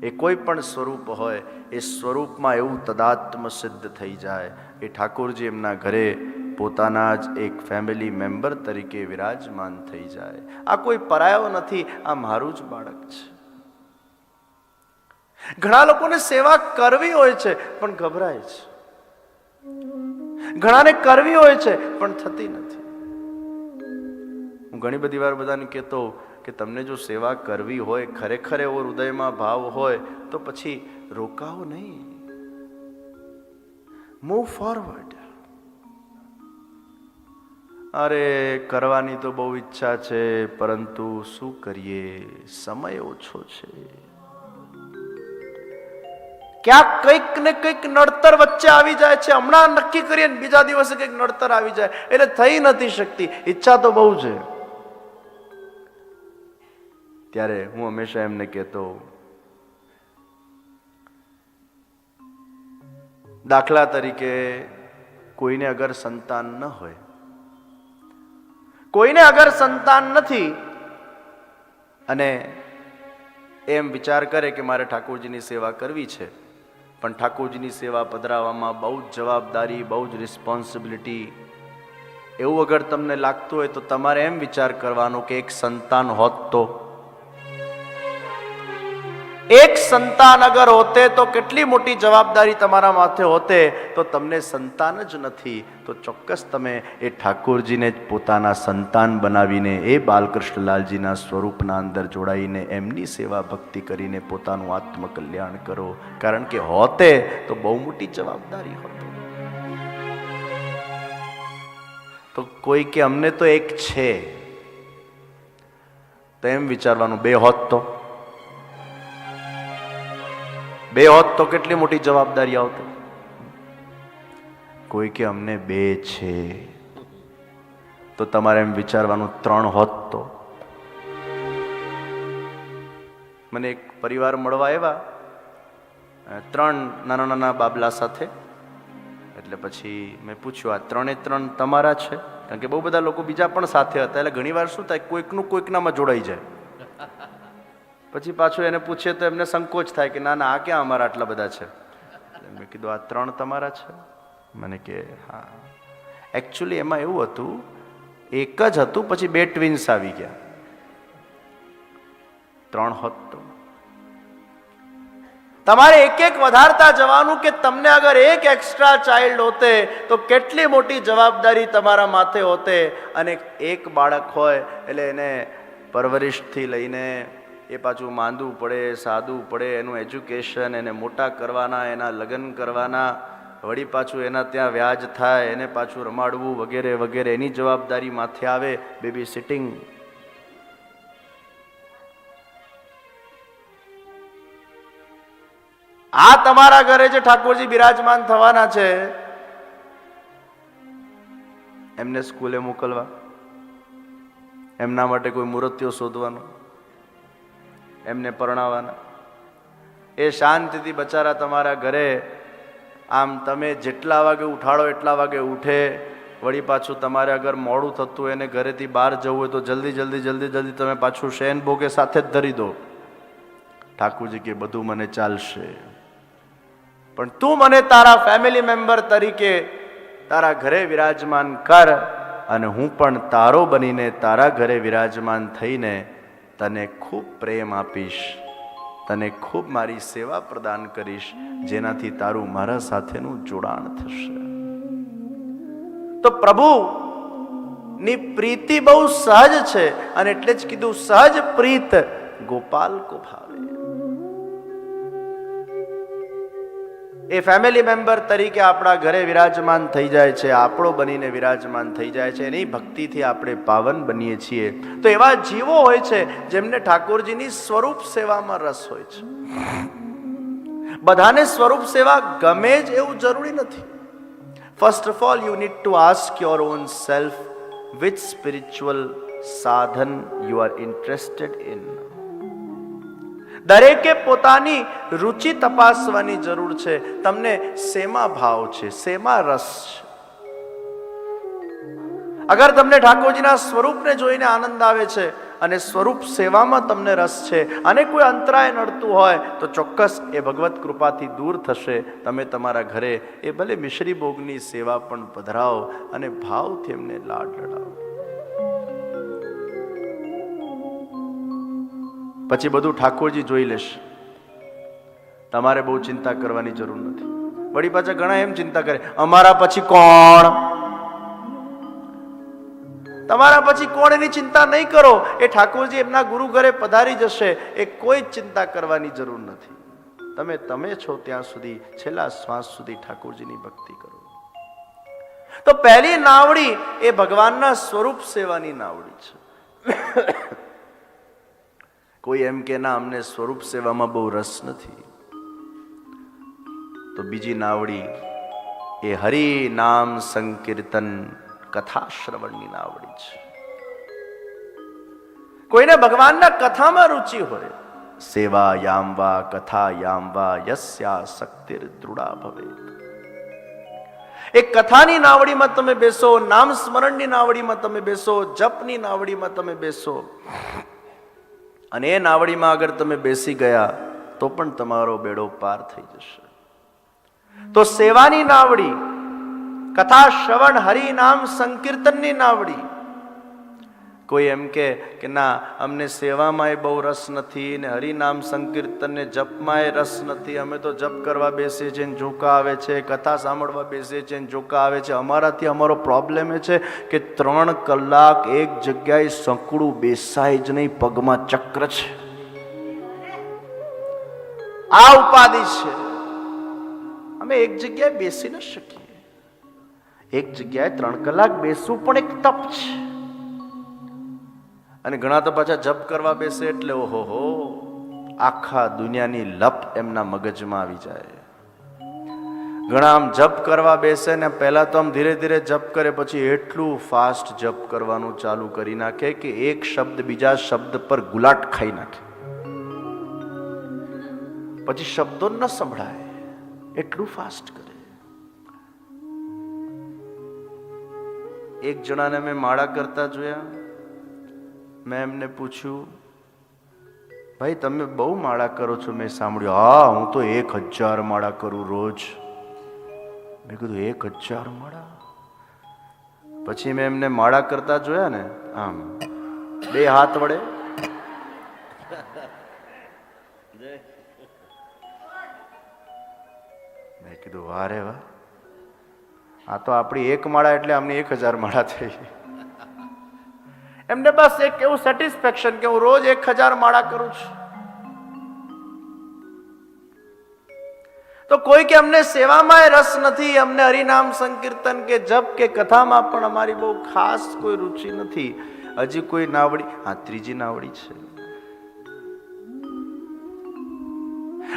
એ કોઈ પણ સ્વરૂપ હોય એ સ્વરૂપમાં એવું તદાત્મ સિદ્ધ થઈ જાય એ ઠાકોરજી એમના ઘરે પોતાના જ એક ફેમિલી મેમ્બર તરીકે વિરાજમાન થઈ જાય. આ કોઈ પરાયો નથી, આ મારું જ બાળક છે. ઘણા લોકોને સેવા કરવી હોય છે પણ ગભરાય છે, ઘણાને કરવી હોય છે પણ થતી નથી. હું ઘણી બધી વાર બધાને કહેતો કે તમને જો સેવા કરવી હોય, ખરેખર એવો હૃદયમાં ભાવ હોય તો પછી રોકાવો નહીં, મૂવ ફોરવર્ડ. અરે કરવાની તો બહુ ઈચ્છા છે પરંતુ શું કરીએ, સમય ઓછો છે. ક્યાંક કંઈક ને કંઈક નડતર વચ્ચે આવી જાય છે. હમણાં નક્કી કરીએ બીજા દિવસે કંઈક નડતર આવી જાય એટલે થઈ નથી શકતી. ઈચ્છા તો બહુ છે. ત્યારે હું હંમેશા એમને કહેતો, દાખલા તરીકે કોઈને અગર સંતાન ન હોય, કોઈને અગર સંતાન નથી અને એમ વિચાર કરે કે મારે ઠાકોરજીની સેવા કરવી છે, પણ ઠાકોરજીની સેવા પધરાવવામાં બહુ જ જવાબદારી, બહુ જ રિસ્પોન્સિબિલિટી, એવું અગર તમને લાગતું હોય તો તમારે એમ વિચાર કરવાનો કે એક સંતાન હોત તો, એક સંતાન અગર હોતે તો કેટલી મોટી જવાબદારી તમારા માથે હોતે. તો તમને સંતાન જ નથી તો ચોક્કસ તમે એ ઠાકોરજીને જ પોતાના સંતાન બનાવીને એ બાલકૃષ્ણલાલજીના સ્વરૂપના અંદર જોડાઈને એમની સેવા ભક્તિ કરીને પોતાનું આત્મકલ્યાણ કરો. કારણ કે હોતે તો બહુ મોટી જવાબદારી હોત. તો કોઈ કે અમને તો એક છે, તો એમ વિચારવાનું બે હોત તો, બે હોત તો કેટલી મોટી જવાબદારી આવતી. કોઈ કે અમને બે છે તો તમારે એમ વિચારવાનું ત્રણ હોત તો. મને એક પરિવાર મળવા આવ્યા, ત્રણ નાના નાના બાબલા સાથે. એટલે પછી મેં પૂછ્યું આ ત્રણે ત્રણ તમારા છે? કારણ કે બહુ બધા લોકો બીજા પણ સાથે હતા એટલે ઘણી વાર શું થાય કોઈકનું કોઈકનામાં જોડાઈ જાય. પછી પાછું એને પૂછીએ તો એમને સંકોચ થાય કે ના ના આ ક્યાં અમારા આટલા બધા છે. મેં કીધું આ ત્રણ તમારા છે? મને કે હા. એકચ્યુઅલી એમાં એવું હતું, એક જ હતું પછી બે ટ્વિન્સ આવી ગયા. ત્રણ હોત તો તમારે એક એક વધારતા જવાનું કે તમને અગર એક એક્સ્ટ્રા ચાઇલ્ડ હોતે તો કેટલી મોટી જવાબદારી તમારા માથે હોતે. અને એક બાળક હોય એટલે એને પરવરિશથી લઈને એ પાછું માંદવું પડે, સાદવું પડે, એનું એજ્યુકેશન, એને મોટા કરવાના, એના લગ્ન કરવાના, વળી પાછું એના ત્યાં વ્યાજ થાય, એને પાછું રમાડવું વગેરે વગેરે, એની જવાબદારી માથે આવે. Baby sitting. આ તમારા ઘરે જે ઠાકોરજી બિરાજમાન થવાના છે એમને સ્કૂલે મોકલવા, એમના માટે કોઈ મૂર્તિઓ શોધવાનું, એમને પરણાવવાના. એ શાંતિથી બચારા તમારા ઘરે આમ તમે જેટલા વાગે ઉઠાડો એટલા વાગે ઉઠે. વળી પાછું તમારે અગર મોડું થતું હોય એને ઘરેથી બહાર જવું હોય તો જલ્દી જલ્દી જલ્દી જલ્દી તમે પાછું શેન ભોગે સાથે જ ધરી દો. ઠાકોરજી કે બધું મને ચાલશે પણ તું મને તારા ફેમિલી મેમ્બર તરીકે તારા ઘરે વિરાજમાન કર અને હું પણ તારો બનીને તારા ઘરે વિરાજમાન થઈને તને ખૂબ પ્રેમ આપીશ, તને ખૂબ મારી સેવા પ્રદાન કરીશ, જેનાથી તારું મારા સાથેનું જોડાણ થશે. તો પ્રભુ ની પ્રીતિ બહુ સહજ છે અને એટલે જ કીધું સહજ પ્રીત ગોપાલ કો ભાવે. એ ફેમિલી મેમ્બર તરીકે આપણા ઘરે વિરાજમાન થઈ જાય છે, આપણો બનીને વિરાજમાન થઈ જાય છે. એની ભક્તિથી આપણે પાવન બનીએ છીએ. તો એવા જીવો હોય છે જેમને ઠાકોરજીની સ્વરૂપ સેવામાં રસ હોય છે. બધાને સ્વરૂપ સેવા ગમે જ એવું જરૂરી નથી. First of all you need to ask your own self which spiritual સાધન you are interested in. દરેકે પોતાની રુચિ તપાસવાની જરૂર છે. તમને શેમાં ભાવ છે, શેમાં રસ છે? અગર તમને ઠાકોરજીના સ્વરૂપને જોઈને આનંદ આવે છે અને સ્વરૂપ સેવામાં તમને રસ છે અને કોઈ અંતરાય નડતું હોય તો ચોક્કસ એ ભગવત કૃપાથી દૂર થશે. તમે તમારા ઘરે એ ભલે મિશ્રી ભોગની સેવા પણ પધરાવો અને ભાવથી એમને લાડ લડાવો. પછી બધું ઠાકોરજી જોઈ લેશે. તમારે બહુ ચિંતા કરવાની જરૂર નથી. વળી પાછા ઘણા એમ ચિંતા કરે, અમારા પછી કોણ? તમારા પછી કોણ એની ચિંતા નહીં કરો. એ ઠાકોરજી એમના ગુરુ ઘરે પધારી જશે. એ કોઈ ચિંતા કરવાની જરૂર નથી. તમે છો ત્યાં સુધી છેલ્લા શ્વાસ સુધી ઠાકોરજીની ભક્તિ કરો. તો પહેલી નાવડી એ ભગવાનના સ્વરૂપ સેવાની નાવડી છે. કોઈ એમ કે ના અમને સ્વરૂપ સેવામાં બહુ રસ નથી, તો બીજી નાવડી એ હરિ નામ સંકીર્તન કથા શ્રવણની નાવડી છે. કોઈને ભગવાનના કથામાં રુચિ હોય, સેવા યામ વા કથા યામ વા યસ્યા શક્તિર દૃઢા ભવેત. એક કથાની નાવડીમાં તમે બેસો, નામ સ્મરણની નાવડીમાં તમે બેસો, જપની નાવડીમાં તમે બેસો, અને એ નાવડીમાં અગર તમે બેસી ગયા તો પણ તમારો બેડો પાર થઈ જશે. તો સેવાની નાવડી, કથા શ્રવણ, હરિ નામ સંકીર્તનની નાવડી. કોઈ એમ કે ના અમને સેવામાં બહુ રસ નથી ને હરિનામ સંકીર્તન ને જપમાં રસ નથી, અમે તો જપ કરવા બેસીએ છીએ ને ઝોકા આવે છે, કથા સાંભળવા બેસીએ છીએ ને ઝોકા આવે છે. અમારાથી અમારો પ્રોબ્લેમ એ છે કે 3 કલાક એક જગ્યાએ સંકળું બેસાય જ નહીં, પગમાં ચક્ર છે. આ ઉપાધિ છે. અમે એક જગ્યાએ બેસી ન શકીએ. એક જગ્યાએ 3 કલાક બેસવું પણ એક તપ છે. અને ઘણા તો પાછા જપ કરવા બેસે એટલે ઓહો, આખા દુનિયાની લપ એમના મગજમાં આવી જાય. ઘણા આમ જપ કરવા બેસે ને પહેલા તો આમ ધીરે ધીરે જપ કરે, પછી એટલું ફાસ્ટ જપ કરવાનું ચાલુ કરી નાખે કે એક શબ્દ બીજા શબ્દ પર ગુલાટ ખાઈ નાખે. પછી શબ્દો ન સંભળાય, એટલું ફાસ્ટ કરે. એક જણાને મેં માળા કરતા જોયા. મેં એમને પૂછ્યું, ભાઈ તમે બહુ માળા કરો છો? મેં સાંભળ્યું, હા હું તો 1000 માળા કરું રોજ. મેં કીધું 1000 માળા? પછી મેં એમને માળા કરતા જોયા ને, આમ 2 હાથ વડે મેં કીધું વાહ રે વાહ, આ તો આપણી 1 માળા એટલે આમની 1000 માળા થઈ. એમને બસ એક એવું સેટિસ્ફેક્શન કે હું રોજ 1000 માળા કરું છું. તો કોઈ કે અમને સેવામાં રસ નથી, અમને હરિનામ સંકીર્તન કે જપ કે કથામાં પણ અમારી બહુ ખાસ કોઈ રુચિ નથી. હજી કોઈ નાવડી, આ ત્રીજી નાવડી છે.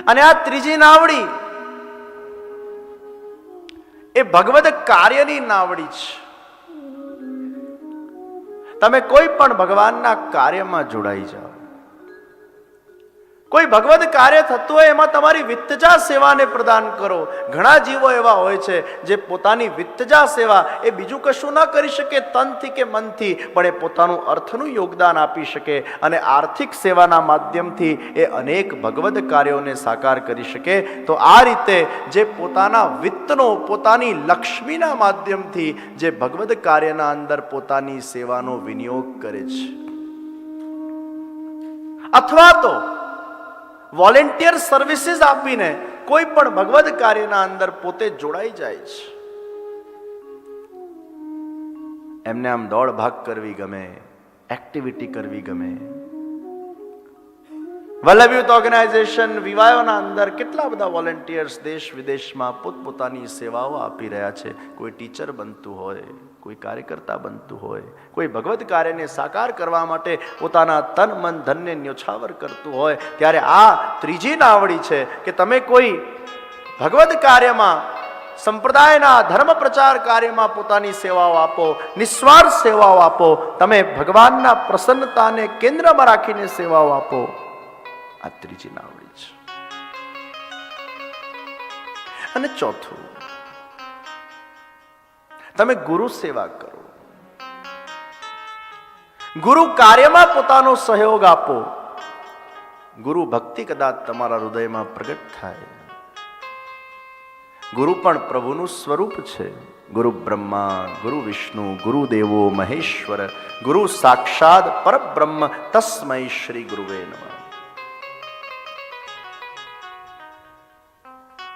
અને આ ત્રીજી નાવડી એ ભગવદ કાર્યની નાવડી છે. તમે કોઈ પણ ભગવાનના કાર્યમાં જોડાઈ જાઓ. કોઈ ભગવદ કાર્ય થતું હોય એમાં તમારી વિત્તજા સેવાને પ્રદાન કરો. ઘણા જીવો એવા હોય છે જે પોતાની વિત્તજા સેવા એ બીજું કશું ના કરી શકે તનથી કે મનથી, પણ એ પોતાનું અર્થનું યોગદાન આપી શકે અને આર્થિક સેવાના માધ્યમથી એ અનેક ભગવદ કાર્યોને સાકાર કરી શકે. તો આ રીતે જે પોતાના વિત્તનો, પોતાની લક્ષ્મીના માધ્યમથી જે ભગવદ કાર્યના અંદર પોતાની સેવાનો વિનિયોગ કરે છે, અથવા તો વોલેન્ટિયર સર્વિસીસ આપીને કોઈ પણ ભગવદ કાર્યના અંદર પોતે જોડાઈ જાય છે. એમને આમ દોડ ભાગ કરવી ગમે, એક્ટિવિટી કરવી ગમે. વલ્લભ યુથ ઓર્ગેનાઇઝેશન વિવાયોના અંદર કેટલા બધા વોલેન્ટિયર્સ દેશ વિદેશમાં પોતપોતાની સેવાઓ આપી રહ્યા છે. કોઈ ટીચર બનતું હોય, કોઈ કાર્યકર્તા બનતું હોય, કોઈ ભગવદ કાર્યને સાકાર કરવા માટે પોતાના તન મન ધનને ન્યોછાવર કરતું હોય. ત્યારે આ ત્રીજી નાવડી છે કે તમે કોઈ ભગવદ કાર્યમાં, સંપ્રદાયના ધર્મ પ્રચાર કાર્યમાં પોતાની સેવાઓ આપો, નિસ્વાર્થ સેવાઓ આપો. તમે ભગવાનના પ્રસન્નતાને કેન્દ્રમાં રાખીને સેવાઓ આપો. આ ત્રીજી નાવડી છે. અને ચોથું, તમે ગુરુ સેવા કરો. ગુરુ કાર્યમાં પોતાનો સહયોગ આપો. ગુરુ ભક્તિ કદાચ તમારા હૃદયમાં પ્રગટ થાય. ગુરુ પણ પ્રભુનું સ્વરૂપ છે. ગુરુ બ્રહ્મા, ગુરુ વિષ્ણુ, ગુરુ દેવો મહેશ્વર, ગુરુ સાક્ષાત પરબ્રહ્મ તસ્મૈ શ્રી ગુરુવે નમઃ.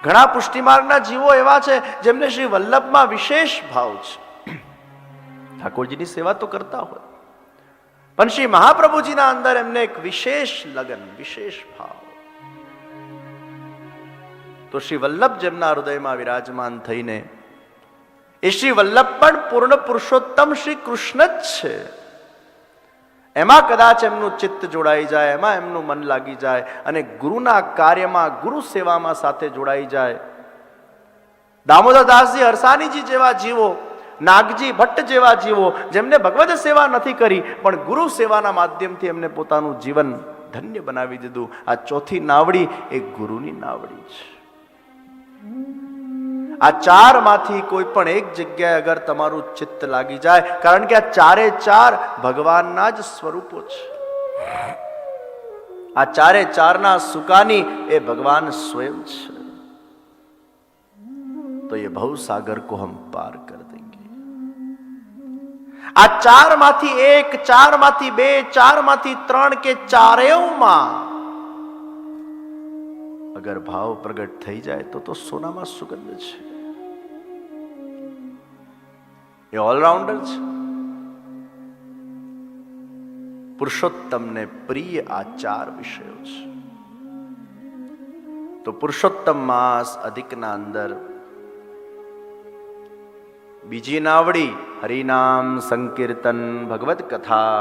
ઘણા પુષ્ટિમાર્ગના જીવો એવા છે જેમને શ્રી વલ્લભમાં વિશેષ ભાવ છે. ઠાકોરજીની સેવા તો કરતા હોય, પણ શ્રી મહાપ્રભુજીના અંદર એમને એક વિશેષ લગન, વિશેષ ભાવ. તો શ્રી વલ્લભ જેમના હૃદયમાં વિરાજમાન થઈને, એ શ્રી વલ્લભ પણ પૂર્ણ પુરુષોત્તમ શ્રી કૃષ્ણ જ છે. એમાં કદાચ એમનું ચિત્ત જોડાઈ જાય, એમાં એમનું મન લાગી જાય અને ગુરુના કાર્યમાં, ગુરુ સેવામાં સાથે જોડાઈ જાય. દામોદરદાસજી હરસાણીજી જેવા જીવો, નાગજી ભટ્ટ જેવા જીવો, જેમને ભગવદ સેવા નથી કરી પણ ગુરુ સેવાના માધ્યમથી એમને પોતાનું જીવન ધન્ય બનાવી દીધું. આ ચોથી નાવડી એ ગુરુની નાવડી છે. આ ચાર માંથી કોઈ પણ એક જગ્યાએ અગર તમારું ચિત્ત લાગી જાય, કારણ કે આ ચારે ચાર ભગવાનના જ સ્વરૂપો છે. આ ચારે ચારના સુકાની એ ભગવાન સ્વયં છે. તો એ ભવસાગર કો હમ પાર કર દેંગે. આ ચાર માંથી એક, ચાર માંથી બે, ચાર માંથી ત્રણ કે ચારેયમાં અગર ભાવ પ્રગટ થઈ જાય તો સોનામાં સુગંધ છે. એ ઓલરાઉન્ડર છે. પુરુષોત્તમને પ્રિય આ ચાર વિષયો છે. તો પુરુષોત્તમ માસ અધિકના અંદર બીજી નાવડી હરિનામ સંકીર્તન, ભગવદ કથા,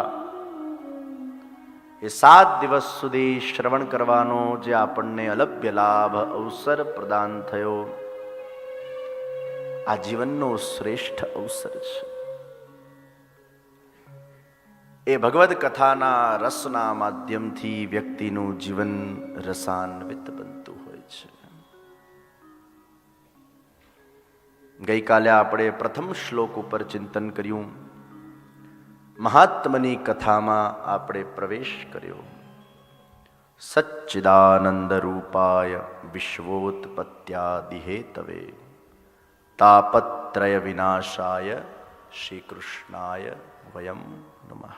એ 7 દિવસ સુધી શ્રવણ કરવાનો જે આપણને અલભ્ય લાભ, અવસર પ્રદાન થયો, આ જીવનનો શ્રેષ્ઠ અવસર છે. એ ભગવદ કથાના રસના માધ્યમથી વ્યક્તિનું જીવન રસાન્વિત બનતું હોય છે. ગઈકાલે આપણે પ્રથમ શ્લોક ઉપર ચિંતન કર્યું. મહાત્મની કથામાં આપણે પ્રવેશ કર્યો. સચ્ચિદાનંદ રૂપાય વિશ્વોત્પત્યાદિ હેતવે તાપત્રય વિનાશાય શ્રી કૃષ્ણાય વયમ નમઃ.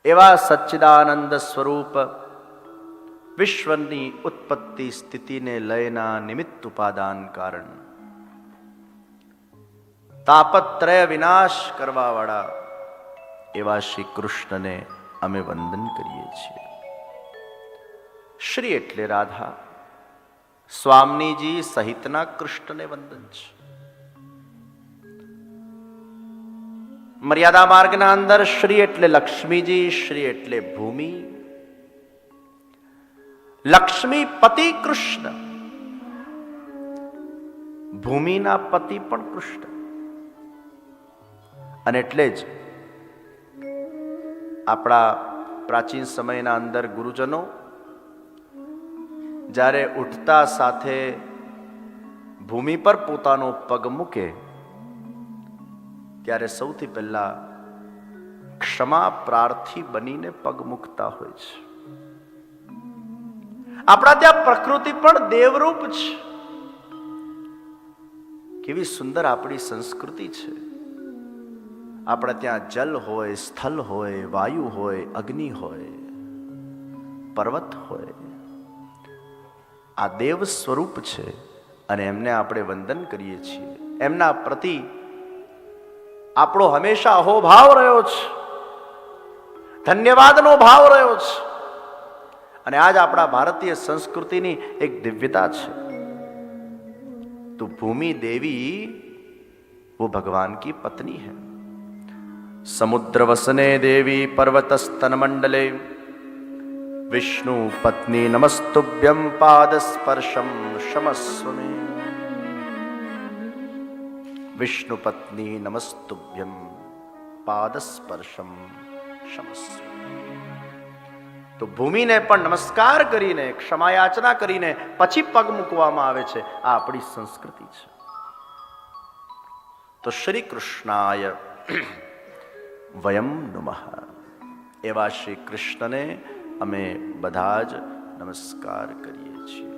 એવા સચ્ચિદાનંદ સ્વરૂપ, વિશ્વની ઉત્પત્તિ સ્થિતિને લયના નિમિત્ત ઉપાદાન કારણ, તાપત્રય વિનાશ કરવા વાળા એવા શ્રી કૃષ્ણને અમે વંદન કરીએ છીએ. શ્રી એટલે રાધા, સ્વામીજી સહિતના કૃષ્ણને વંદન છે. મર્યાદા માર્ગના અંદર શ્રી એટલે લક્ષ્મીજી, શ્રી એટલે ભૂમિ, લક્ષ્મી પતિ કૃષ્ણ, ભૂમિના પતિ પણ કૃષ્ણ. અને એટલે જ આપણા પ્રાચીન સમયના અંદર ગુરુજનો જ્યારે ઉઠતા સાથે ભૂમિ પર પોતાનો પગ મૂકે ત્યારે સૌથી પહેલા ક્ષમા પ્રાર્થી બનીને પગ મૂકતા હોય છે. આપણા ત્યાં પ્રકૃતિ પણ દેવરૂપ છે. કેવી સુંદર આપણી સંસ્કૃતિ છે. આપણે ત્યાં જલ હોય, સ્થળ હોય, વાયુ હોય, અગ્નિ હોય, પર્વત હોય. આ દેવ સ્વરૂપ છે અને એમને આપણે વંદન કરીએ છીએ. એમના પ્રતિ આપણો હંમેશા અહોભાવ રહ્યો છે, ધન્યવાદનો ભાવ રહ્યો છે. અને આજ આપણા ભારતીય સંસ્કૃતિની એક દિવ્યતા છે. તો ભૂमि देवी वो भगवान की पत्नी है. समुद्र वसने देवी पर्वत स्तन मंडले विष्णु पत्नी नमस्तुभ्यं पाद स्पर्शम क्षमस्व मे. विष्णु पत्नी नमस्तुभ्यं पाद स्पर्शम क्षमस्व. તો ભૂમિને પણ નમસ્કાર કરીને, ક્ષમાયાચના કરીને પછી પગ મૂકવામાં આવે છે. આ આપણી સંસ્કૃતિ છે. તો શ્રી કૃષ્ણાય વયમ નુમઃ. એવા શ્રી કૃષ્ણને અમે બધા જ નમસ્કાર કરીએ છીએ.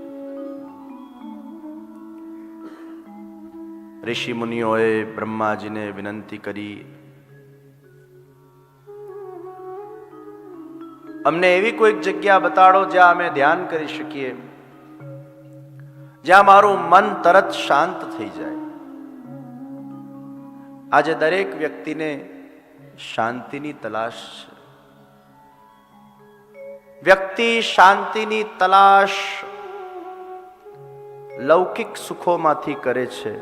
ઋષિ મુનિઓએ બ્રહ્માજીને વિનંતી કરી, અમને એવી કોઈક જગ્યા બતાડો જ્યાં અમે ધ્યાન કરી શકીએ, જ્યાં મારું મન તરત શાંત થઈ જાય. આજે દરેક વ્યક્તિને શાંતિની તલાશ છે. વ્યક્તિ શાંતિની તલાશ લૌકિક સુખોમાંથી કરે છે.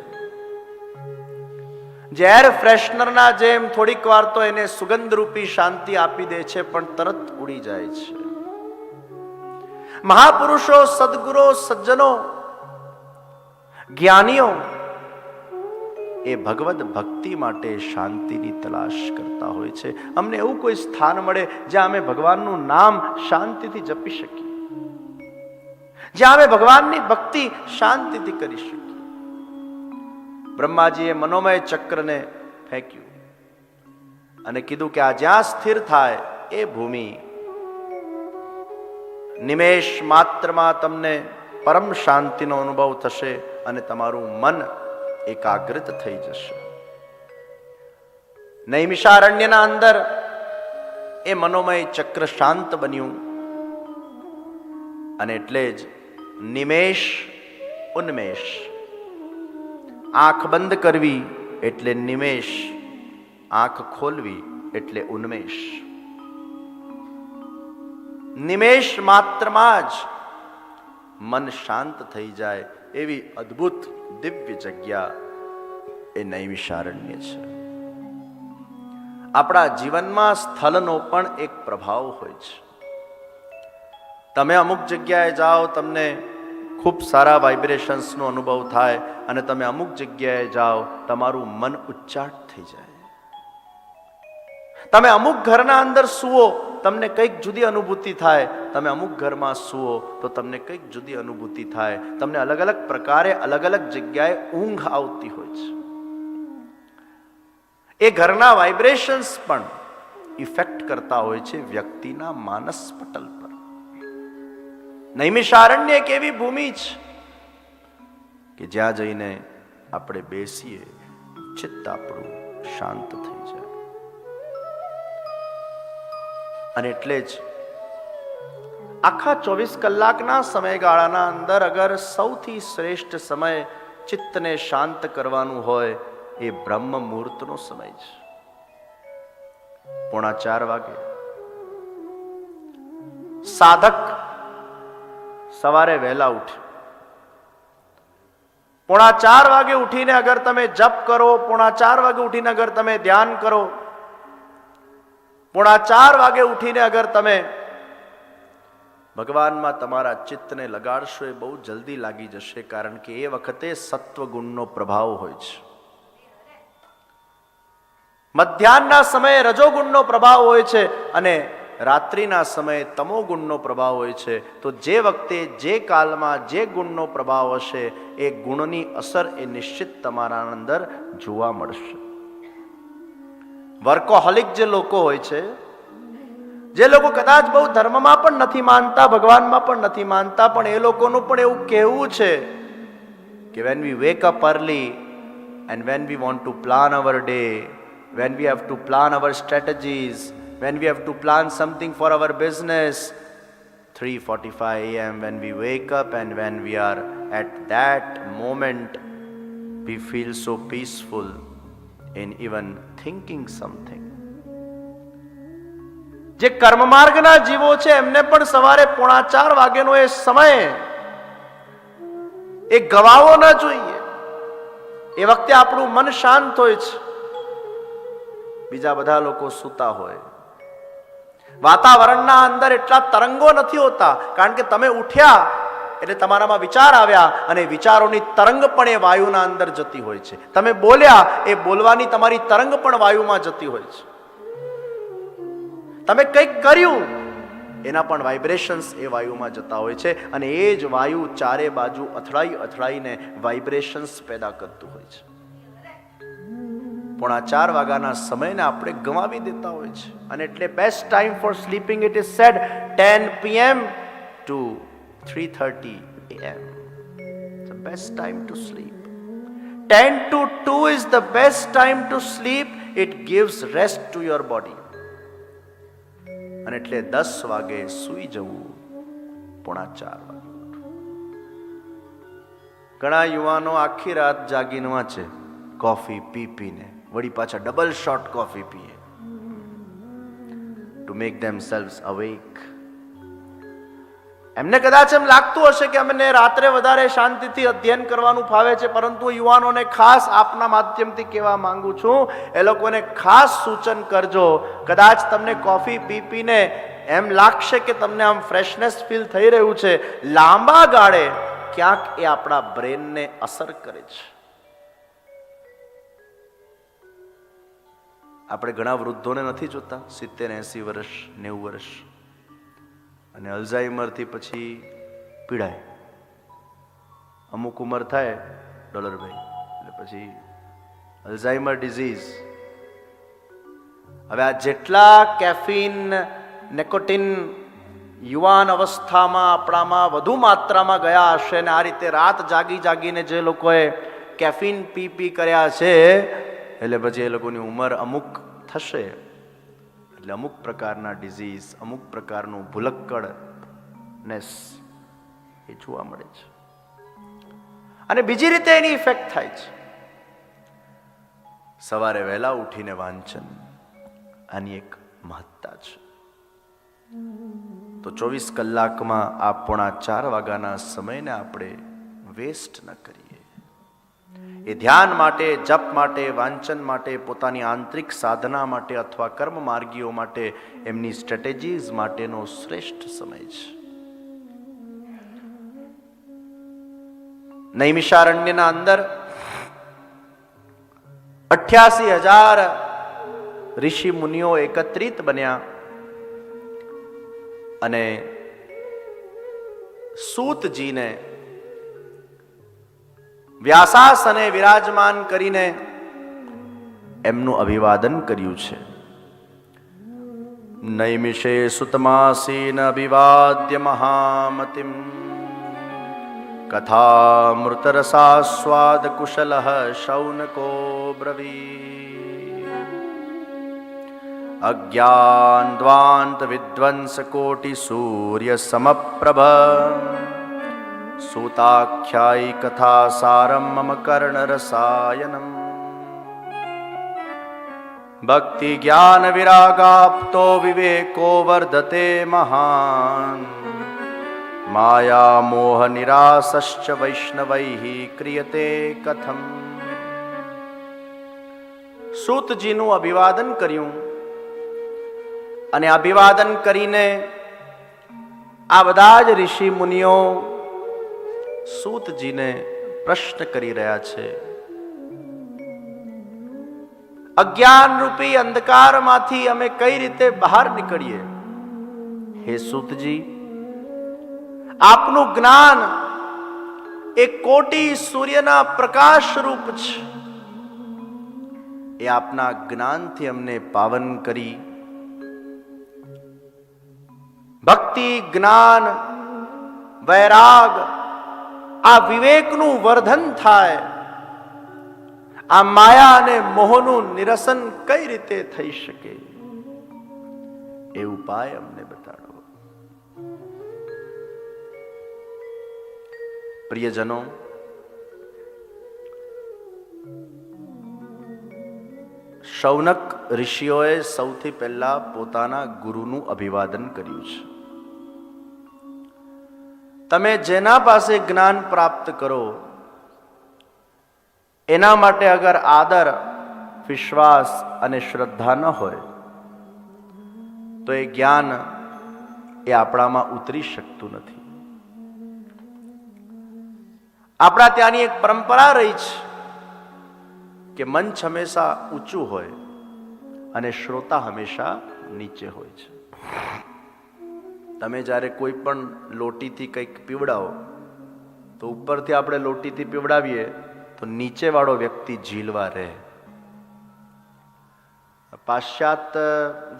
જે એર ફ્રેશનરના જેમ થોડીક વાર તો એને સુગંધ રૂપી શાંતિ આપી દે છે, પણ તરત ઉડી જાય છે. મહાપુરુષો, સદગુરો, સજ્જનો, જ્ઞાનીઓ એ ભગવદ ભક્તિ માટે શાંતિની તલાશ કરતા હોય છે. અમને એવું કોઈ સ્થાન મળે જ્યાં અમે ભગવાનનું નામ શાંતિથી જપી શકીએ, જ્યાં અમે ભગવાનની ભક્તિ શાંતિથી કરી શકીએ. બ્રહ્માજીએ મનોમય ચક્રને ફેંક્યું અને કીધું કે આ જ્યાં સ્થિર થાય એ ભૂમિ નિમેષ માત્રમાં તમને પરમ શાંતિનો અનુભવ થશે અને તમારું મન એકાગ્રિત થઈ જશે. નૈમિષારણ્યના અંદર એ મનોમય ચક્ર શાંત બન્યું અને એટલે જ નિમેષ ઉન્મેષ, આંખ બંધ કરવી એટલે નિમેષ, આંખ ખોલવી એટલે ઉન્મેષ. નિમેષ માત્રમાં જ મન શાંત થઈ જાય એવી અદ્ભુત દિવ્ય જગ્યા એ નૈમિષારણ્ય છે. આપણા જીવનમાં સ્થળનો પણ એક પ્રભાવ હોય છે. તમે અમુક જગ્યાએ જાઓ, તમને ખૂબ સારા વાઇબ્રેશન્સનો અનુભવ થાય, અને તમે અમુક જગ્યાએ જાઓ, તમારું મન ઉચ્ચાટ થઈ જાય. તમે અમુક ઘરના અંદર સુવો, તમને કંઈક જુદી અનુભૂતિ થાય. તમે અમુક ઘરમાં સુવો તો તમને કંઈક જુદી અનુભૂતિ થાય. તમને અલગ અલગ પ્રકારે અલગ અલગ જગ્યાએ ઊંઘ આવતી હોય છે. એ ઘરના વાઇબ્રેશન્સ પણ ઇફેક્ટ કરતા હોય છે વ્યક્તિના માનસ પટલ પર. નૈમિષારણ્ય એક એવી ભૂમિ છે કે જ્યાં જઈને આપણે બેસીએ, ચિત્ત આપણું શાંત થઈ જાય. અને એટલે જ આખા 24 કલાકના સમયગાળાના અંદર અગર સૌથી શ્રેષ્ઠ સમય ચિત્તને શાંત કરવાનું હોય એ બ્રહ્મ મુહૂર્તનો સમય છે. 3:45 વાગે સાધક સવારે વહેલા ઉઠે. 3:45 વાગે ઉઠીને અગર તમે જપ કરો, 3:45 વાગે ઉઠીને અગર તમે ધ્યાન કરો, 3:45 વાગે ઉઠીને અગર તમે ભગવાનમાં તમારા ચિત્તને લગાડશો, એ બહુ જલ્દી લાગી જશે. કારણ કે એ વખતે સત્વગુણનો પ્રભાવ હોય છે. મધ્યાહનના સમયે રજોગુણનો પ્રભાવ હોય છે અને રાત્રિના સમયે તમોગુણનો પ્રભાવ હોય છે. તો જે વખતે, જે કાલમાં જે ગુણનો પ્રભાવ હશે, એ ગુણની અસર એ નિશ્ચિત તમારા અંદર જોવા મળશે. વર્કોહોલિક જે લોકો હોય છે, જે લોકો કદાચ બહુ ધર્મમાં પણ નથી માનતા, ભગવાનમાં પણ નથી માનતા, પણ એ લોકોનું પણ એવું કહેવું છે કે when we wake up early and when we want to plan our day, when we have to plan our strategies, when we have to plan something for our business, 3:45 a.m. when we wake up and when we are at that moment, we feel so peaceful in even thinking something. જે કર્મ માર્ગના જીવો છે એમને પણ સવારે 3:45 વાગ્યાનો એ સમય એ ગવાવો ન જોઈએ. એ વખતે આપણું મન શાંત હોય છે. બીજા બધા લોકો સૂતા હોય. વાતાવરણના અંદર એટલા તરંગો નથી હોતા, કારણ કે તમે ઉઠ્યા એટલે તમારામાં વિચાર આવ્યા અને વિચારોની તરંગ પણ એ વાયુના અંદર જતી હોય છે. તમે બોલ્યા, એ બોલવાની તમારી તરંગ પણ વાયુમાં જતી હોય છે. તમે કંઈક કર્યું, એના પણ વાઇબ્રેશન્સ એ વાયુમાં જતા હોય છે અને એ જ વાયુ ચારે બાજુ અથડાઈને વાઇબ્રેશન્સ પેદા કરતું હોય છે. 4:30 વાગ્યાના સમયને આપણે ગમાવી દેતા હોય છે. અને એટલે best time for sleeping it is said 10 PM to 3:30 AM. It's the best time to sleep. 10 to 2 is the best time to sleep. It gives rest to your body. અને એટલે 10 વાગે સૂઈ જવું, 3:45 વાગે ઉઠવું. ઘણા યુવાનો આખી રાત જાગીને વાંચે, કોફી પીને વળી પાછા ડબલ શોટ કોફી પીએ ટુ મેક ધેમસેલ્વ્સ અવેક. એમને કદાચ એમ લાગતું હશે કે અમને રાત્રે વધારે શાંતિથી અધ્યયન કરવાનું ફાવે છે, પરંતુ યુવાનોને ખાસ આપના માધ્યમથી કહેવા માંગુ છું, એ લોકોને ખાસ સૂચન કરજો. કદાચ તમને કોફી પીને એમ લાગશે કે તમને આમ ફ્રેશનેસ ફીલ થઈ રહ્યું છે, લાંબા ગાળે ક્યાંક એ આપણા બ્રેનને અસર કરે છે. આપણે ઘણા વૃદ્ધોને નથી જોતા 70, 80 વર્ષ, 90 વર્ષ, અને અલ્ઝાઇમરથી પછી પીડાય. અમુક ઉંમર થાય ડોલરભાઈ એટલે પછી અલ્ઝાઇમર ડિઝીઝ. હવે આ જેટલા કેફીન, નિકોટિન યુવાન અવસ્થામાં આપણામાં વધુ માત્રામાં ગયા હશે, ને આ રીતે રાત જાગીને જે લોકોએ કેફીન પી કર્યા છે, એટલે પછી એ લોકોની ઉંમર અમુક થશે એટલે અમુક પ્રકારના ડિઝીઝ, અમુક પ્રકારનું ભૂલક્કડનેસ એ જોવા મળે છે. અને બીજી રીતે એની ઇફેક્ટ થાય છે. સવારે વહેલા ઉઠીને વાંચન, આની એક મહત્તા છે. તો 24 કલાકમાં આ 3:45 વાગ્યાના સમયને આપણે વેસ્ટ ન કરીએ. એ ધ્યાન માટે, જપ માટે, વાંચન માટે, પોતાની આંતરિક સાધના માટે અથવા કર્મ માર્ગીઓ માટે, એમની સ્ટ્રેટેજીઝ માટેનો શ્રેષ્ઠ સમય છે. નૈમિષારણ્યના અંદર 88,000 ઋષિ મુનિઓ એકત્રિત બન્યા અને સૂતજીને વ્યાસાસને વિરાજમાન કરીને એમનું અભિવાદન કર્યું છે. નૈમિષે સુતમાસીન અભિવાદ્ય મહામતિમ કથામૃતરસાસ્વાદ કુશલઃ શૌનકો બ્રવી અજ્ઞાન દ્વાંત વિદ્વંસ કોટિ સૂર્ય સમપ્રભ સૂતાખ્યાયી કથા સારમ મમ કર્ણ રસાયનમ ભક્તિ જ્ઞાન વિરાગાપ્તો વિવેકો વર્ધતે મહાન માયા મોહ નિરાસશ્ચ વૈષ્ણવૈઃ ક્રિયતે કથમ. સૂતજીનું અભિવાદન કર્યું અને અભિવાદન કરીને આ બધા જ ઋષિ મુનિઓ સૂતજીને પ્રશ્ન કરી રહ્યા છે. અજ્ઞાન રૂપી અંધકારમાંથી અમે કઈ રીતે બહાર નીકળીએ? હે સૂતજી, આપનું જ્ઞાન એ કોટી સૂર્યના પ્રકાશ રૂપ છે. એ આપના જ્ઞાનથી અમને પાવન કરી ભક્તિ, જ્ઞાન, વૈરાગ, આ વિવેકનું વર્ધન થાય. આ માયા અને મોહનું નિરસન કઈ રીતે થઈ શકે એ ઉપાય અમને બતાડો. પ્રિયજનો, શૌનક ઋષિઓએ સૌથી પહેલા પોતાના ગુરુનું અભિવાદન કર્યું છે. તમે જેના પાસે જ્ઞાન પ્રાપ્ત કરો એના માટે અગર આદર, વિશ્વાસ અને શ્રદ્ધા ન હોય તો એ જ્ઞાન એ આપણામાં ઉતરી શકતું નથી. આપણા ત્યાંની એક પરંપરા રહી છે કે મંચ હંમેશા ઊંચું હોય અને શ્રોતા હંમેશા નીચે હોય છે. તમે જ્યારે કોઈ પણ લોટીથી કંઈક પીવડાવો તો ઉપરથી આપણે લોટીથી પીવડાવીએ તો નીચેવાળો વ્યક્તિ ઝીલવા રહે, પાશ્ચાત્ય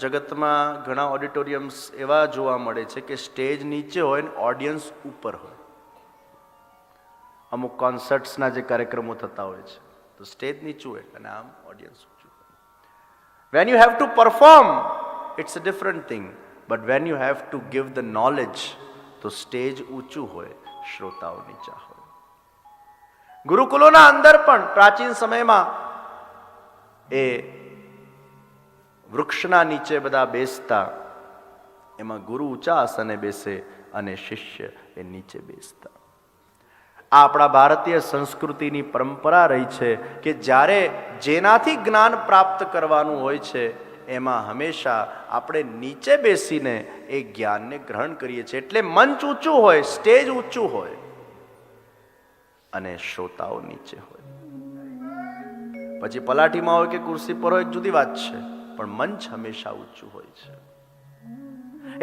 જગતમાં ઘણા ઓડિટોરિયમ્સ એવા જોવા મળે છે કે સ્ટેજ નીચે હોય ને ઓડિયન્સ ઉપર હોય. અમુક કોન્સર્ટ્સના જે કાર્યક્રમો થતા હોય છે તો સ્ટેજ નીચું હોય અને આમ ઓડિયન્સ ઊંચું હોય. When you have to perform it's a different thing, but when you have to give the knowledge તો સ્ટેજ ઊંચું હોય, શ્રોતાઓ નીચા હોય. ગુરુકુલોના અંદર પણ પ્રાચીન સમયમાં એ વૃક્ષના નીચે બધા બેસતા, એમાં ગુરુ ઊંચા આસને બેસે અને શિષ્ય એ નીચે બેસતા. આ આપણા ભારતીય સંસ્કૃતિની પરંપરા રહી છે કે જ્યારે જેનાથી જ્ઞાન પ્રાપ્ત કરવાનું હોય છે એમાં હંમેશા આપણે નીચે બેસીને એ જ્ઞાનને ગ્રહણ કરીએ છીએ. એટલે મંચ ઊંચું હોય, સ્ટેજ ઊંચું હોય અને શ્રોતાઓ નીચે હોય. પછી પલાઠીમાં હોય કે ખુરશી પર હોય એક જુદી વાત છે, પણ મંચ હંમેશા ઊંચું હોય છે.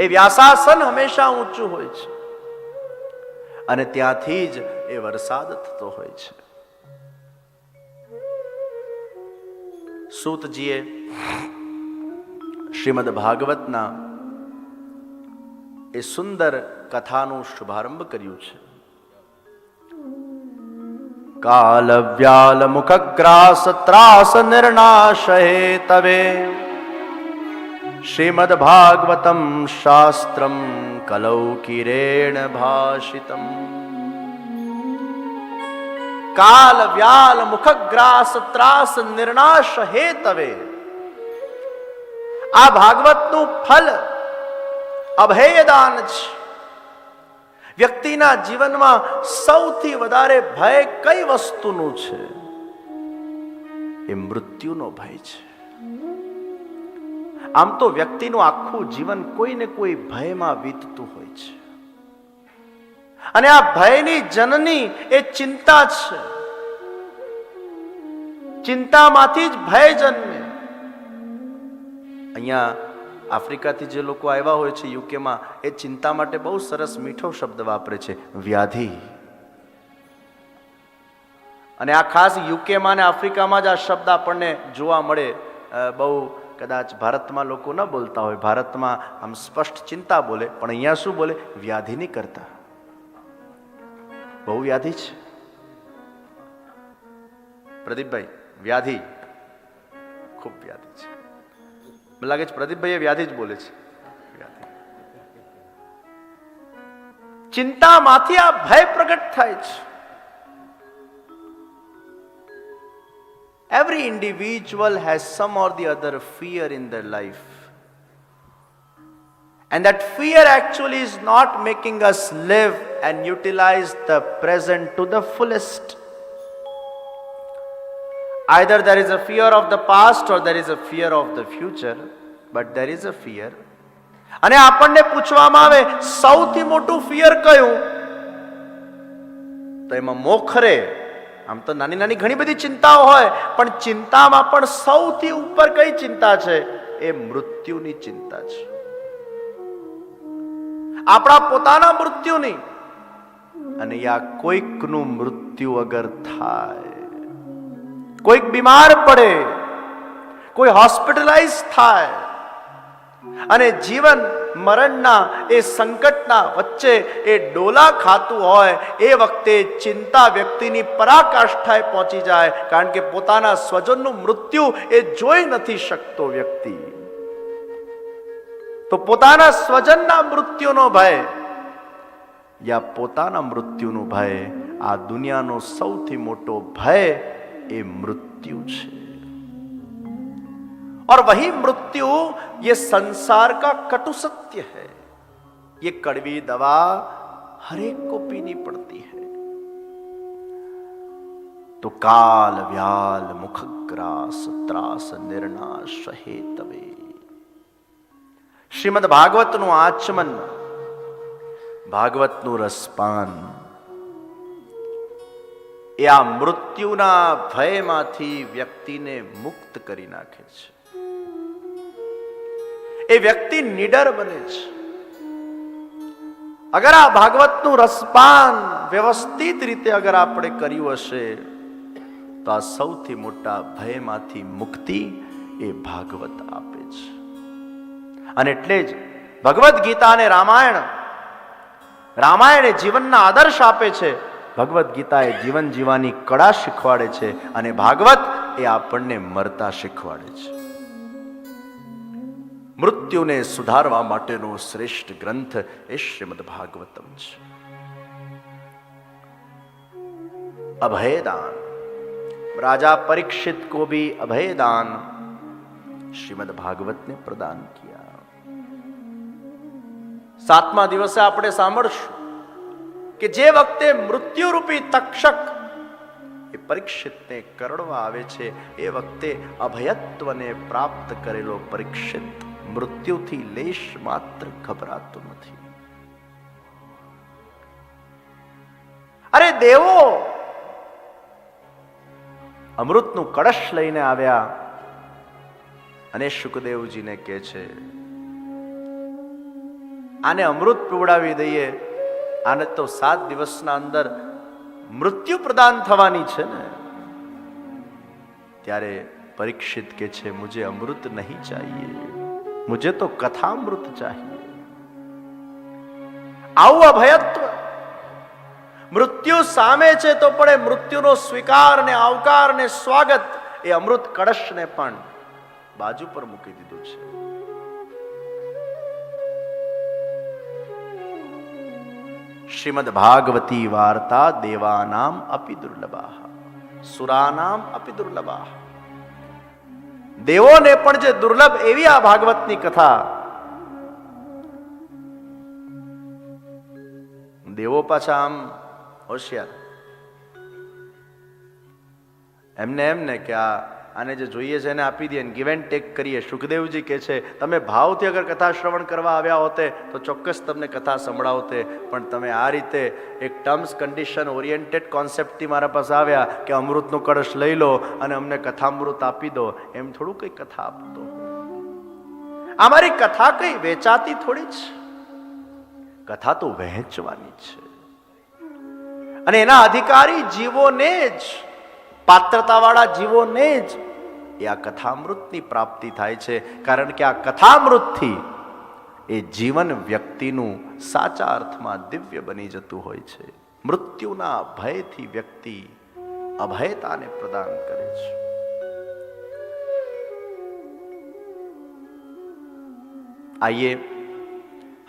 એ વ્યાસાસન હંમેશા ઊંચું હોય છે અને ત્યાંથી જ એ વરસાદ થતો હોય છે. સૂતજીએ શ્રીમદ ભાગવતના એ સુંદર કથાનું શુભારંભ કર્યું છે. કાલ વ્યાલ મુખગ્રાસ ત્રાસ નિર્નાશહે તવે શ્રીમદ ભાગવતમ શાસ્ત્રમ કલૌકિરેણ ભાષિતમ. કાલ વ્યાલ મુખગ્રાસ ત્રાસ નિર્નાશ હેતવે. આ ભાગવતનું ફલ અભયદાન છે. વ્યક્તિના જીવનમાં સૌથી વધારે ભય કઈ વસ્તુનું છે? એ મૃત્યુનો ભય છે. આમ તો વ્યક્તિનું આખું જીવન કોઈ ને કોઈ ભયમાં વીતતું હોય છે અને આ ભયની જનની એ ચિંતા છે. ચિંતામાંથી જ ભય જન્મે. અહીંયા આફ્રિકાથી જે લોકો આવ્યા હોય છે યુકેમાં, એ ચિંતા માટે બહુ સરસ મીઠો શબ્દ વાપરે છે, વ્યાધિ. અને આ ખાસ યુકેમાં અને આફ્રિકામાં જ આ શબ્દ આપણને જોવા મળે. બહુ કદાચ ભારતમાં લોકો ન બોલતા હોય, ભારતમાં આમ સ્પષ્ટ ચિંતા બોલે, પણ અહીંયા શું બોલે? વ્યાધિ નહીં કરતા. બહુ વ્યાધિ છે પ્રદીપભાઈ, વ્યાધિ, ખૂબ વ્યાધિ છે. મને લાગે છે પ્રદીપભાઈ વ્યાધિ જ બોલે છે. ચિંતામાંથી આ ભય પ્રગટ થાય છે. Every individual has some or the other fear in their life. And that fear actually is not making us live and utilize the present to the fullest. Either there is a fear of the past or there is a fear of the future, but there is a fear. અને આપણને પૂછવામાં આવે સૌથી મોટું fear કયું? તો એમાં મોખરે આમ તો નાની નાની ઘણી બધી ચિંતાઓ હોય, પણ ચિંતામાં પણ સૌથી ઉપર કઈ ચિંતા છે? એ મૃત્યુની ચિંતા છે. આપણા પોતાના મૃત્યુની. અને યા કોઈકનું મૃત્યુ અગર થાય, કોઈક બીમાર પડે, કોઈ હોસ્પિટલાઇઝ થાય અને જીવન મરણના એ સંકટના વચ્ચે એ ડોલા ખાતું હોય, એ વખતે ચિંતા વ્યક્તિની પરાકાષ્ઠાએ પહોંચી જાય. કારણ કે પોતાના સ્વજનનું મૃત્યુ એ જોઈ નથી શકતો વ્યક્તિ. તો પોતાના સ્વજનના મૃત્યુનો ભય યા પોતાના મૃત્યુનો ભય, આ દુનિયાનો સૌથી મોટો ભય એ મૃत्यु છે. और वही मृत्यु ये संसार का कटु सत्य है. ये कड़वी दवा हर एक को पीनी पड़ती है. तो काल व्याल मुखग्रास त्रास निर्नाश हेतवे. श्रीमद भागवतનું આચમન, ભાગવતનું રસપાન એ આ મૃત્યુના ભયમાંથી વ્યક્તિને મુક્ત કરી નાખે છે. એ વ્યક્તિ નિડર બને છે. અગર આ ભાગવતનું રસપાન વ્યવસ્થિત રીતે અગર આપણે કર્યું હશે તો આ સૌથી મોટા ભયમાંથી મુક્તિ એ ભાગવત આપે છે. અને એટલે જ ભગવદ્ ગીતા અને રામાયણ એ જીવનના આદર્શ આપે છે. ભગવદ્ ગીતા એ જીવન જીવવાની કળા શીખવાડે છે અને ભાગવત એ આપણને મરતા શીખવાડે છે. મૃત્યુને સુધારવા માટેનો શ્રેષ્ઠ ગ્રંથ એ શ્રીમદ ભાગવતમ છે. અભયદાન, राजा परीक्षित को भी अभयदान श्रीमद भागवत ने प्रदान किया. 7મા દિવસે આપણે સાંભળશું કે જે વખતે મૃત્યુરૂપી તક્ષક એ પરીક્ષિતને કરડવા આવે છે, એ વખતે અભયત્વને પ્રાપ્ત કરેલો પરીક્ષિત મૃત્યુથી લેશ માત્ર ગભરાતો નથી. અરે દેવો અમૃતનું કળશ લઈને આવ્યા અને શુકદેવજીને કહે છે, આને અમૃત પીવડાવી દઈએ, આને તો 7 દિવસના અંદર મૃત્યુ પ્રદાન થવાની છે ને. ત્યારે પરીક્ષિત કહે છે, મુझे અમૃત નહીં ચાહીએ, મુझे તો કથામૃત ચાહીએ. આવું અભયત્વ મૃત્યુ સામે છે તો પણ મૃત્યુનો સ્વીકાર ને આવકાર ને સ્વાગત એ અમૃત કળશને પણ બાજુ પર મૂકી દીધું છે. શ્રીમદ ભાગવતી વાર્તા દેવાનામ અપી દુર્લભા સુરાનામ અપી દુર્લભા. દેવોને પણ જે દુર્લભ એવી આ ભાગવતની કથા. દેવો પાછા આમ હોશિયાર, એમને કે આને જે જોઈએ છે એને આપી દે, ગિવ એન્ડ ટેક કરીએ. સુખદેવજી કહે છે, તમે ભાવથી અગર કથા શ્રવણ કરવા આવ્યા હોતે તો ચોક્કસ તમને કથા સંભળાવતે, પણ તમે આ રીતે એક ટર્મ્સ કન્ડિશન ઓરિએન્ટેડ કોન્સેપ્ટથી મારા પાસે આવ્યા કે અમૃતનો કળશ લઈ લો અને અમને કથામૃત આપી દો, એમ થોડું કઈ કથા આપતો. અમારી કથા કઈ વેચાતી થોડી જ, કથા તો વહેંચવાની છે. અને એના અધિકારી જીવોને જ, પાત્રતાવાળા જીવોને જ એ આ કથામૃતની પ્રાપ્તિ થાય છે. કારણ કે આ કથામૃતથી એ જીવન વ્યક્તિનું સાચા અર્થમાં દિવ્ય બની જતું હોય છે. મૃત્યુના ભયથી વ્યક્તિ અભયતાને પ્રદાન કરે છે. आइए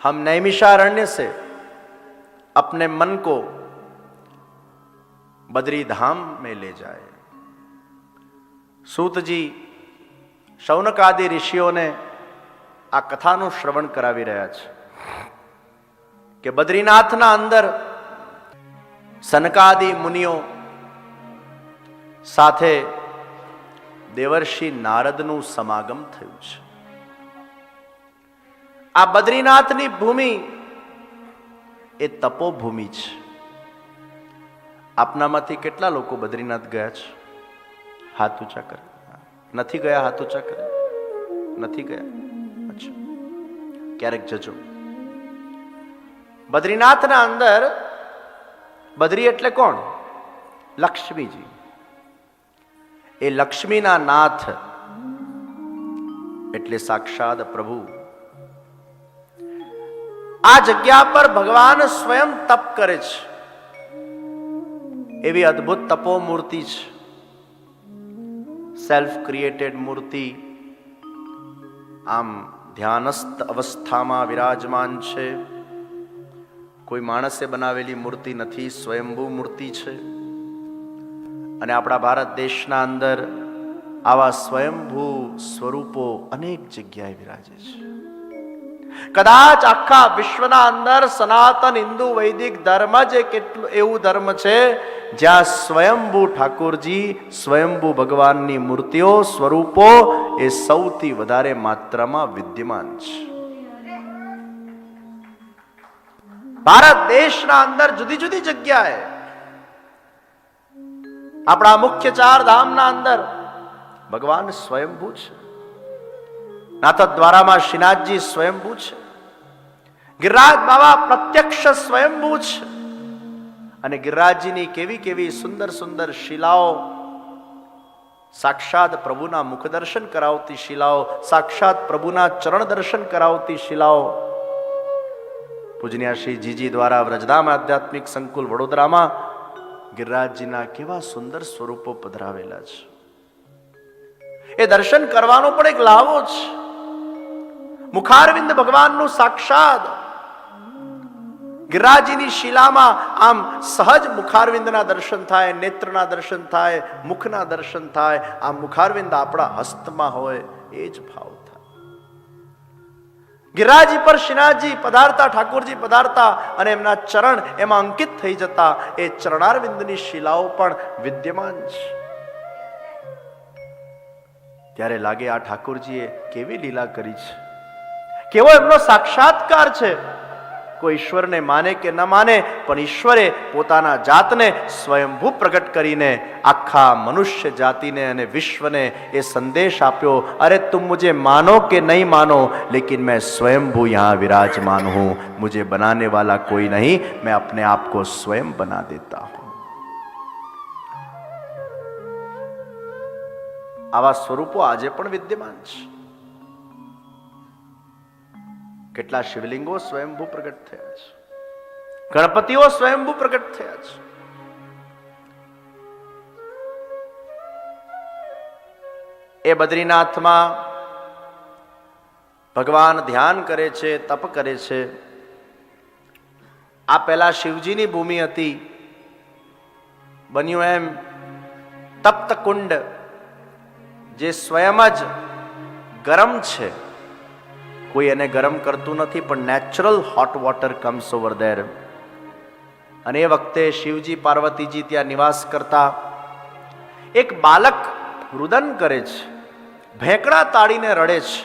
हम नैमिषारण्य से अपने मन को बद्री धाम में ले जाए. सूत जी शौनक आदि ऋषियों ने આ કથાનું શ્રવણ કરાવી રહ્યા છે કે બદ્રીનાથના અંદર સનકાદિ મુનિઓ સાથે દેવર્ષિ નારદનું સમાગમ થયું છે. આ બદ્રીનાથની ભૂમિ એ તપોભૂમિ છે. આપનામાંથી કેટલા લોકો બદ્રીનાથ ગયા છે? હાથ ઊંચા કરે. નથી ગયા? હાથ ઊંચા કરે. નથી ગયા? અચ્છા, ક્યારેક જજો. બદ્રીનાથના અંદર, બદ્રી એટલે કોણ? લક્ષ્મીજી. એ લક્ષ્મીના નાથ એટલે સાક્ષાત પ્રભુ. આ જગ્યા પર ભગવાન સ્વયં તપ કરે છે. એવી અદ્ભુત તપો મૂર્તિ છે, સેલ્ફ ક્રિએટેડ મૂર્તિ. આમ ધ્યાનસ્થ અવસ્થામાં વિરાજમાન છે. કોઈ માણસે બનાવેલી મૂર્તિ નથી, સ્વયંભૂ મૂર્તિ છે. અને આપણા ભારત દેશના અંદર આવા સ્વયંભૂ સ્વરૂપો અનેક જગ્યાએ વિરાજે છે. કદાચ આખા વિશ્વના અંદર સનાતન હિન્દુ વૈદિક ધર્મ જ કેટલું એવું ધર્મ છે જ્યાં સ્વયંભૂ ઠાકોરજી, સ્વયંભૂ ભગવાનની મૂર્તિઓ, સ્વરૂપો એ સૌથી વધારે માત્રામાં વિદ્યમાન છે. ભારત દેશના અંદર જુદી જુદી જગ્યાએ, આપણા મુખ્ય 4 ધામના અંદર ભગવાન સ્વયંભૂ છે. નાથદ્વારામાં શ્રીનાથજી સ્વયંભૂ છે. ગિરિરાજ બાબા પ્રત્યક્ષ સ્વયંભૂ છે. અને ગિરિરાજજીની કેવી કેવી સુંદર સુંદર શિલાઓ સાક્ષાત પ્રભુના મુખ દર્શન કરાવતી શિલાઓ, સાક્ષાત પ્રભુના ચરણ દર્શન કરાવતી શિલાઓ પૂજનીય શ્રી જીજી દ્વારા વ્રજધામ આધ્યાત્મિક સંકુલ વડોદરામાં ગિરિરાજજીના કેવા સુંદર સ્વરૂપો પધરાવેલા છે. એ દર્શન કરવાનો પણ એક લાવો છે. મુખારવિંદ ભગવાનનું સાક્ષાત ગિરિરાજજીની શિલામાં આમ સહજ મુખારવિંદના દર્શન થાય, નેત્રના દર્શન થાય, મુખના દર્શન થાય. આ મુખારવિંદ આપણા હસ્તમાં હોય એ જ ભાવ થાય. ગિરિરાજજી પર શ્રીનાથજી પધારતા, ઠાકોરજી પધારતા અને એમના ચરણ એમાં અંકિત થઈ જતા. એ ચરણારવિંદની શિલાઓ પણ વિદ્યમાન છે. ત્યારે લાગે આ ઠાકોરજીએ કેવી લીલા કરી છે, કેવો એમનો સાક્ષાત્કાર છે. કોઈ ઈશ્વરને માને કે ન માને, પણ ઈશ્વરે પોતાના જાતને સ્વયંભૂ પ્રગટ કરીને આખા મનુષ્ય જાતિને અને વિશ્વને એ સંદેશ આપ્યો, અરે તુમ મુझे मानो કે નહીં मानो, लेकिन मैं स्वयंभू यहाँ विराजमान हूँ. मुझे बनाने वाला कोई नहीं, मैं अपने आप को स्वयं बना देता हूँ. આવા સ્વરૂપો આજે પણ વિદ્યમાન છે. કેટલા શિવલિંગો સ્વયંભૂ પ્રગટ થયા છે, ગણપતિઓ સ્વયંભૂ પ્રગટ થયા છે. એ બદ્રીનાથમાં ભગવાન ધ્યાન કરે છે, તપ કરે છે. આ પહેલા શિવજીની ભૂમિ હતી, બન્યું એમ તપ્ત કુંડ, જે સ્વયં જ ગરમ છે. કોઈ એને ગરમ કરતું નથી, પણ natural hot water comes over there. અને એ વખતે શિવજી પાર્વતીજી ત્યાં નિવાસ કરતા. એક બાલક રુદન કરે છે, ભેંકડા તાળીને રડે છે.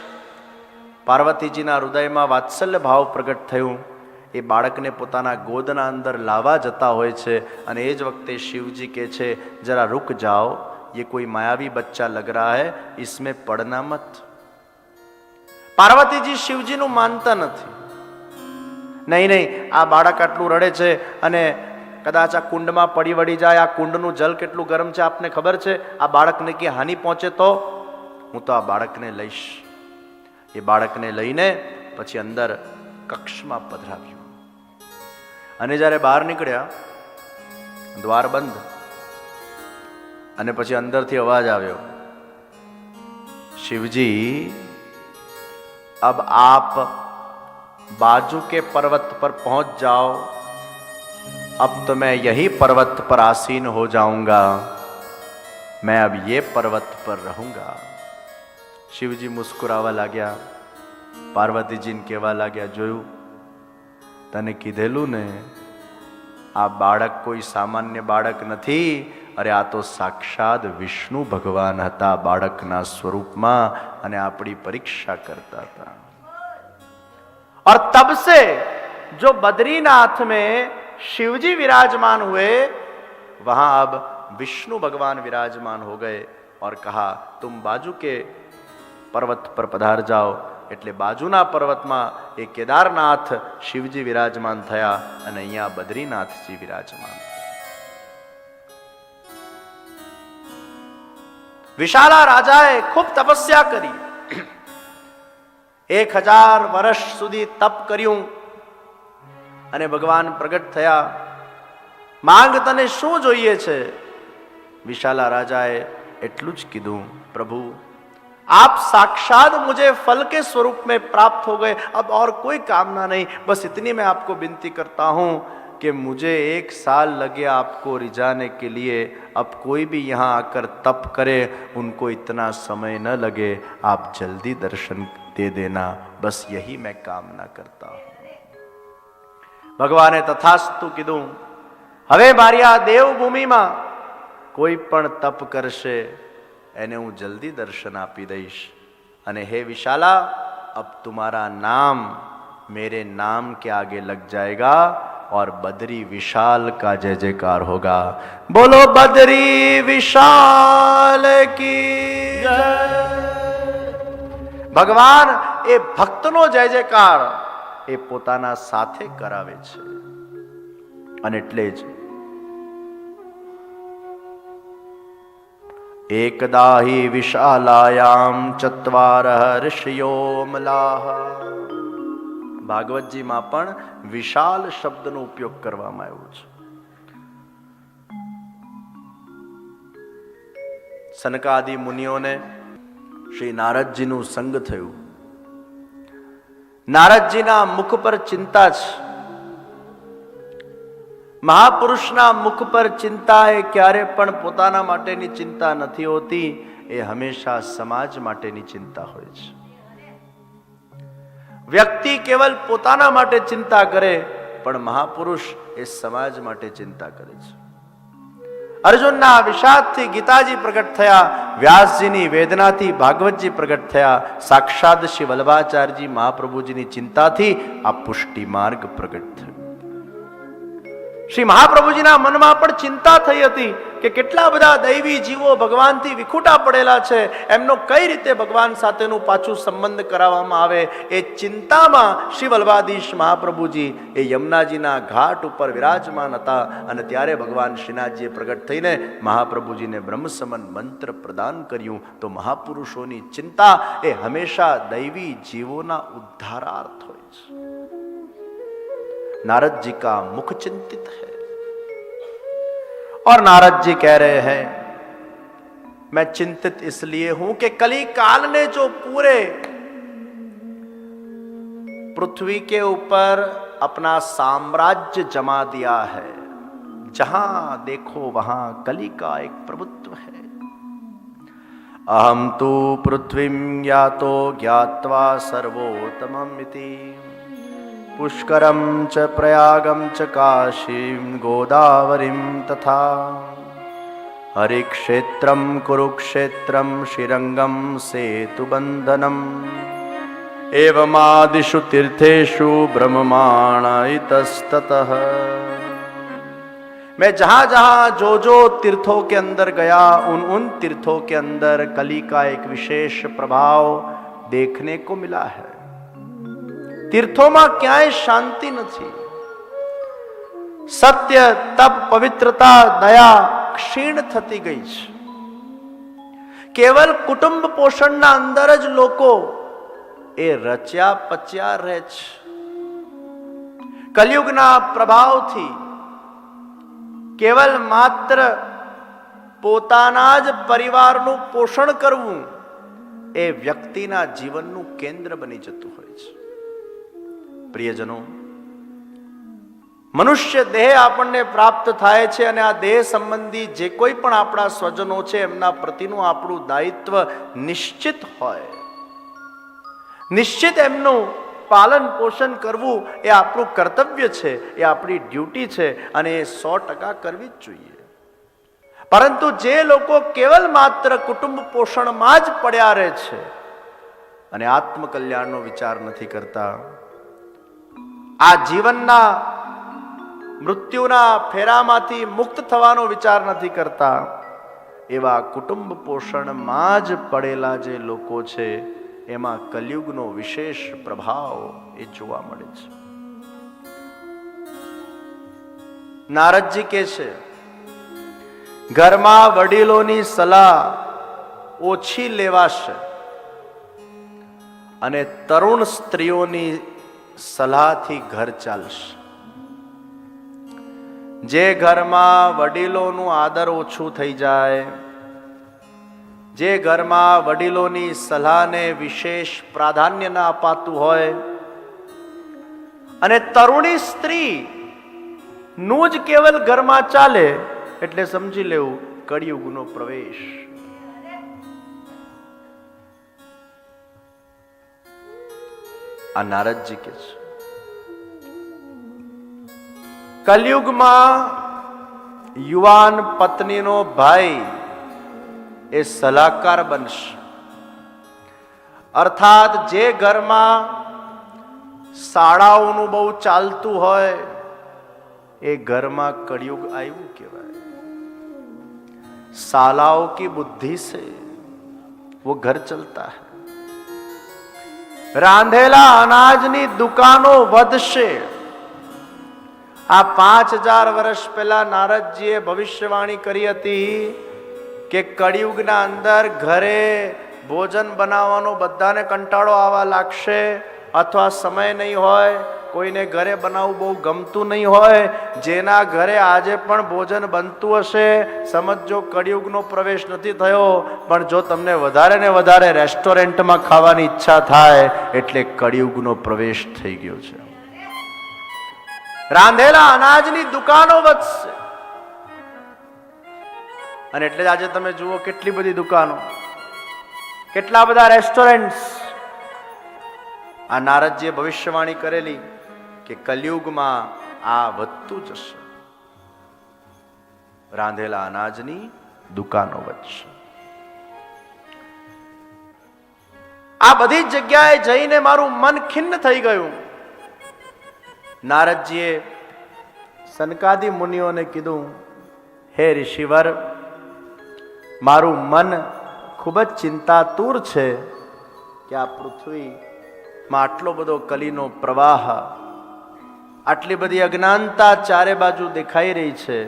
પાર્વતીજીના હૃદયમાં વાત્સલ્ય ભાવ પ્રગટ થયું. એ બાળકને પોતાના ગોદના અંદર લાવવા જતા હોય છે. અને એ જ વખતે શિવજી કહે છે, જરા રૂક જાઓ, ये कोई मायावी बच्चा लग रहा है, इसमें पड़ना मत. પાર્વતીજી શિવજીનું માનતા નથી. નહીં નહીં, આ બાળક આટલું રડે છે અને કદાચ આ કુંડમાં પડી વળી જાય. આ કુંડનું જલ કેટલું ગરમ છે આપને ખબર છે. આ બાળકને કે હાનિ પહોંચે તો હું તો આ બાળકને લઈશ. એ બાળકને લઈને પછી અંદર કક્ષમાં પધરાવ્યું. અને જ્યારે બહાર નીકળ્યા, દ્વાર બંધ, અને પછી અંદરથી અવાજ આવ્યો, शिवजी अब आप बाजू के पर्वत पर पहुंच जाओ, अब तो मैं यही पर्वत पर आसीन हो जाऊंगा, मैं अब ये पर्वत पर रहूंगा. शिवजी मुस्कुरावा लाग्या. पार्वतीजीने कहेवा लाग्या, जोयुं तने कीधेलुं ने, आ बाळक कोई सामान्य बाळक नथी. अरे आ तो साक्षात विष्णु भगवान हता बाळकना स्वरूपमां અને આપણી પરીક્ષા करता था. और तब से जो बद्रीनाथ में शिवजी विराजमान हुए, वहां अब विष्णु भगवान विराजमान हो गए और कहा तुम बाजू के पर्वत पर पधार जाओ. એટલે બાજુના પર્વતમાં એ કેદારનાથ શિવજી વિરાજમાન થયા અને અહીંયા બદ્રીનાથજી વિરાજમાન. વિશાલા રાજાએ ખૂબ તપસ્યા કરી, 1000 વર્ષ સુધી તપ કર્યું અને ભગવાન પ્રગટ થયા. માંગ તને શું જોઈએ છે? વિશાલા રાજાએ એટલું જ કીધું, प्रभु आप साक्षात मुझे फल के स्वरूप में प्राप्त हो गए, अब और कोई कामना नहीं, बस इतनी मैं आपको विनती करता हूं कि मुझे 1 साल लगे आपको रिझाने के लिए. अब कोई भी यहाँ आकर तप करे उनको इतना समय न लगे, आप जल्दी दर्शन दे देना, बस यही मैं कामना करता हूं. भगवाने तथास्तु कीधुं. હવે મારી આ દેવભૂમિમાં કોઈ પણ તપ કરશે એને હું જલ્દી દર્શન આપી દઈશ. અને હે વિશાલા, अब तुम्हारा नाम मेरे नाम के आगे लग जाएगा और बद्री विशाल का जय जयकार होगा. बोलो बद्री विशाल की जय. भगवान ए भक्तनो जय जयकार એ પોતાના સાથે કરાવે છે. અને એટલે જ એકદા હિ વિશાલાયામ ચત્વારઃ ઋષયો મલાહ. ભાગવતજીમાં પણ વિશાલ શબ્દનો ઉપયોગ કરવામાં આવ્યો છે. સનકાદિ મુનિઓને શ્રી નારદજીનું સંગ થયું. નારદજીના મુખ પર ચિંતા છે. મહાપુરુષના મુખ પર ચિંતા એ ક્યારે પણ પોતાના માટેની ચિંતા નથી હોતી, એ હંમેશા સમાજ માટેની ચિંતા હોય છે. વ્યક્તિ કેવલ પોતાના માટે ચિંતા કરે, પણ મહાપુરુષ એ સમાજ માટે ચિંતા કરે છે. અર્જુનના વિષાદથી ગીતાજી પ્રગટ થયા, વ્યાસજીની વેદનાથી ભાગવતજી પ્રગટ થયા, સાક્ષાત શ્રી વલ્લભાચાર્યજી મહાપ્રભુજીની ચિંતાથી આ પુષ્ટિ માર્ગ પ્રગટ થયો. શ્રી મહાપ્રભુજીના મનમાં પણ ચિંતા થઈ હતી કે કેટલા બધા દૈવી જીવો ભગવાનથી વિખૂટા પડેલા છે, એમનો કઈ રીતે ભગવાન સાથેનું પાછું સંબંધ કરાવવામાં આવે. એ ચિંતામાં શ્રી વલ્લભાધીશ મહાપ્રભુજી એ યમુનાજીના ઘાટ ઉપર વિરાજમાન હતા. અને ત્યારે ભગવાન શ્રીનાથજીએ પ્રગટ થઈને મહાપ્રભુજીને બ્રહ્મસમન મંત્ર પ્રદાન કર્યું. તો મહાપુરુષોની ચિંતા એ હંમેશા દૈવી જીવોના ઉદ્ધારાર્થ હોય છે. नारद जी का मुख चिंतित है और नारद जी कह रहे हैं, मैं चिंतित इसलिए हूं कि कली काल ने जो पूरे पृथ्वी के ऊपर अपना साम्राज्य जमा दिया है, जहां देखो वहां कली का एक प्रभुत्व है. अहम तो पृथ्वीं यातो ज्ञात्वा सर्वोत्तमम् इति पुष्करम च प्रयागम च काशीं गोदावरीं तथा हरिक्षेत्रम कुरुक्षेत्रम श्रीरंगम सेतुबंधनम एवमादिषु तीर्थेषु ब्रह्ममाण इतस्ततः. मैं जहां जहां जो तीर्थों के अंदर गया, उन तीर्थों के अंदर कली का एक विशेष प्रभाव देखने को मिला है. तीर्थों क्यांय शांति नहीं. सत्य तप पवित्रता दया क्षीण थती गई છે. કેવલ કુટુંબ પોષણના અંદર જ લોકો એ રચ્યા પચ્યા રહે છે. કલયુગના પ્રભાવથી કેવલ માત્ર પોતાના જ પરિવારનું પોષણ કરવું એ વ્યક્તિના જીવનનું કેન્દ્ર બની જતું હોય છે. પ્રિયજનો, મનુષ્ય દેહ આપણને પ્રાપ્ત થાય છે અને આ દેહ સંબંધી જે કોઈ પણ આપણા સ્વજનો છે એમના પ્રતિનું આપણું દાયિત્વ નિશ્ચિત હોય. નિશ્ચિત એમનું પાલન પોષણ કરવું એ આપણું કર્તવ્ય છે, એ આપણી ડ્યુટી છે અને એ 100% કરવી જ જોઈએ. પરંતુ જે લોકો કેવલ માત્ર કુટુંબ પોષણમાં જ પડ્યા રહે છે અને આત્મકલ્યાણનો વિચાર નથી કરતા, આ જીવનના મૃત્યુના ફેરામાંથી મુક્ત થવાનો વિચાર નથી કરતા, એવા કુટુંબ પોષણમાં જ પડેલા જે લોકો છે એમાં કલયુગનો વિશેષ પ્રભાવ એ જોવા મળે છે. નારદજી કહે છે, ઘરમાં વડીલોની સલાહ ઓછી લેવાશે અને તરુણ સ્ત્રીઓની સલાહથી ઘર ચાલશે. જે ઘરમાં વડીલોનું આદર ઓછું થઈ જાય, જે ઘરમાં વડીલોની સલાહને વિશેષ પ્રાધાન્ય ન અપાતું હોય અને તરુણી સ્ત્રી નું જ કેવલ ઘરમાં ચાલે, એટલે સમજી લેવું કળિયુગનો પ્રવેશ. આ નારદજી કે છે, કલયુગમાં યુવાન પત્નીનો ભાઈ એ સલાહકાર બનશે. અર્થાત જે ઘરમાં શાળાઓનું બહુ ચાલતું હોય એ ઘરમાં કળિયુગ આવ્યું કહેવાય. सालाओं की बुद्धि से वो घर चलता है. रांधेला अनाजनी दुकानो વધશે. આ 5000 વર્ષ પહેલા નારદજીએ ભવિષ્યવાણી કરી હતી કે કળિયુગના અંદર ઘરે ભોજન બનાવવાનો બધાને કંટાળો આવવા લાગશે, અથવા સમય નહીં હોય, કોઈને ઘરે બનાવવું બહુ ગમતું નહીં હોય. જેના ઘરે આજે પણ ભોજન બનતું હશે, સમજો કળિયુગનો પ્રવેશ નથી થયો. પણ જો તમને વધારે ને વધારે રેસ્ટોરન્ટમાં ખાવાની ઈચ્છા થાય, એટલે કળિયુગનો પ્રવેશ થઈ ગયો છે. રાંધેલા અનાજની દુકાનો વધશે. અને એટલે આજે તમે જુઓ કેટલી બધી દુકાનો, કેટલા બધા રેસ્ટોરન્ટ્સ. આ નારદજીએ ભવિષ્યવાણી કરેલી કે કલયુગમાં આ વધતું જશે. રાંધેલા અનાજની દુકાનો વધશે. આ બધી જગ્યાએ જઈને મારું મન ખિન્ન થઈ ગયું. નારદજીએ સનકાદી મુનિઓને કીધું, હે ઋષિવર, મારું મન ખૂબ જ ચિંતાતુર છે કે આ પૃથ્વીમાં આટલો બધો કલીનો પ્રવાહ, આટલી બધી અજ્ઞાનતા ચારે બાજુ દેખાઈ રહી છે.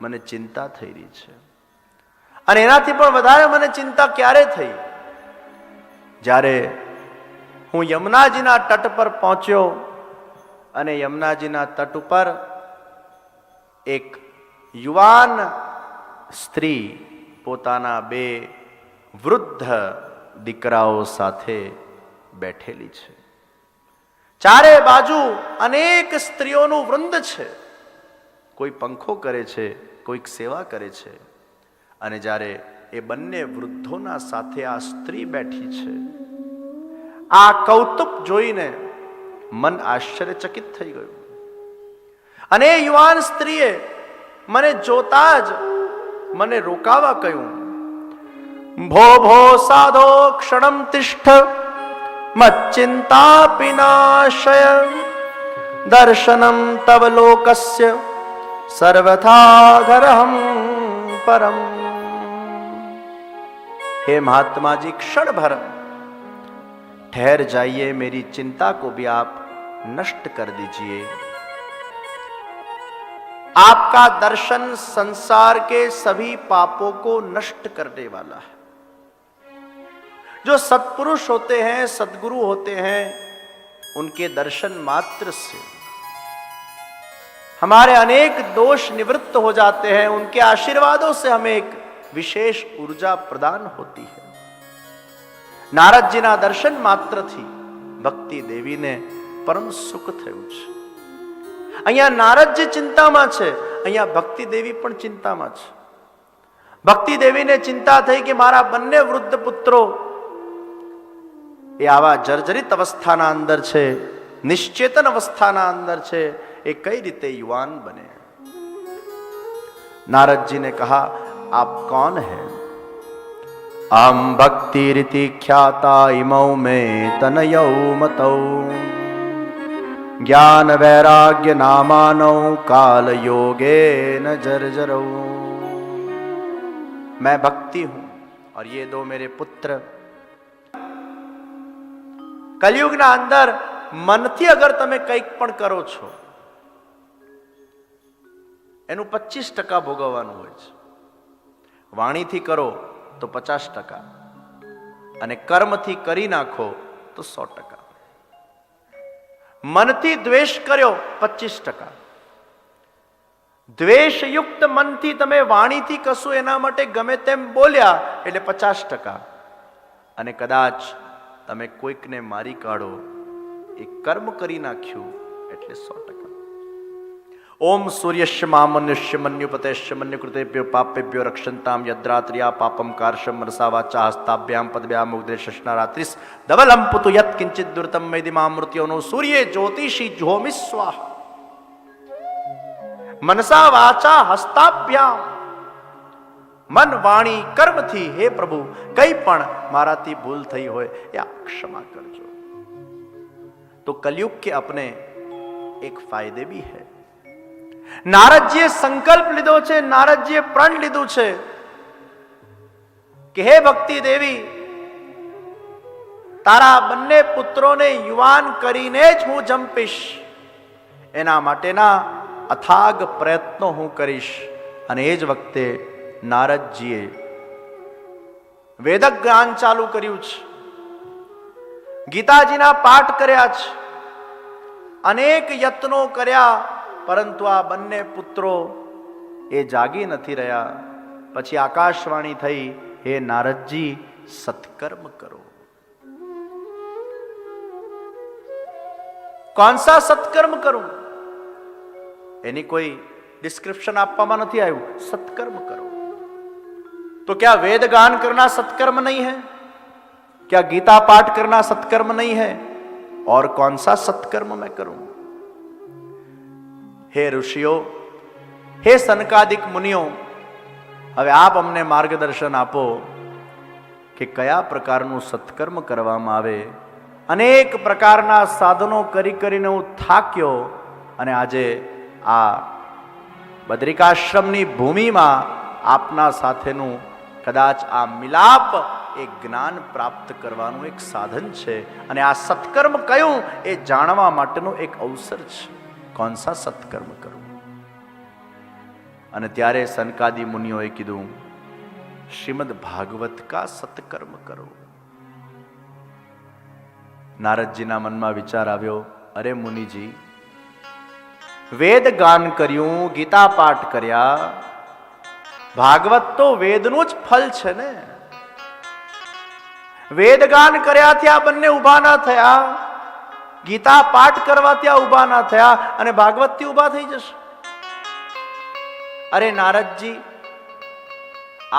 મને ચિંતા થઈ રહી છે. અને એનાથી પણ વધારે મને ચિંતા ક્યારે થઈ? જ્યારે હું યમુનાજીના તટ પર પહોંચ્યો અને યમુનાજીના તટ ઉપર એક યુવાન સ્ત્રી પોતાના 2 વૃદ્ધ દીકરાઓ સાથે બેઠેલી છે. ચારે બાજુ અનેક સ્ત્રીઓનું વૃંદ છે. કોઈ પંખો કરે છે, કોઈક સેવા કરે છે. અને જ્યારે એ બંને વૃદ્ધોના સાથે આ સ્ત્રી બેઠી છે, આ કૌતુક જોઈને મન આશ્ચર્યચકિત થઈ ગયું. અને એ યુવાન સ્ત્રીએ મને જોતા જ મને રોકાવા કહ્યું. ભો ભો સાધો ક્ષણમ તિષ્ઠ મચ્ચિંતા પિનાશય દર્શનમ તવ લોકસ્ય સર્વથા ઘરહમ પરમ. हे महात्मा जी, क्षण भर ठहर जाइए, मेरी चिंता को भी आप नष्ट कर दीजिए. आपका दर्शन संसार के सभी पापों को नष्ट करने वाला है. जो सत्पुरुष होते हैं, सद्गुरु होते हैं, उनके दर्शन मात्र से हमारे अनेक दोष निवृत्त हो जाते हैं. उनके आशीर्वादों से हमें एक विशेष ऊर्जा प्रदान होती है. नारद जी ना दर्शन मात्र थी भक्ति देवी ने परम सुख थયું છે. અહીંયા નારદજી ચિંતામાં છે, અહીંયા ભક્તિ દેવી પણ ચિંતામાં છે. ભક્તિ દેવીને ચિંતા થઈ કે મારા બંને વૃદ્ધ પુત્રો એ આવા જર્જરિત અવસ્થાના અંદર છે, નિશ્ચેતન અવસ્થાના અંદર છે, એ કઈ રીતે યુવાન બને. नारद जी ने कहा, आप कौन है? अहम भक्ति रीति ख्याता इमौ में तनयौ मतौ ज्ञान वैराग्य नामानौ काल योगे न जर्जरौ. मैं भक्ति हूं और ये 2 मेरे पुत्र. कलयुगना अंदर मनथी अगर तमे કંઈક પણ કરો છો, એનું 25% ભોગવવાનું હોય છે. વાણીથી કરો તો 50%, અને કર્મથી કરી નાખો તો 100%. મનથી દ્વેષ કર્યો 25%. દ્વેષયુક્ત મનથી તમે વાણીથી કશું એના માટે ગમે તેમ બોલ્યા એટલે 50%. અને કદાચ તમે કોઈકને મારી કાઢો, એ કર્મ કરી નાખ્યું એટલે 100%. ओम सूर्यस्य मामन्युष्य मन्युपतेश्य मन्युकृतेभ्यो पापेभ्यो रक्षन्ताम यद्रात्र्या पापम कार्षम मनसा वाचा हस्ताभ्याम पदभ्याम उग्रेशनारात्रिस धवलम पुतु यत् किंचित दुर्तम मेदि मामृत्योनो सूर्ये ज्योतिषी ज्योमि स्वाहा. मनसा वाचा हस्ताभ्याम, मन वाणी कर्म थी, हे प्रभु कई पण माराथी भूल थई होय या क्षमा करजो. तो कलयुग के अपने एक फायदे भी है. नारदजीए संकल्प लीधो छे, नारदजीए प्रण लीधुं छे कि हे भक्ति देवी, तारा बन्ने पुत्रोने युवान करीने ज हूँ जंपीश. एना माटेना अथाग प्रयत्नो हूँ करीश. अने ए ज वखते નારદજીએ વેદ જ્ઞાન ચાલુ કર્યું છે, ગીતાજીના પાઠ કર્યા છે, અનેક યત્નો કર્યા, પરંતુ આ બંને પુત્રો એ જાગી નથી રહ્યા. પછી આકાશવાણી થઈ, હે નારદજી, સત્કર્મ કરો. कौन सा सत्कर्म करूं? એની કોઈ ડિસ્ક્રિપ્શન આપવામાં નથી આવ્યું. સત્કર્મ કરો. तो क्या वेद गान करना सत्कर्म नहीं है? क्या गीता पाठ करना सत्कर्म नहीं है? और कौन सा सत्कर्म मैं करूं? हे ऋषियों, हे सनकादिक मुनियों, હવે આપ અમને માર્ગદર્શન આપો કે કયા પ્રકારનું સત્કર્મ કરવામાં આવે. અનેક પ્રકારના સાધનો કરી કરીને હું થાક્યો અને આજે આ બદ્રિકાશ્રમની ભૂમિમાં આપના સાથેનું કદાચ આ મિલાપ એ જ્ઞાન પ્રાપ્ત કરવાનું એક સાધન છે, અને આ સત્કર્મ કયું એ જાણવા માટેનો એક અવસર છે. કોણ સા સત્કર્મ કરું? અને ત્યારે સનકાદી મુનિઓએ કીધું, શ્રીમદ ભાગવત કા સત્કર્મ કરો. નારદજીના મનમાં વિચાર આવ્યો, અરે મુનિજી, વેદ ગાન કર્યું, ગીતા પાઠ કર્યા, ભાગવત તો વેદનું જ ફલ છે ને. વેદ ગાન કર્યાથી આ બંને ઊભા ના થયા, ગીતા પાઠ કરવાથી આ ઊભા ના થયા, અને ભાગવતથી ઊભા થઈ જશે. अरे नारद जी,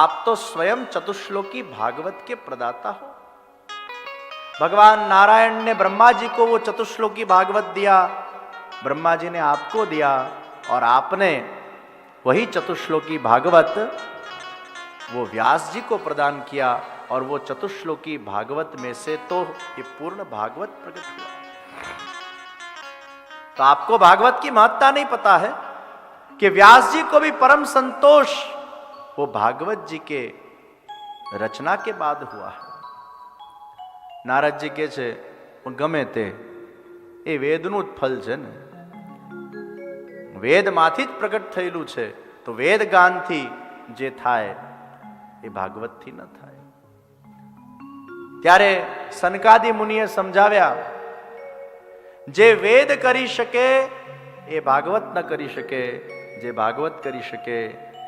आप तो स्वयं चतुश्लोकी भागवत के प्रदाता हो. भगवान नारायण ने ब्रह्मा जी को वो चतुश्लोकी भागवत दिया, ब्रह्मा जी ने आपको दिया, और आपने वही चतुश्लोकी भागवत वो व्यास जी को प्रदान किया, और वो चतुश्लोकी भागवत में से तो ये पूर्ण भागवत प्रकट हुआ. तो आपको भागवत की महत्ता नहीं पता है कि व्यास जी को भी परम संतोष वो भागवत जी के रचना के बाद हुआ है. नारद जी के छे गमे ते ए वेदનું જ ફલ છે ને. વેદમાંથી જ પ્રગટ થયેલું છે, તો વેદ ગાનથી જે થાય એ ભાગવતથી ન થાય. ત્યારે સનકાદી મુનિએ સમજાવ્યા, જે વેદ કરી શકે એ ભાગવત ન કરી શકે, જે ભાગવત કરી શકે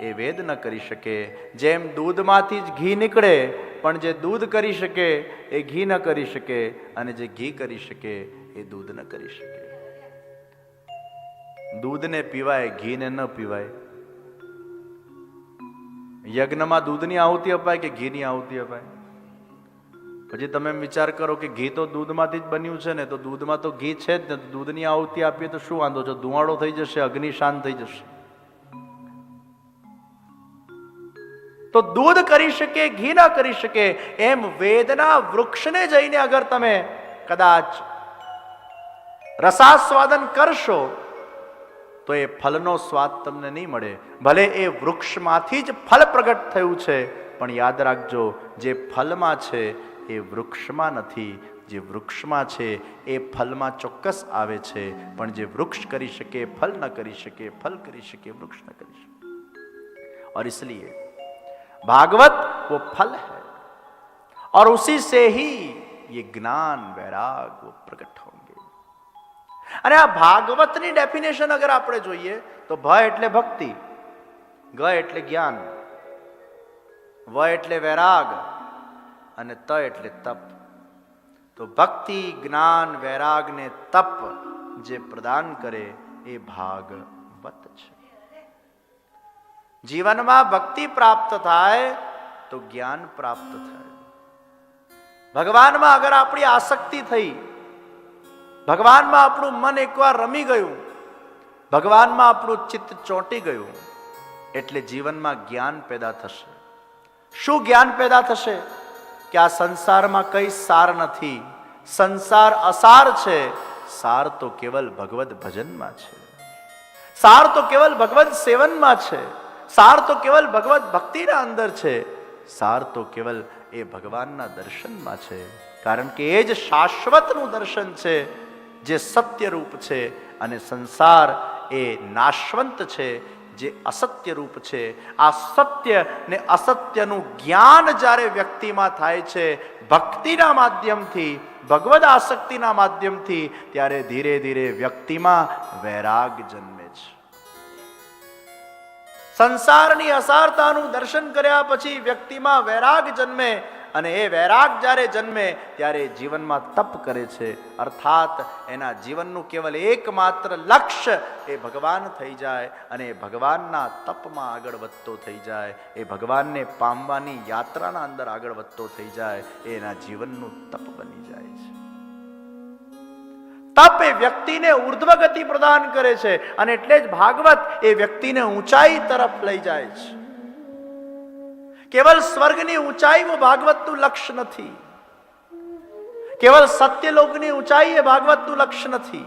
એ વેદ ન કરી શકે. જેમ દૂધમાંથી જ ઘી નીકળે, પણ જે દૂધ કરી શકે એ ઘી ન કરી શકે, અને જે ઘી કરી શકે એ દૂધ ન કરી શકે. દૂધને પીવાય, ઘીને ન પીવાય. યજ્ઞમાં દૂધની આહુતિ અપાય કે ઘીની આહુતિ અપાય? પછી તમે વિચાર કરો કે ઘી તો દૂધમાંથી જ બન્યું છે ને, તો દૂધમાં તો ઘી છે જ ને, દૂધની આહુતિ આપીએ તો શું વાંધો છે? ધુમાડો થઈ જશે, અગ્નિ શાંત થઈ જશે. તો દૂધ કરી શકે, ઘી ના કરી શકે, એમ વેદના વૃક્ષને જઈને અગર તમે કદાચ રસાસ્વાદન કરશો તો એ ફલનો સ્વાદ તમને નહીં મળે. ભલે એ વૃક્ષમાંથી જ ફલ પ્રગટ થયું છે, પણ યાદ રાખજો, જે ફલમાં છે એ વૃક્ષમાં નથી. જે વૃક્ષમાં છે એ ફલમાં ચોક્કસ આવે છે, પણ જે વૃક્ષ કરી શકે ફલ ન કરી શકે, ફલ કરી શકે વૃક્ષ ન કરી શકે. और इसलिए भागवत वो फल है, और उसी से ही ये ज्ञान वैराग वो प्रकट होंगे. અને આ ભાગવતની ડેફિનેશન અગર આપણે જોઈએ તો ભ એટલે ભક્તિ, ગ એટલે જ્ઞાન, વ એટલે વૈરાગ, અને ત એટલે તપ. તો ભક્તિ, જ્ઞાન, વૈરાગ ને તપ જે પ્રદાન કરે એ ભાગવત છે. જીવનમાં ભક્તિ પ્રાપ્ત થાય તો જ્ઞાન પ્રાપ્ત થાય. ભગવાનમાં અગર આપણી આસક્તિ થઈ, ભગવાનમાં આપણું મન એકવાર રમી ગયું, ભગવાનમાં આપણું ચિત્ત ચોંટી ગયું, એટલે જીવનમાં જ્ઞાન પેદા થશે. શું જ્ઞાન પેદા થશે? કે આ સંસારમાં કઈ સાર નથી, સંસાર અસાર છે, સાર તો કેવલ ભગવદ ભજનમાં છે, સાર તો કેવલ ભગવદ સેવનમાં છે, સાર તો કેવલ ભગવદ ભક્તિના અંદર છે, સાર તો કેવલ એ ભગવાનના દર્શનમાં છે. કારણ કે એ જ શાશ્વતનું દર્શન છે, જે સત્ય રૂપ છે, અને સંસાર એ નાશવંત છે, જે અસત્ય રૂપ છે. આ સત્ય ને અસત્યનું જ્ઞાન જ્યારે વ્યક્તિમાં થાય છે ભક્તિના માધ્યમથી, ભગવદ આસક્તિના માધ્યમથી, ત્યારે ધીરે ધીરે વ્યક્તિમાં વૈરાગ જન્મે છે. સંસારની અસારતાનું દર્શન કર્યા પછી વ્યક્તિમાં વૈરાગ જન્મે, અને એ વૈરાગ જ્યારે જન્મે ત્યારે જીવનમાં તપ કરે છે. અર્થાત એના જીવનનું કેવલ એકમાત્ર લક્ષ્ય એ ભગવાન થઈ જાય, અને એ ભગવાનના તપમાં આગળ વધતો થઈ જાય, એ ભગવાનને પામવાની યાત્રાના અંદર આગળ વધતો થઈ જાય, એ એના જીવનનું તપ બની જાય છે. તપ એ વ્યક્તિને ઉર્ધ્વ ગતિ પ્રદાન કરે છે, અને એટલે જ ભાગવત એ વ્યક્તિને ઊંચાઈ તરફ લઈ જાય છે. કેવલ સ્વર્ગની ઊંચાઈ वो ભાગવતનું લક્ષ્ય નથી, કેવલ સત્યલોકની ઊંચાઈ એ ભાગવતનું લક્ષ્ય નથી.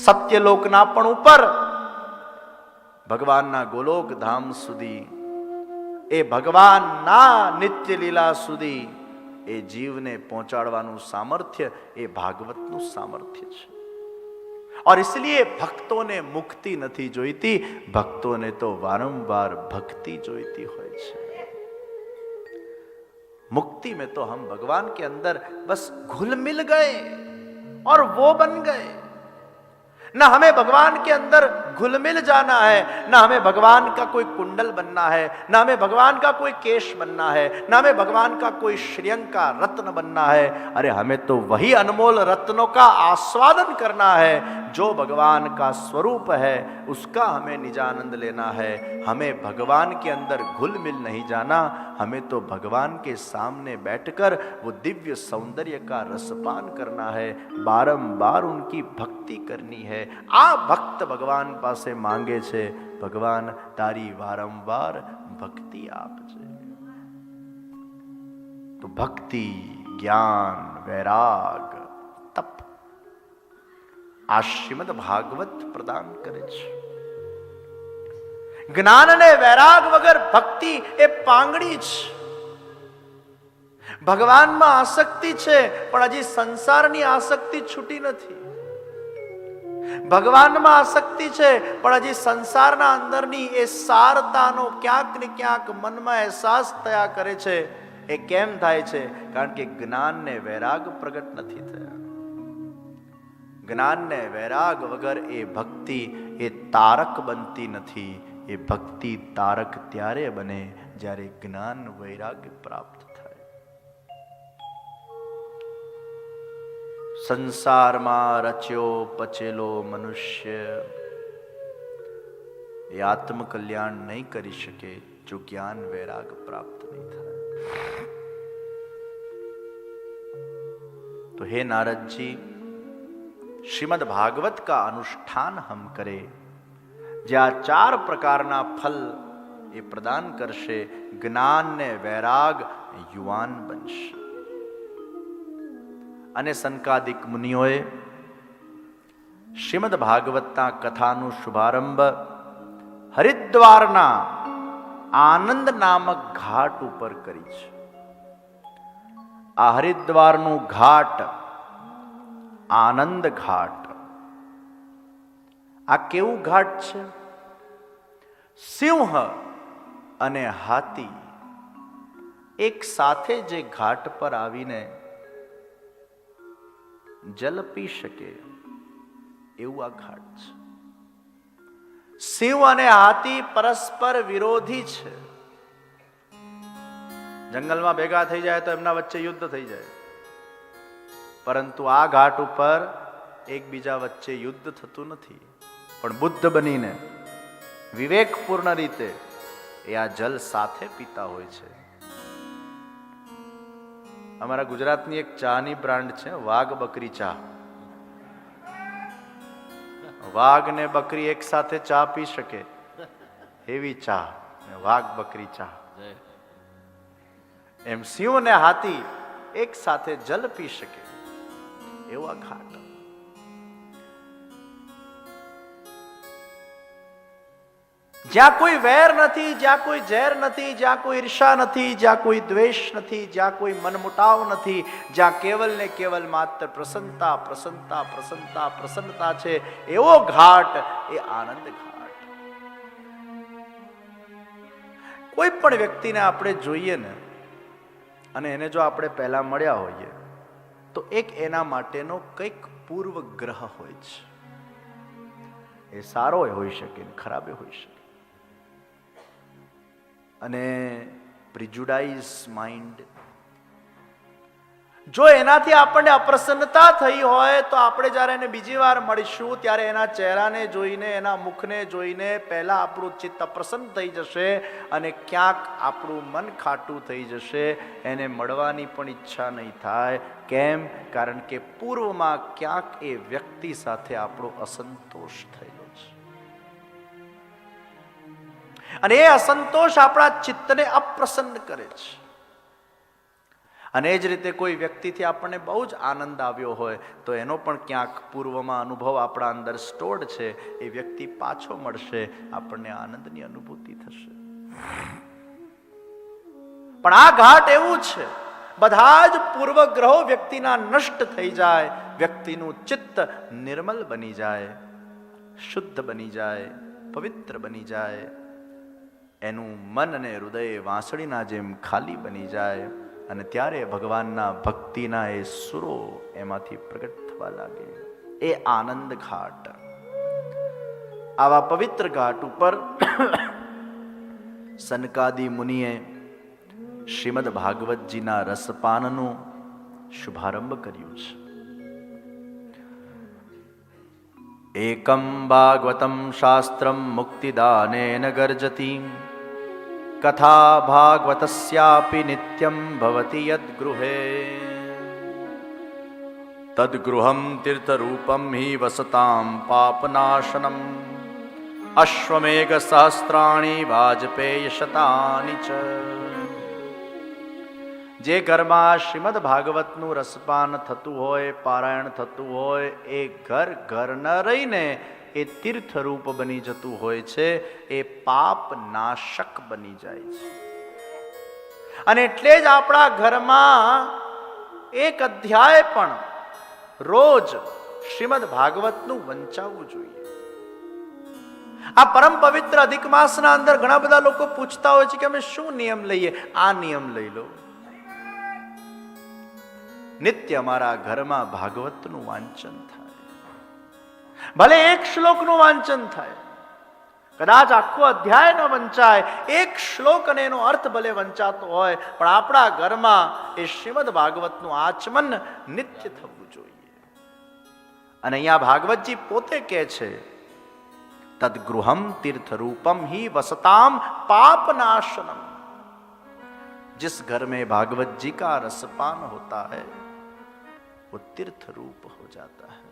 સત્યલોકના પણ ઉપર ભગવાનના ગોલોક ધામ સુધી, એ ભગવાનના નિત્ય લીલા સુધી એ જીવને પહોંચાડવાનું સામર્થ્ય એ ભાગવતનું સામર્થ્ય છે. और इसलिए भक्तों ने मुक्ति नहीं जोईती, भक्तों ने तो वारंवार भक्ति जोईती હોય છે. मुक्ति में तो हम भगवान के अंदर बस घुल मिल गए और वो बन गए. न हमें भगवान के अंदर घुल मिल जाना है, न हमें भगवान का कोई कुंडल बनना है, न हमें भगवान का कोई केश बनना है, न हमें भगवान का कोई श्रेयंग का रत्न बनना है. अरे हमें तो वही अनमोल रत्नों का आस्वादन करना है जो भगवान का स्वरूप है, उसका हमें निजानंद लेना है. हमें भगवान के अंदर घुल मिल नहीं जाना, हमें तो भगवान के सामने बैठकर वो दिव्य सौंदर्य का रसपान करना है, बारंबार उनकी भक्ति करनी है. आ भक्त भगवान पासे मांगे छे, भगवान तारी वारंवार भक्ति आपजे. तो भक्ति, ज्ञान, वैराग, तप आ श्रीमद भागवत प्रदान करे छे. જ્ઞાન અને વૈરાગ વગર ભક્તિ એ પાંગડી છે. ભગવાનમાં આસક્તિ છે પણ હજી સંસારની આસક્તિ છૂટી નથી. ભગવાનમાં આસક્તિ છે પણ હજી સંસારના અંદરની એ સારતાનો ક્યાંક ને ક્યાંક મનમાં અહેસાસ થયા કરે છે. એ કેમ થાય છે? કારણ કે જ્ઞાન ને વૈરાગ પ્રગટ નથી થયા. જ્ઞાન ને વૈરાગ વગર એ ભક્તિ એ તારક બનતી નથી. એ ભક્તિ તારક ત્યારે બને જ્યારે જ્ઞાન વૈરાગ્ય પ્રાપ્ત થાય. સંસારમાં રચ્યો પચેલો મનુષ્ય એ આત્મકલ્યાણ નહીં કરી શકે જો જ્ઞાન વૈરાગ પ્રાપ્ત નહીં થાય. तो हे नारद जी, श्रीमद् भागवत का अनुष्ठान हम करें, જ્યાં 4 પ્રકારના ફલ એ પ્રદાન કરશે. જ્ઞાન ને વૈરાગ યુવાન બનશે. અને સનકાદિક મુનિઓએ શ્રીમદ્ ભાગવતના કથાનું શુભારંભ હરિદ્વારના આનંદ નામક ઘાટ ઉપર કરી છે. આ હરિદ્વારનું ઘાટ આનંદ ઘાટ. આ કેવું ઘાટ છે? સિંહ અને હાથી એક સાથે જે ઘાટ પર આવીને જલ પી શકે એવું આ ઘાટ છે. સિંહ અને હાથી પરસ્પર વિરોધી છે. જંગલમાં ભેગા થઈ જાય તો એમના વચ્ચે યુદ્ધ થઈ જાય, પરંતુ આ ઘાટ ઉપર એકબીજા વચ્ચે યુદ્ધ થતું નથી. પણ બુદ્ધ બનીને વિવેકપૂર્ણ રીતે એ આ જલ સાથે પીતા હોય છે. અમારા ગુજરાતની એક ચાની બ્રાન્ડ છે, વાઘ બકરી ચા. વાઘ ને બકરી એક સાથે ચા પી શકે એવી ચા, વાઘ બકરી ચા. એમ સિંહ અને હાથી એક સાથે જલ પી શકે એવો આ ઘાટ. જ્યાં કોઈ વેર નથી, જ્યાં કોઈ ઝેર નથી, જ્યાં કોઈ ઈર્ષા નથી, જ્યાં કોઈ દ્વેષ નથી, જ્યાં કોઈ મનમુટાવ નથી, જ્યાં કેવલ ને કેવલ માત્ર પ્રસન્નતા પ્રસન્નતા પ્રસન્નતા પ્રસન્નતા છે, એવો ઘાટ એ આનંદ ઘાટ. કોઈ પણ વ્યક્તિને આપણે જોઈએ ને અને એને જો આપણે પહેલા મળ્યા હોઈએ તો એક એના માટેનો કંઈક પૂર્વગ્રહ હોય છે. એ સારો હોઈ શકે ને ખરાબ હોઈ શકે. અને પ્રિજુડાઇઝ માઇન્ડ, જો એનાથી આપણને અપ્રસન્નતા થઈ હોય તો આપણે જ્યારે એને બીજી વાર મળીશું ત્યારે એના ચહેરાને જોઈને, એના મુખને જોઈને પહેલા આપણું ચિત્ત અપ્રસન્ન થઈ જશે અને ક્યાંક આપણું મન ખાટું થઈ જશે. એને મળવાની પણ ઈચ્છા નહીં થાય. કેમ? કારણ કે પૂર્વમાં ક્યાંક એ વ્યક્તિ સાથે આપણો અસંતોષ થયેલો છે અને એ અસંતોષ આપણા ચિત્તને અપ્રસન્ન કરે છે. અને એ જ રીતે કોઈ વ્યક્તિથી આપણને બહુ જ આનંદ આવ્યો હોય તો એનો પણ ક્યાંક પૂર્વમાં અનુભવ આપણા અંદર સ્ટોર્ડ છે. એ વ્યક્તિ પાછો મળશે, આપણને આનંદની અનુભૂતિ થશે. પણ આ ઘાટ એવું છે, બધા જ પૂર્વગ્રહો વ્યક્તિના નષ્ટ થઈ જાય, વ્યક્તિનું ચિત્ત નિર્મલ બની જાય, શુદ્ધ બની જાય, પવિત્ર બની જાય, એનું મન અને હૃદય વાંસળીના જેમ ખાલી બની જાય અને ત્યારે ભગવાનના ભક્તિના એ સુરો એમાંથી પ્રગટ થવા લાગે. એ આનંદ ઘાટ. આવા પવિત્ર ઘાટ ઉપર સનકાદિ મુનિએ શ્રીમદ ભાગવતજીના રસપાનનું શુભારંભ કર્યું છે. એકમ ભાગવતમ શાસ્ત્રમ મુક્તિદાનેન ગર્જતી કથા ભાગવતસ્યાપી નિત્યમ ભવતિ યદ્ગૃહે તદ્ગૃહમ તીર્થરૂપમ હિ વસતામ પાપનાશનમ અશ્વમેઘ સહસ્ત્રાણી વાજપેય શતાની ચ. જે ઘરમાં શ્રીમદ ભાગવતનું રસપાન થતું હોય, પારાયણ થતું હોય, એ ઘર ન રહીને એ તીર્થરૂપ બની જતું હોય છે. એ પાપ નાશક બની જાય છે. અને એટલે જ આપણા ઘરમાં એક અધ્યાય પણ રોજ શ્રીમદ ભાગવતનું વંચાવવું જોઈએ. આ પરમ પવિત્ર અધિક માસના અંદર ઘણા બધા લોકો પૂછતા હોય છે કે અમે શું નિયમ લઈએ. આ નિયમ લઈ લો. નિત્ય અમારા ઘરમાં ભાગવતનું વાંચન થાય. ભલે એક શ્લોકનું વાંચન થાય, કદાચ આખો અધ્યાય ન વંચાય, એક શ્લોક અને એનો અર્થ ભલે વંચાતો હોય, પણ આપણા ઘરમાં એ શ્રીમદ ભાગવતનું આચમન નિત્ય થવું જોઈએ. અને અહીંયા ભાગવતજી પોતે કહે છે, તદ્ગૃહમ तीर्थरूपम ही वसताम पापनाशनम. जिस घर में भागवत जी का रसपान होता है वो तीर्थ रूप हो जाता है.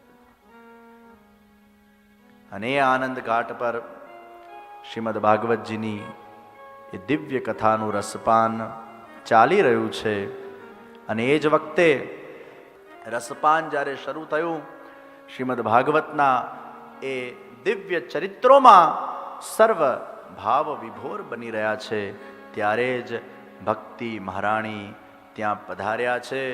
અને આનંદ ઘાટ પર શ્રીમદ ભાગવતજીની એ દિવ્ય કથાનું રસપાન ચાલી રહ્યું છે. અને એ જ વખતે રસપાન જ્યારે શરૂ થયું, શ્રીમદ ભાગવતના એ દિવ્ય ચરિત્રોમાં સર્વ ભાવ વિભોર બની રહ્યા છે, ત્યારે જ ભક્તિ મહારાણી ત્યાં પધાર્યા છે.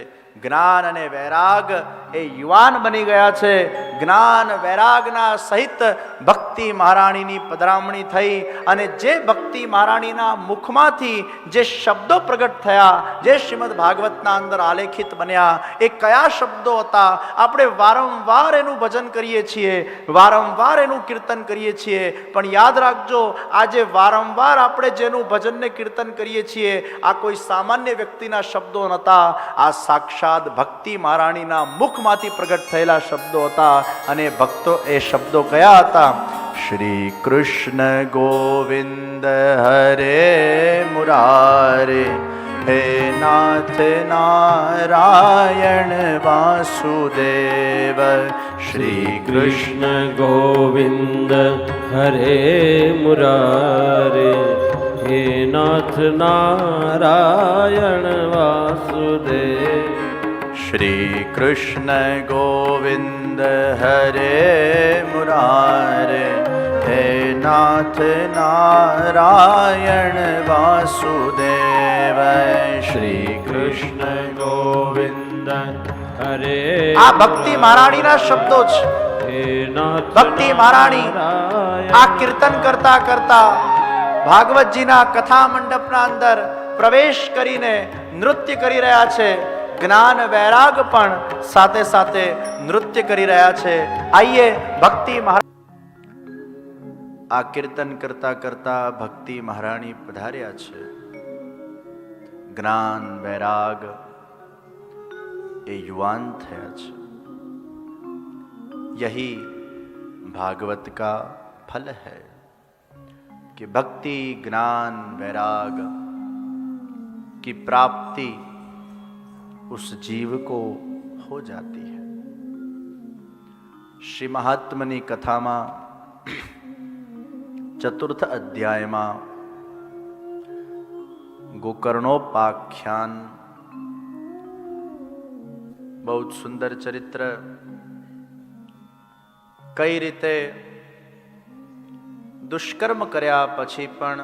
જ્ઞાન અને વૈરાગ એ યુવાન બની ગયા છે. જ્ઞાન વૈરાગના સહિત ભક્તિ મહારાણીની પધરામણી થઈ. અને જે ભક્તિ મહારાણીના મુખમાંથી જે શબ્દો પ્રગટ થયા, જે શ્રીમદ ભાગવતના અંદર આલેખિત બન્યા, એ કયા શબ્દો હતા? આપણે વારંવાર એનું ભજન કરીએ છીએ, વારંવાર એનું કીર્તન કરીએ છીએ, પણ યાદ રાખજો, આજે વારંવાર આપણે જેનું ભજન ને કીર્તન કરીએ છીએ, આ કોઈ સામાન્ય વ્યક્તિના શબ્દો નહોતા. આ સાક્ષાત ભક્તિ મહારાણીના મુખમાંથી પ્રગટ થયેલા શબ્દો હતા. અને ભક્તો એ શબ્દો કયા હતા? શ્રી કૃષ્ણ ગોવિંદ હરે મુરારે, હે નાથ નારાયણ વાસુદેવ. શ્રી કૃષ્ણ ગોવિંદ હરે મુરારે, હે નાથ નારાયણ વાસુદેવ. શ્રી કૃષ્ણ ગોવિંદ હરે મુરારે, હે નાથ નારાયણ વાસુદેવ. શ્રી કૃષ્ણ ગોવિંદ હરે. આ ભક્તિ મહારાણીના શબ્દો છે. હે નાથ ભક્તિ મહારાણી આ કીર્તન કરતા કરતા ભાગવતજીના કથા મંડપના અંદર પ્રવેશ કરીને નૃત્ય કરી રહ્યા છે. જ્ઞાન વૈરાગ પણ સાથે સાથે નૃત્ય કરી રહ્યા છે. આઈએ ભક્તિ આ કીર્તન કરતા કરતા ભક્તિ મહારાણી પધાર્યા છે. જ્ઞાન વૈરાગ એ युवान થયા છે. यही भागवत का फल है कि भक्ति ज्ञान वैराग की प्राप्ति उस जीव को हो जाती है. श्री महात्मनी कथाમાં चतुर्थ अध्यायમાં गोकर्णोपाख्यान બહુ સુંદર ચરિત્ર, કઈ રીતે દુષ્કર્મ કર્યા પછી પણ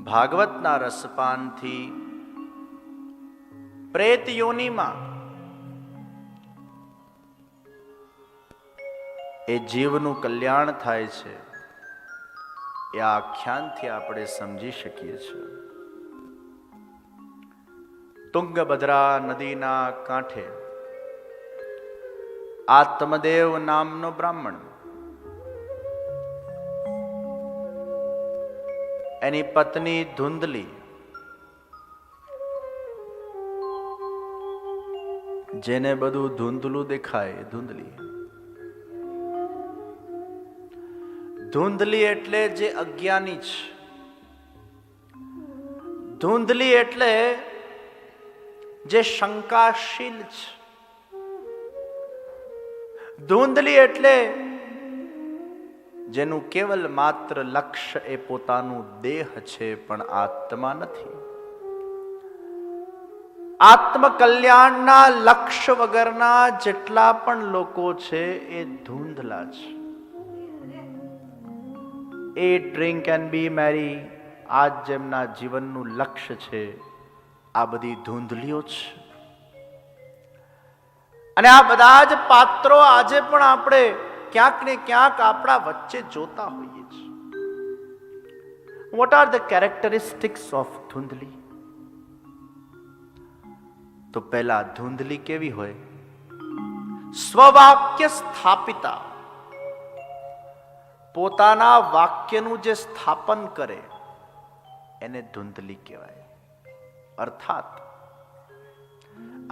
ભાગવતના રસપાનથી પ્રેત યોનિમાં એ જીવનું કલ્યાણ થાય છે. એ આખ્યાનથી આપણે સમજી શકીએ છીએ. તુંગભદ્રા નદીના કાંઠે આત્મદેવ નામનો બ્રાહ્મણ, એની પત્ની ધુંધલી, જેને બધું ધૂંધલું દેખાય, ધુંધલી. ધુંધલી એટલે જે અજ્ઞાની છે. ધુંધલી એટલે જે શંકાશીલ છે. ધુંધલી એટલે જેનું કેવલ માત્ર લક્ષ્ય એ પોતાનું દેહ છે, પણ આત્મા નથી. આત્મકલ્યાણના લક્ષ્ય વગરના જેટલા પણ લોકો છે એ ધૂંધલા છે. Eat, drink and be merry, આ જેમના જીવનનું લક્ષ્ય છે, આ બધી ધૂંધલીઓ છે. અને આ બધા જ પાત્રો આજે પણ આપણે ક્યાંક ને ક્યાંક આપણા વચ્ચે જોતા હોઈએ છીએ. What are the characteristics of ધૂંધલી? તો પહેલા ધૂંધલી કેવી હોય? સ્વવાક્ય સ્થાપિતા, પોતાના વાક્યનું જે સ્થાપન કરે એને ધૂંધલી કહેવાય. અર્થાત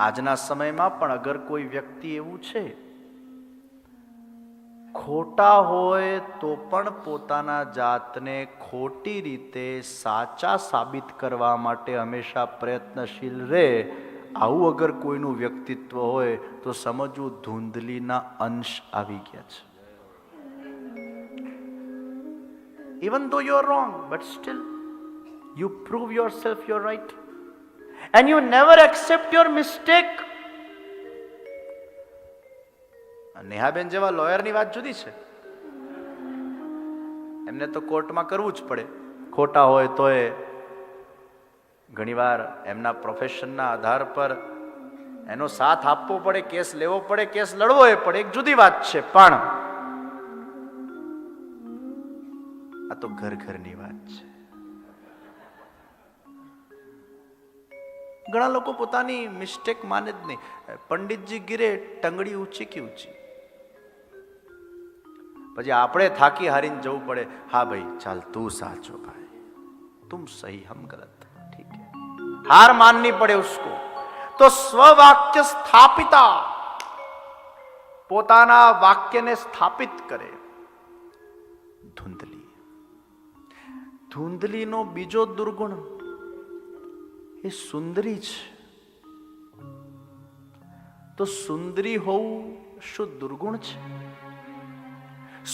આજના સમયમાં પણ અગર કોઈ વ્યક્તિ એવું છે, ખોટા હોય તો પણ પોતાના જાતને ખોટી રીતે સાચા સાબિત કરવા માટે હંમેશા પ્રયત્નશીલ રહે, આવું અગર કોઈનું વ્યક્તિત્વ હોય તો સમજવું ધૂંધલીના અંશ આવી ગયા છે. Even though you're wrong, but still you prove yourself you're right. And you never accept your mistake. નેહાબેન જેવા લોયરની વાત જુદી છે. એમને તો કોર્ટમાં કરવું જ પડે. ખોટા હોય તો એ ઘણીવાર એમના પ્રોફેશનના આધાર પર એનો સાથ આપવો પડે, કેસ લેવો પડે, કેસ લડવો એ પડે, એક જુદી વાત છે. પણ આ તો ઘર ઘરની વાત છે. ઘણા લોકો પોતાની મિસ્ટેક માને જ નહીં. પંડિતજી ગીરે ટંગડી ઊંચી કી ઊંચી, પછી આપણે થાકી હારીને જવું પડે. હા ભાઈ ચાલ, તું સાચો ભાઈ, તુમ સહી હમ ગલત, ઠીક है. हार माननी पड़े उसको. तो स्ववाक्य स्थापिता, પોતાના વાક્યને સ્થાપિત કરે ધુંધલી. ધુંધલીનો બીજો દુર્ગુણ એ સુંદરી છે. તો સુંદરી હોવું શું દુર્ગુણ છે?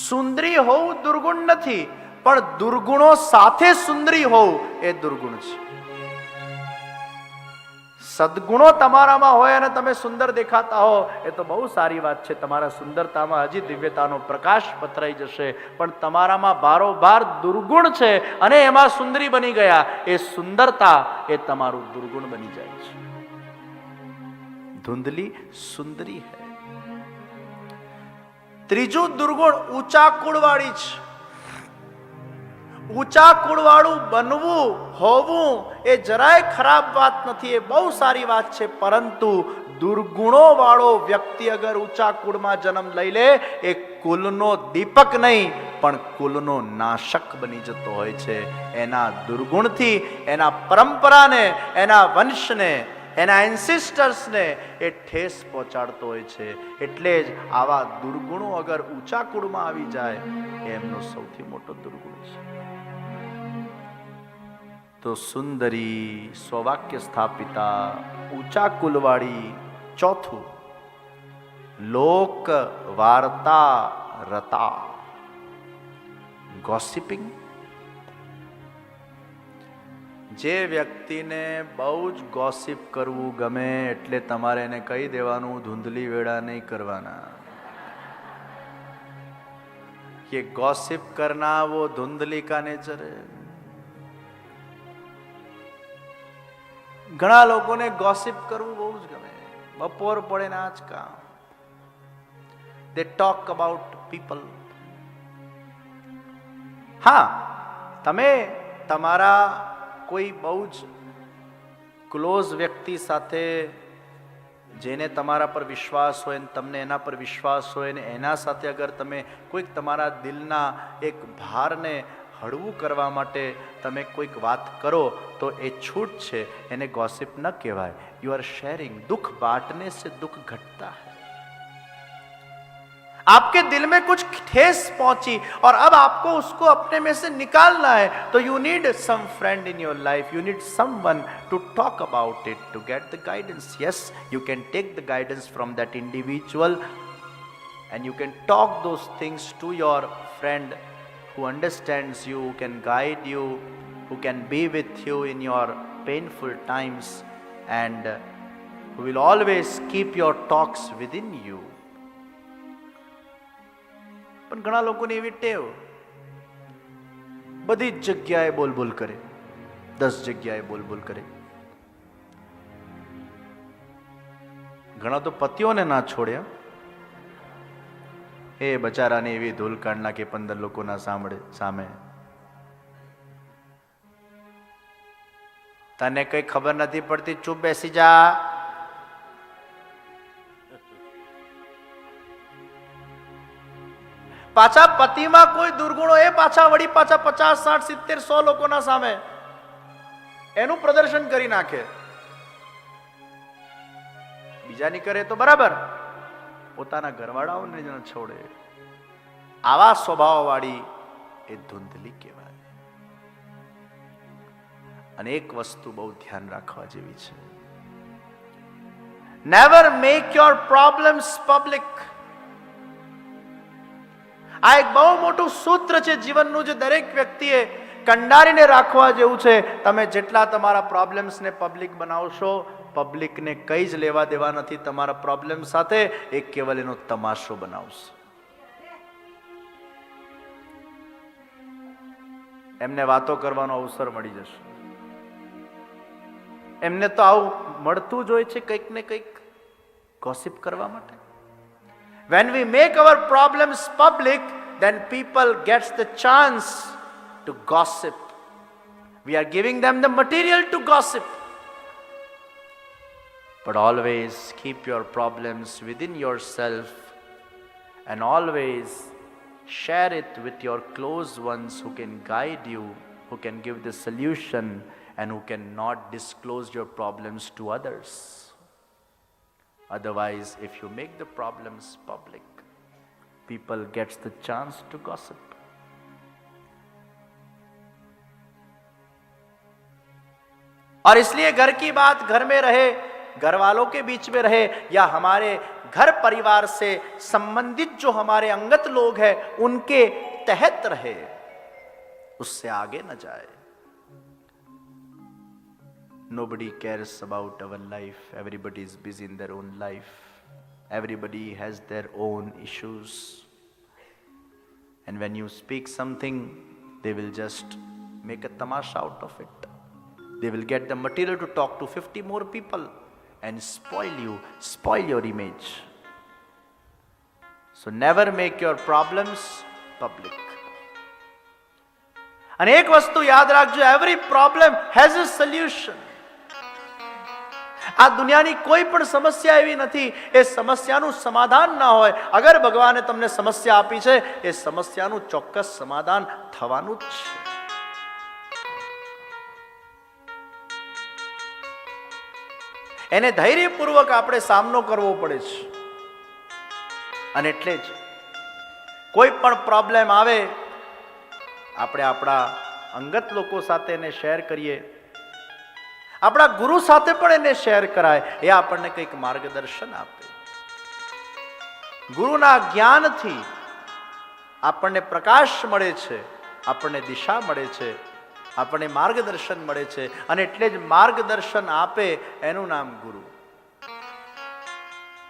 સુંદરી હોવું દુર્ગુણ નથી, પણ દુર્ગુણો સાથે સુંદરી હોવું એ દુર્ગુણ છે. સદગુણો તમારામાં હોય અને તમે સુંદર દેખાતા હો એ તો બહુ સારી વાત છે. તમારા સુંદરતામાં હજી દિવ્યતાનો પ્રકાશ પથરાઈ જશે. પણ તમારામાં બારોબાર દુર્ગુણ છે અને એમાં સુંદરી બની ગયા, એ સુંદરતા એ તમારું દુર્ગુણ બની જાય છે. ધુંધલી સુંદરી है. ત્રીજું દુર્ગુણ ઊંચા કુળવાળી છે. ઊંચા કુળવાળું બનવું હોવું એ જરાય ખરાબ વાત નથી, એ બહુ સારી વાત છે. પરંતુ દુર્ગુણો વાળો વ્યક્તિ અગર ઊંચા કુળમાં જન્મ લઈ લે, એ કુલનો દીપક નહીં પણ કુલનો નાશક બની જતો હોય છે. એના દુર્ગુણથી એના પરંપરાને, એના વંશને, એના એન્સિસ્ટર્સને એ ઠેસ પહોંચાડતો હોય છે. એટલે જ આવા દુર્ગુણો અગર ઊંચા કુળમાં આવી જાય એ એમનો સૌથી મોટો દુર્ગુણ છે. તો સુંદરી, સ્વવાક્ય સ્થાપિતા, ઊંચા કુલવાળી. ચોથું, લોક વાર્તા રતા, ગોસિપિંગ. જે વ્યક્તિને બહુ જ ગોસિપ કરવું ગમે એટલે તમારે એને કહી દેવાનું, ધૂંધલી વેળા નહીં કરવાના. ये गॉसिप करना वो धुंधली का नेचर है. ઘણા લોકોને ગોસિપ કરવું બહુ જ ગમે. બપોર પડે ને આજ કામ. They talk about people. હા, તમે તમારા કોઈ બહુ જ ક્લોઝ વ્યક્તિ સાથે, જેને તમારા પર વિશ્વાસ હોય ને તમને એના પર વિશ્વાસ હોય ને એના સાથે અગર તમે કોઈક તમારા દિલના એક ભારને હળવું કરવા માટે તમે કોઈક વાત કરો તો એ છૂટ છે, એને ગોસિપ ન કહેવાય. You are sharing. दुख बांटने से दुख घटता है. आपके दिल में कुछ ठेस पहुंची और अब आपको उसको अपने में से निकालना है, तो you need some friend in your life. You need someone to talk about it, to get the guidance. Yes, you can take the guidance from that individual and you can talk those things to your friend who understands you, who can guide you, who can be with you in your painful times, and who will always keep your talks within you. પણ ઘણા લોકોની એવી ટેવ, બધી જ જગ્યાએ બોલ બોલ કરે, 10 જગ્યાએ બોલ બોલ કરે. ઘણા તો પતિઓને ના છોડ્યા, એ બચારાને એવી ધૂલ કાઢ નાખે 15 લોકોના સામે. તને કઈ ખબર નથી પડતી, ચૂપ બેસી જા. પાછા પતિમાં કોઈ દુર્ગુણો, એ પાછા વળી પાછા 50, 60, 70, 100 લોકોના સામે એનું પ્રદર્શન કરી નાખે. બીજાની કરે તો બરાબર, પોતાના ઘરવાળાઓને ન છોડે. આવા સ્વભાવવાળી એ ધુંધલી કહેવાય. અને એક વસ્તુ બહુ ધ્યાન રાખવા જેવી છે, never make your problems public. આ એક બહુ મોટું સૂત્ર છે જીવનનું, જે દરેક વ્યક્તિએ કંડારીને રાખવા જેવું છે. તમે જેટલા તમારા પ્રોબ્લેમ્સને પબ્લિક બનાવશો, પબ્લિકને કંઈ જ લેવા દેવા નથી તમારા પ્રોબ્લેમ સાથે. એ કેવલ એનો તમાશો બનાવશે. એમને વાતો કરવાનો અવસર મળી જશે. એમને તો આવું મળતું જ હોય છે, કંઈક ને કંઈક ગોસિપ કરવા માટે. When we make our problems public, then people gets the chance to gossip. We are giving them the material to gossip. But always keep your problems within yourself and always share it with your close ones who can guide you, who can give the solution, and who can not disclose your problems to others. Otherwise, if you make the problems public, people gets the chance to gossip. और इसलिए घर की बात घर में रहे, घर वालों के बीच में रहे, या हमारे घर परिवार से संबंधित जो हमारे अंगत लोग हैं उनके तहत रहे, उससे आगे न जाए. Nobody cares about our life. Everybody is busy in their own life. Everybody has their own issues. And when you speak something, they will just make a tamasha out of it. They will get the material to talk to 50 more people and spoil you, spoil your image. So never make your problems public. અને એક વસ્તુ યાદ રાખજો, every problem has a solution. આ દુનિયાની કોઈ પણ સમસ્યા એવી નથી એ સમસ્યાનું સમાધાન ના હોય. અગર ભગવાને તમને સમસ્યા આપી છે, એ સમસ્યાનું ચોક્કસ સમાધાન થવાનું જ છે. એને ધૈર્યપૂર્વક આપણે સામનો કરવો પડે છે. અને એટલે જ કોઈ પણ પ્રોબ્લેમ આવે, આપણે આપણા અંગત લોકો સાથે એને શેર કરીએ, આપણા ગુરુ સાથે પણ એને શેર કરાય. એ આપણને કંઈક માર્ગદર્શન આપે. ગુરુના જ્ઞાનથી આપણને પ્રકાશ મળે છે, આપણને દિશા મળે છે, આપણને માર્ગદર્શન મળે છે. અને એટલે જ માર્ગદર્શન આપે એનું નામ ગુરુ.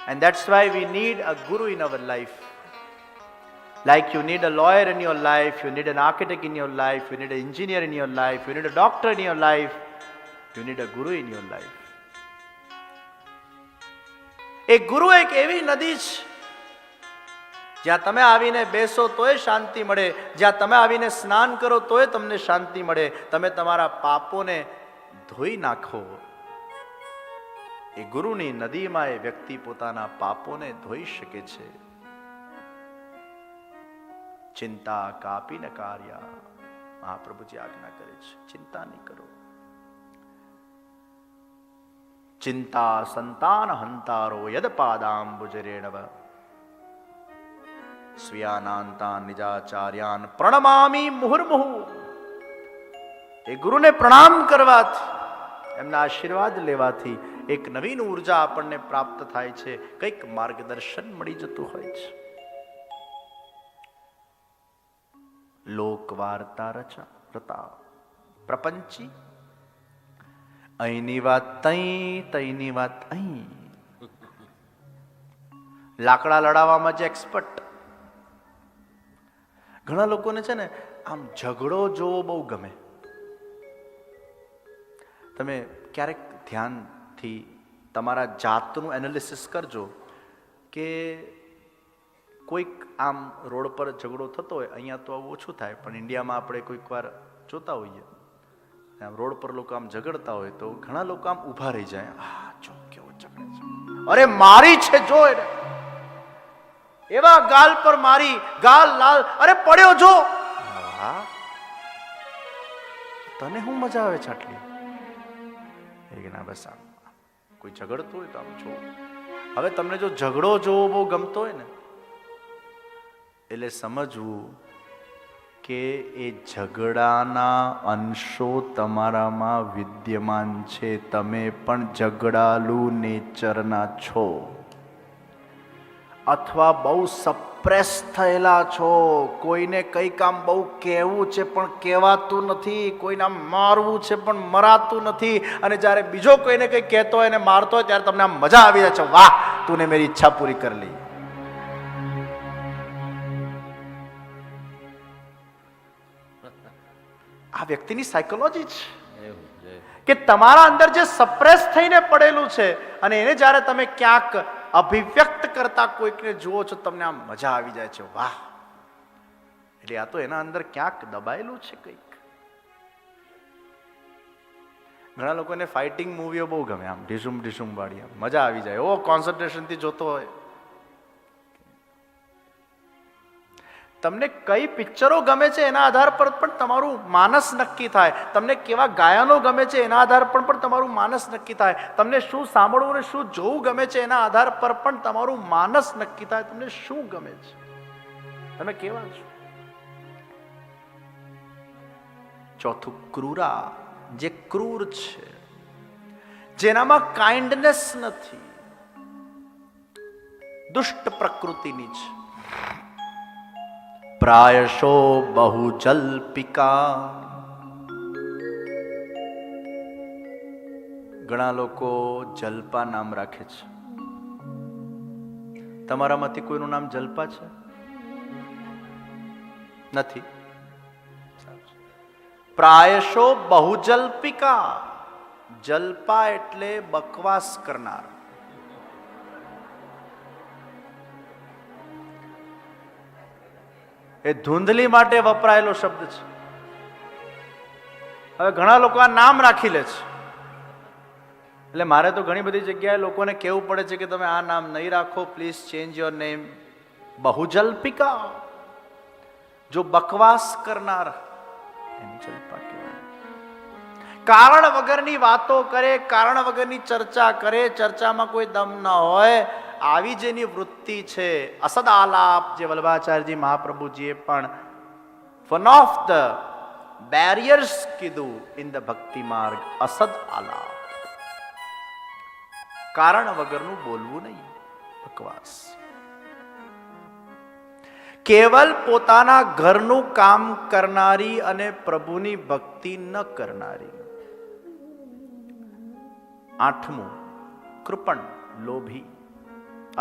And that's why we need a guru in our life. Like you need a lawyer in your life, you need an architect in your life, you need an engineer in your life, you need a doctor in your life, you need a guru in your life. એક ગુરુ એક એવી નદી છે જ્યાં તમે આવીને બેસો તોય શાંતિ મળે, જ્યાં તમે આવીને સ્નાન કરો તોય તમને શાંતિ મળે. તમે તમારા પાપોને ધોઈ નાખો, એ ગુરુની નદીમાં એ વ્યક્તિ પોતાના પાપોને ધોઈ શકે છે. ચિંતા કાપી ન કાર્યા, મહાપ્રભુજી આજ્ઞા કરે છે, ચિંતા નહીં કરો. ચિંતા સંતાન હંતારો યદ પાદાંબુજરેણવ સ્વીયાનાંતાન નિજાચાર્યાન પ્રણમામી મુહુર્મુહુ. એ ગુરુને પ્રણામ કરવાથી, એમના આશીર્વાદ લેવાથી એક નવીન ઉર્જા આપણને પ્રાપ્ત થાય છે, કંઈક માર્ગદર્શન મળી જતું હોય છે. લોક વાર્તા રચા પ્રપંચી, અહીંની વાત તઈ, તઈની વાત અહીં. લાકડા લડાવવામાં જે એક્સપર્ટ. ઘણા લોકોને છે ને આમ ઝઘડો જોવો બહુ ગમે. તમે ક્યારેક ધ્યાનથી તમારા જાતનું એનાલિસિસ કરજો કે કોઈક આમ રોડ પર ઝઘડો થતો હોય, અહીંયા તો આવું ઓછું થાય, પણ ઇન્ડિયામાં આપણે કોઈક વાર જોતા હોઈએ, આમ રોડ પર લોકો આમ ઝઘડતા હોય તો ઘણા લોકો આમ ઊભા રહી જાય. આ જો કેવો ઝઘડે છે, અરે મારી છે જો એને, એવા ગાલ પર મારી, ગાલ લાલ, અરે પડ્યો જો. તને શું મજા આવે છે આટલી? ના બસ આમ કોઈ ઝઘડતું હોય તો આમ જો. હવે તમને જો ઝઘડો જોવો બહુ ગમતો હોય ને, એટલે સમજવું કે એ ઝઘડાના અંશો તમારામાં વિદ્યમાન છે. તમે પણ ઝઘડાલુ નેચરના છો, અથવા બહુ સપ્રેસ થયેલા છો. કોઈને કંઈ કામ બહુ કહેવું છે પણ કહેવાતું નથી, કોઈને આમ મારવું છે પણ મરાતું નથી. અને જ્યારે બીજો કોઈને કંઈ કહેતો હોય અને મારતો હોય ત્યારે તમને આમ મજા આવી જાય છે, વાહ તુને મેરી ઈચ્છા પૂરી કરી લી. આ વ્યક્તિની સાયકોલોજી છે કે તમારા અંદર જે સપ્રેસ થઈને પડેલું છે અને એને જ્યારે તમે ક્યાંક અભિવ્યક્ત કરતા કોઈકને જુઓ છો, તમને આમ મજા આવી જાય છે, વાહ. એટલે આ તો એના અંદર ક્યાંક દબાયેલું છે કંઈક. ઘણા લોકોને ફાઇટિંગ મૂવીઓ બહુ ગમે, આમ ઢીસુમ ઢીસુમ વાળી, આમ મજા આવી જાય, ઓ કોન્સન્ટ્રેશનથી જોતો હોય. તમને કઈ પિક્ચરો ગમે છે એના આધાર પર પણ તમારું માનસ નક્કી થાય. તમને કેવા ગાયનો ગમે છે એના આધાર પર પણ તમારું માનસ નક્કી થાય. તમને શું સાંભળવું અને શું જોવું ગમે છે એના આધાર પર પણ તમારું માનસ નક્કી થાય. તમને શું ગમે છે, તમે કેવા છો. ચોથું ક્રૂરા, જે ક્રૂર છે, જેનામાં કાઇન્ડનેસ નથી, દુષ્ટ પ્રકૃતિની છે. પ્રાયશો બહુ જલ્પિકા. ઘણા લોકો જલ્પા નામ રાખે છે. તમારામાંથી કોઈનું નામ જલ્પા છે? નથી. પ્રાયશો બહુ જલ્પિકા. જલ્પા એટલે બકવાસ કરનાર. એ ધૂંધલી માટે વપરાયેલો શબ્દ છે. હવે ઘણા લોકો આ નામ રાખી લે છે, એટલે મારે તો ઘણી બધી જગ્યાએ લોકોને કહેવું પડે છે કે તમે આ નામ નહીં રાખો, પ્લીઝ ચેન્જ યોર નેમ. બહુજલ્પિકા, જો બકવાસ કરનાર એની જલ્પા કહેવાય. કારણ વગરની વાતો કરે, કારણ વગરની ચર્ચા કરે, ચર્ચામાં કોઈ દમ ન હોય, આવી જેની વૃત્તિ છે અસદ આલાપ, જે વલ્લભાચાર્યજી મહાપ્રભુજીએ પણ વન ઓફ ધ બેરિયર્સ કીધું ઇન ધ ભક્તિ માર્ગ, અસદ આલાપ. કારણ વગરનું બોલવું નહીં, બકવાસ. કેવલ પોતાના ઘરનું કામ કરનારી અને પ્રભુની ભક્તિ ન કરનારી. આઠમું, કૃપણ, લોભી,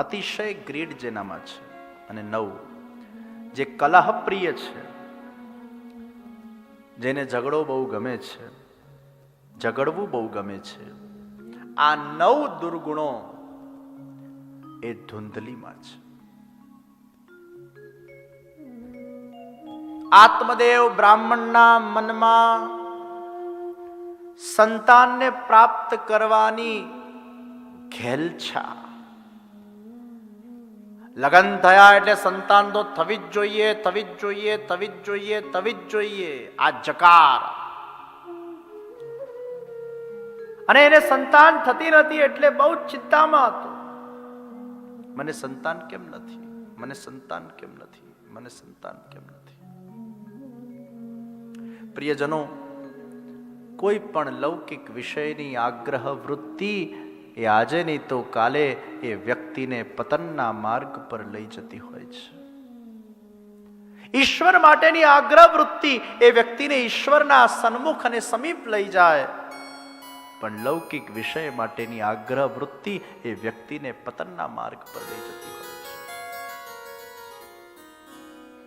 અતિશય ગ્રીડ જેનામાં છે. અને 9, જે કલહપ્રિય છે, જેને ઝઘડો બહુ ગમે છે, ઝઘડવું બહુ ગમે છે. આ 9 દુર્ગુણો એ ધૂંધલીમાં છે. આત્મદેવ બ્રાહ્મણના મનમાં સંતાનને પ્રાપ્ત કરવાની ઘેલછા. લગ્ન થયા એટલે સંતાન તો થવી જ જોઈએ, થવી જ જોઈએ, થવી જ જોઈએ, થવી જ જોઈએ, આ જકાર. અને એને સંતાન થતી નથી એટલે બહુ ચિંતામાં હતો. મને સંતાન કેમ નથી, મને સંતાન કેમ નથી, મને સંતાન કેમ નથી. પ્રિયજનો, કોઈ પણ લૌકિક વિષયની આગ્રહ વૃત્તિ એ આજે નહીં તો કાલે એ વ્યક્તિને પતનના માર્ગ પર લઈ જતી હોય છે. ઈશ્વર માટેની આગ્રહ વૃત્તિ એ વ્યક્તિને ઈશ્વરના સન્મુખ અને સમીપ લઈ જાય, પણ લૌકિક વિષય માટેની આગ્રહ વૃત્તિ એ વ્યક્તિને પતનના માર્ગ પર લઈ જતી હોય છે.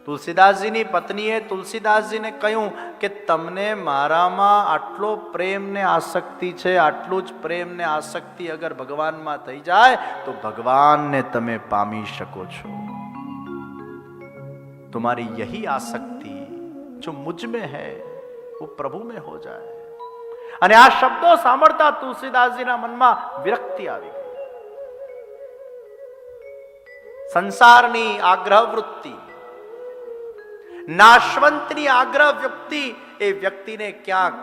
તુલસીદાસજીની પત્નીએ તુલસીદાસજીને કહ્યું કે તમને મારામાં આટલો પ્રેમ ને આસક્તિ છે, આટલું જ પ્રેમ ને આસક્તિ અગર ભગવાનમાં થઈ જાય તો ભગવાનને તમે પામી શકો છો. तुम्हारी यही आसक्ति जो मुझ में है वो प्रभु में हो जाए. અને આ શબ્દો સાંભળતા તુલસીદાસજીના મનમાં વિરક્તિ આવી ગઈ. સંસારની આગ્રહ વૃત્તિ, નાશવંતની આગ્રહ વ્યક્તિ એ વ્યક્તિને ક્યાંક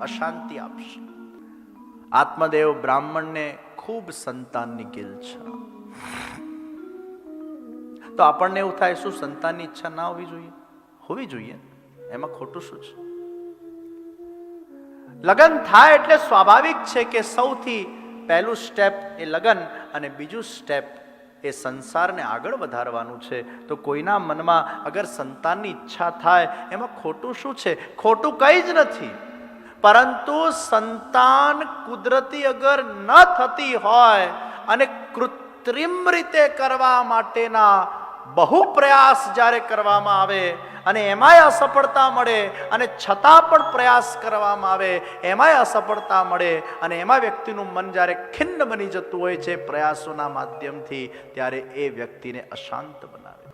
અશાંતિ આપશે. આત્મદેવ બ્રાહ્મણને ખૂબ સંતાનની ગેલછા. તો આપણને એવું થાય, શું સંતાનની ઈચ્છા ના હોવી જોઈએ? હોવી જોઈએ. એમાં ખોટું શું છે? લગ્ન થાય એટલે સ્વાભાવિક છે કે સૌથી પહેલું સ્ટેપ એ લગ્ન અને બીજું સ્ટેપ એ સંસારને આગળ વધારવાનું છે. તો કોઈના મનમાં અગર સંતાનની ઈચ્છા થાય એમાં ખોટું શું છે? ખોટું કંઈ જ નથી. પરંતુ સંતાન કુદરતી અગર ન થતી હોય અને કૃત્રિમ રીતે કરવા માટેના બહુ પ્રયાસ જ્યારે કરવામાં આવે અને એમાંય અસફળતા મળે અને છતાં પણ પ્રયાસ કરવામાં આવે, એમાંય અસફળતા મળે અને એમાં વ્યક્તિનું મન જ્યારે ખિન્ન બની જતું હોય છે પ્રયાસોના માધ્યમથી, ત્યારે એ વ્યક્તિને અશાંત બનાવે.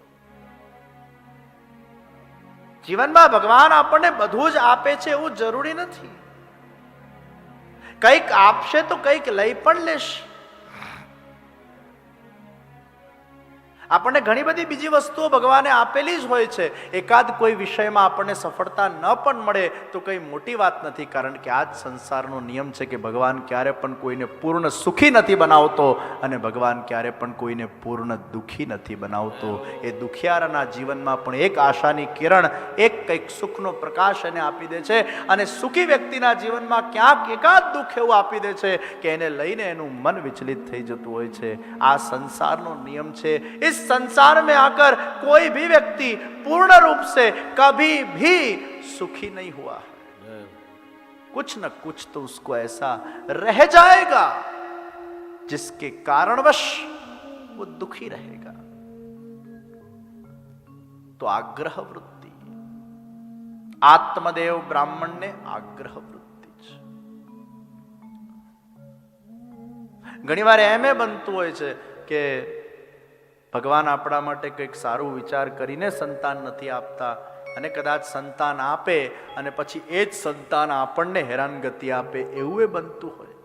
જીવનમાં ભગવાન આપણને બધું જ આપે છે એવું જરૂરી નથી. કંઈક આપશે તો કંઈક લઈ પણ લેશે. આપણને ઘણી બધી બીજી વસ્તુઓ ભગવાને આપેલી જ હોય છે. એકાદ કોઈ વિષયમાં આપણને સફળતા ન પણ મળે તો કંઈ મોટી વાત નથી, કારણ કે આ જ સંસારનો નિયમ છે કે ભગવાન ક્યારે પણ કોઈને પૂર્ણ સુખી નથી બનાવતો અને ભગવાન ક્યારે પણ કોઈને પૂર્ણ દુઃખી નથી બનાવતો. એ દુખિયારના જીવનમાં પણ એક આશાની કિરણ, એક કંઈક સુખનો પ્રકાશ એને આપી દે છે અને સુખી વ્યક્તિના જીવનમાં ક્યાંક એકાદ દુઃખ એવું આપી દે છે કે એને લઈને એનું મન વિચલિત થઈ જતું હોય છે. આ સંસારનો નિયમ છે. इस संसार में आकर कोई भी व्यक्ति पूर्ण रूप से कभी भी सुखी नहीं हुआ है. कुछ न कुछ तो उसको ऐसा रह जाएगा जिसके कारणवश वो दुखी रहेगा. तो आग्रह वृत्ति, आत्मदेव ब्राह्मण ने आग्रह वृत्ति છે. ઘણીવાર એમ બનતું હોય છે કે ભગવાન આપણા માટે કંઈક સારું વિચાર કરીને સંતાન નથી આપતા, અને કદાચ સંતાન આપે અને પછી એ જ સંતાન આપણને હેરાનગતિ આપે, એવું એ બનતું હોય.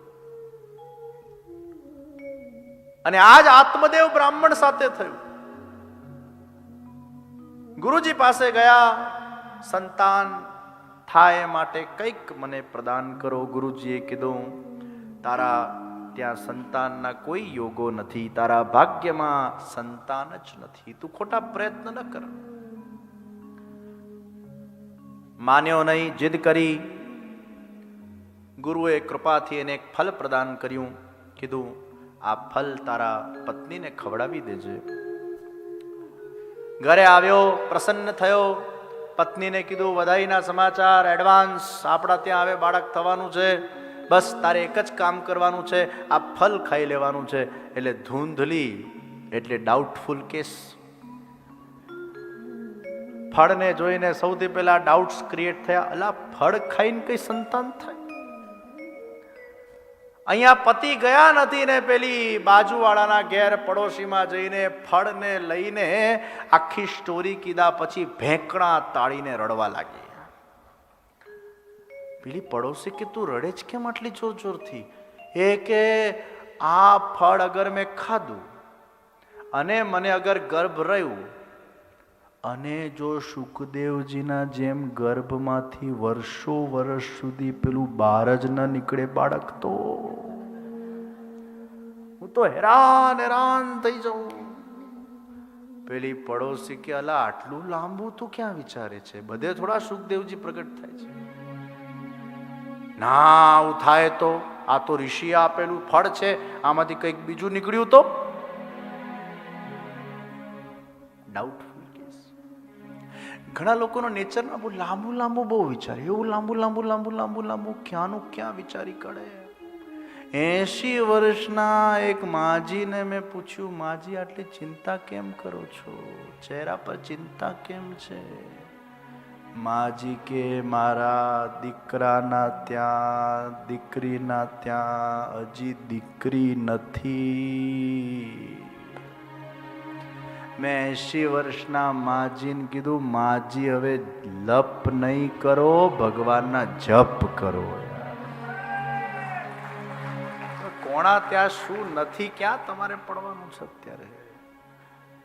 અને આ જ આત્મદેવ બ્રાહ્મણ સાથે થયું. ગુરુજી પાસે ગયા, સંતાન થાય માટે કંઈક મને પ્રદાન કરો. ગુરુજીએ કીધું, તારા ત્યાં સંતાનના કોઈ યોગો નથી, તારા ભાગ્યમાં સંતાન જ નથી, તું ખોટા પ્રયત્ન ન કર. માન્યો નહીં, જીદ કરી. ગુરુએ કૃપાથી એને એક ફલ પ્રદાન કર્યું. કીધું, આ ફલ તારા પત્નીને ખવડાવી દેજે. ઘરે આવ્યો, પ્રસન્ન થયો. પત્નીને કીધું, વધાઈના સમાચાર, એડવાન્સ, આપણા ત્યાં હવે બાળક થવાનું છે, બસ તારે એક જ કામ કરવાનું છે, આ ફલ ખાઈ લેવાનું છે. એટલે ધૂંધલી એટલે ડાઉટફુલ કેસ. ફળને જોઈને સૌથી પહેલા ડાઉટ્સ ક્રિએટ થયા. અલા, ફળ ખાઈને કઈ સંતાન થાય? અહીંયા પતિ ગયા નથી ને પેલી બાજુવાળાના ઘેર પડોશીમાં જઈને ફળને લઈને આખી સ્ટોરી કીધા પછી ભેંકણા તાળીને રડવા લાગી. પેલી પડોશી કે તું રડે જ કેમ આટલી જોર જોરથી? એ કે આ ફળ અગર મેં ખાધું અને મને અગર ગર્ભ રહ્યું અને જો શુકદેવજીના જેમ ગર્ભમાંથી વર્ષો વર્ષ સુધી પેલું બહાર જ ન નીકળે બાળક, તો હું તો હેરાન થઈ જાઉં. પેલી પડોશી કે અલા, આટલું લાંબુ તું ક્યાં વિચારે છે? બધે થોડા શુકદેવજી પ્રગટ થાય છે? ના, આવું થાય તો આ તો ઋષિએ આપેલું ફળ છે, આમાંથી કંઈક બીજું નીકળ્યું તો? ડાઉટફુલ. ઘણા લોકોનો નેચરમાં બહુ લાંબુ લાંબુ બહુ વિચારે, એવું લાંબુ ક્યાંનું ક્યાં વિચારી કાઢે. 80 વર્ષના એક માજીને મેં પૂછ્યું, માજી આટલી ચિંતા કેમ કરો છો? ચહેરા પર ચિંતા કેમ છે? માજી કે મારા દીકરાના ત્યાં, દીકરીના ત્યાં હજી દીકરી નથી. મેં 80 વર્ષના માજીને કીધું, માજી હવે લપ નહીં કરો, ભગવાનના જપ કરો. કોણા ત્યાં શું નથી, ક્યાં તમારે પડવાનું છે અત્યારે?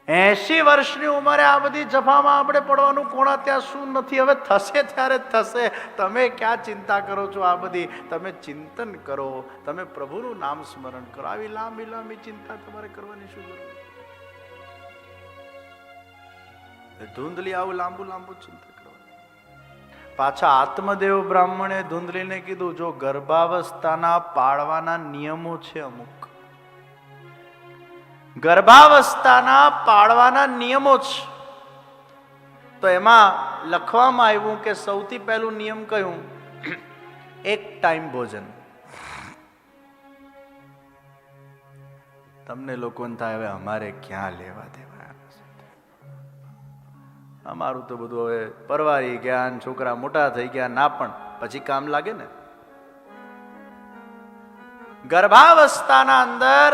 80 વર્ષની ઉંમરે આ બધી જફામાં આપણે પડવાનું, કોણા ત્યાં શું નથી. હવે થશે ત્યારે થશે, તમે ક્યાં ચિંતા કરો છો આ બધી? તમે ચિંતન કરો, તમે પ્રભુનું નામ સ્મરણ કરો. આવી લાંબી ચિંતા તમારે કરવાની શું જરૂર? ધૂંધલી આવું લાંબુ ચિંતા કરવાની. પાછા આત્મદેવ બ્રાહ્મણે ધૂંધલીને કીધું, જો ગર્ભાવસ્થાના પાળવાના નિયમો છે અમુક, ગર્ભાવસ્થાના પાળવાના નિયમો છે, તો એમાં લખવામાં આવ્યું કે સૌથી પહેલું નિયમ કયું? એક ટાઈમ ભોજન. તમને લોકોને થાય હવે અમારે ક્યાં લેવા દેવા, અમારું તો બધું હવે પરવારી ગયા, છોકરા મોટા થઈ ગયા, ના પણ પછી કામ લાગે ને. ગર્ભાવસ્થાના અંદર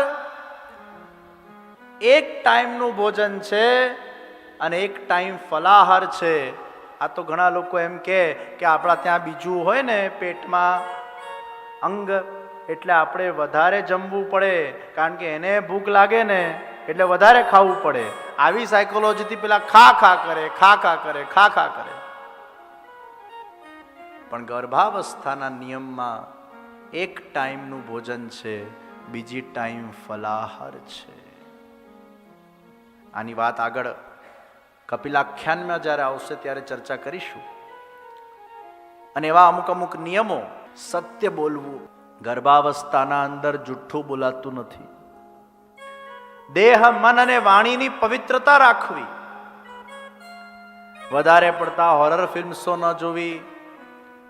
એક ટાઈમનું ભોજન છે અને એક ટાઈમ ફલાહાર છે. આ તો ઘણા લોકો એમ કે આપણા ત્યાં બીજું હોય ને પેટમાં અંગ, એટલે આપણે વધારે જમવું પડે, કારણ કે એને ભૂખ લાગે ને એટલે વધારે ખાવું પડે. આવી સાયકોલોજીથી પેલા ખા કરે. પણ ગર્ભાવસ્થાના નિયમમાં એક ટાઈમનું ભોજન છે, બીજી ટાઈમ ફલાહાર છે. આની વાત આગળ કપિલાખ્યાનમાં જ્યારે આવશે ત્યારે ચર્ચા કરીશું. અને એવા અમુક નિયમો, સત્ય બોલવું, ગર્ભાવસ્થાના અંદર જુઠ્ઠું બોલાતું નથી, દેહ, મન અને વાણીની પવિત્રતા રાખવી, વધારે પડતા હોરર ફિલ્મ્સો ન જોવી,